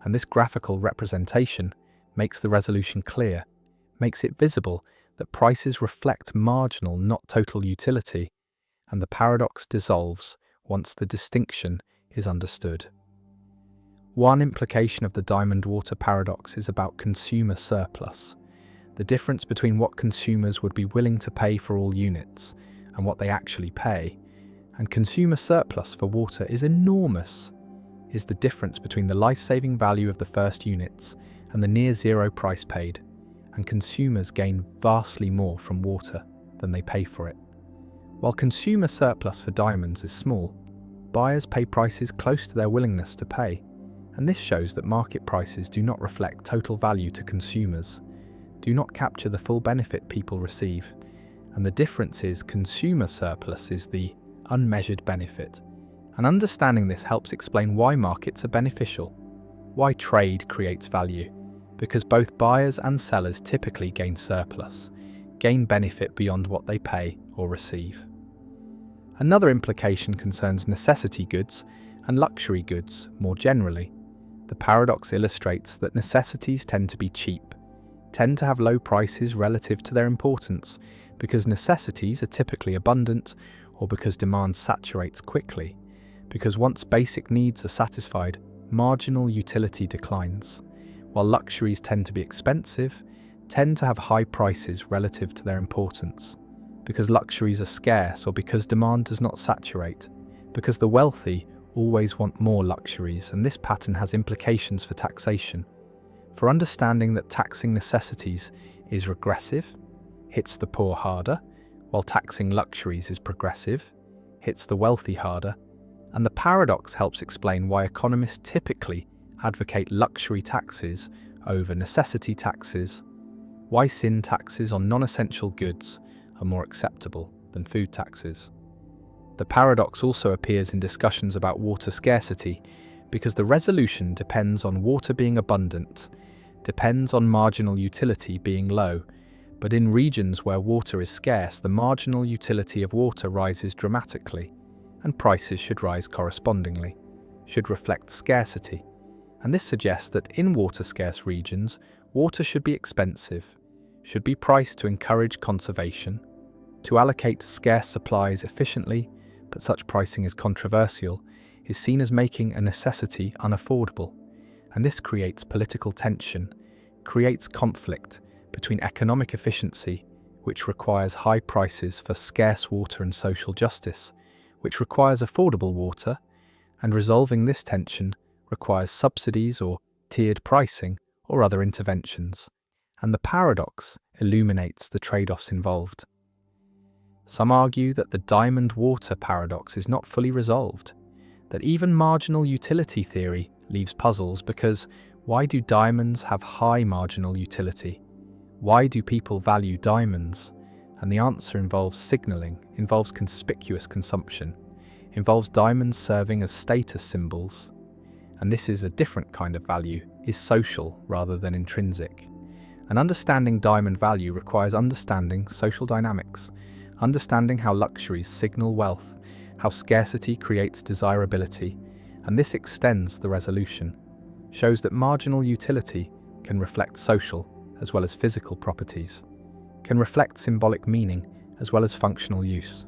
And this graphical representation makes the resolution clear, makes it visible that prices reflect marginal, not total utility, and the paradox dissolves once the distinction is understood. One implication of the diamond water paradox is about consumer surplus, the difference between what consumers would be willing to pay for all units and what they actually pay. And consumer surplus for water is enormous, is the difference between the life-saving value of the first units and the near-zero price paid, and consumers gain vastly more from water than they pay for it. While consumer surplus for diamonds is small, buyers pay prices close to their willingness to pay, and this shows that market prices do not reflect total value to consumers, do not capture the full benefit people receive, and the difference is consumer surplus is the unmeasured benefit. And understanding this helps explain why markets are beneficial, why trade creates value, because both buyers and sellers typically gain surplus, gain benefit beyond what they pay or receive. Another implication concerns necessity goods and luxury goods more generally. The paradox illustrates that necessities tend to be cheap, tend to have low prices relative to their importance, because necessities are typically abundant or because demand saturates quickly, because once basic needs are satisfied, marginal utility declines, while luxuries tend to be expensive, tend to have high prices relative to their importance, because luxuries are scarce or because demand does not saturate, because the wealthy always want more luxuries, and this pattern has implications for taxation. For understanding that taxing necessities is regressive, hits the poor harder, while taxing luxuries is progressive, hits the wealthy harder, and the paradox helps explain why economists typically advocate luxury taxes over necessity taxes, why sin taxes on non-essential goods are more acceptable than food taxes. The paradox also appears in discussions about water scarcity, because the resolution depends on water being abundant, depends on marginal utility being low, but in regions where water is scarce, the marginal utility of water rises dramatically, and prices should rise correspondingly, should reflect scarcity. And this suggests that in water-scarce regions, water should be expensive, should be priced to encourage conservation, to allocate scarce supplies efficiently, but such pricing is controversial, is seen as making a necessity unaffordable, and this creates political tension, creates conflict between economic efficiency, which requires high prices for scarce water, and social justice, which requires affordable water, and resolving this tension requires subsidies or tiered pricing or other interventions, and the paradox illuminates the trade-offs involved. Some argue that the diamond water paradox is not fully resolved, that even marginal utility theory leaves puzzles, because why do diamonds have high marginal utility? Why do people value diamonds? And the answer involves signaling, involves conspicuous consumption, involves diamonds serving as status symbols. And this is a different kind of value, is social rather than intrinsic. And understanding diamond value requires understanding social dynamics, understanding how luxuries signal wealth, how scarcity creates desirability, and this extends the resolution, shows that marginal utility can reflect social as well as physical properties, can reflect symbolic meaning as well as functional use.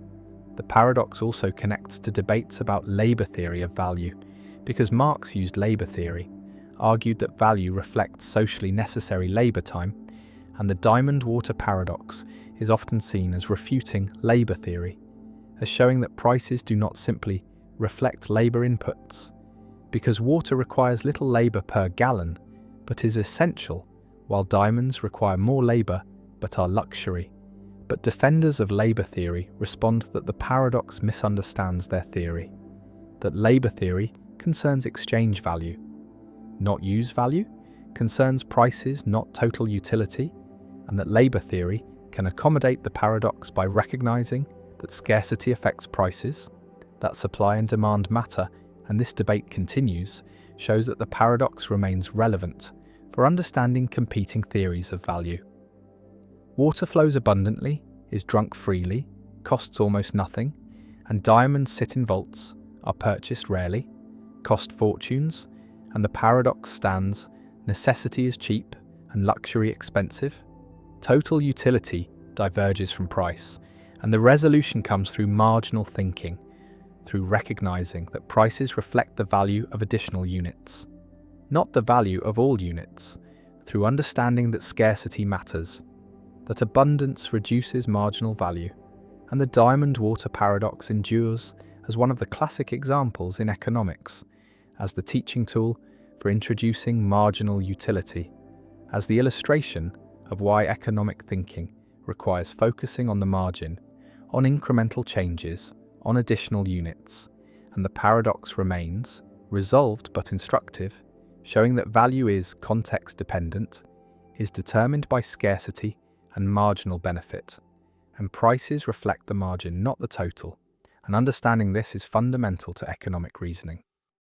The paradox also connects to debates about labor theory of value, because Marx used labor theory, argued that value reflects socially necessary labor time, and the diamond-water paradox is often seen as refuting labour theory, as showing that prices do not simply reflect labour inputs, because water requires little labour per gallon but is essential, while diamonds require more labour but are luxury. But defenders of labour theory respond that the paradox misunderstands their theory, that labour theory concerns exchange value, not use value, concerns prices, not total utility, and that labour theory can accommodate the paradox by recognising that scarcity affects prices, that supply and demand matter, and this debate continues, shows that the paradox remains relevant for understanding competing theories of value. Water flows abundantly, is drunk freely, costs almost nothing, and diamonds sit in vaults, are purchased rarely, cost fortunes, and the paradox stands: necessity is cheap and luxury expensive. Total utility diverges from price, and the resolution comes through marginal thinking, through recognizing that prices reflect the value of additional units, not the value of all units, through understanding that scarcity matters, that abundance reduces marginal value, and the diamond-water paradox endures as one of the classic examples in economics, as the teaching tool for introducing marginal utility, as the illustration of why economic thinking requires focusing on the margin, on incremental changes, on additional units, and the paradox remains resolved but instructive, showing that value is context-dependent, is determined by scarcity and marginal benefit, and prices reflect the margin, not the total, and understanding this is fundamental to economic reasoning.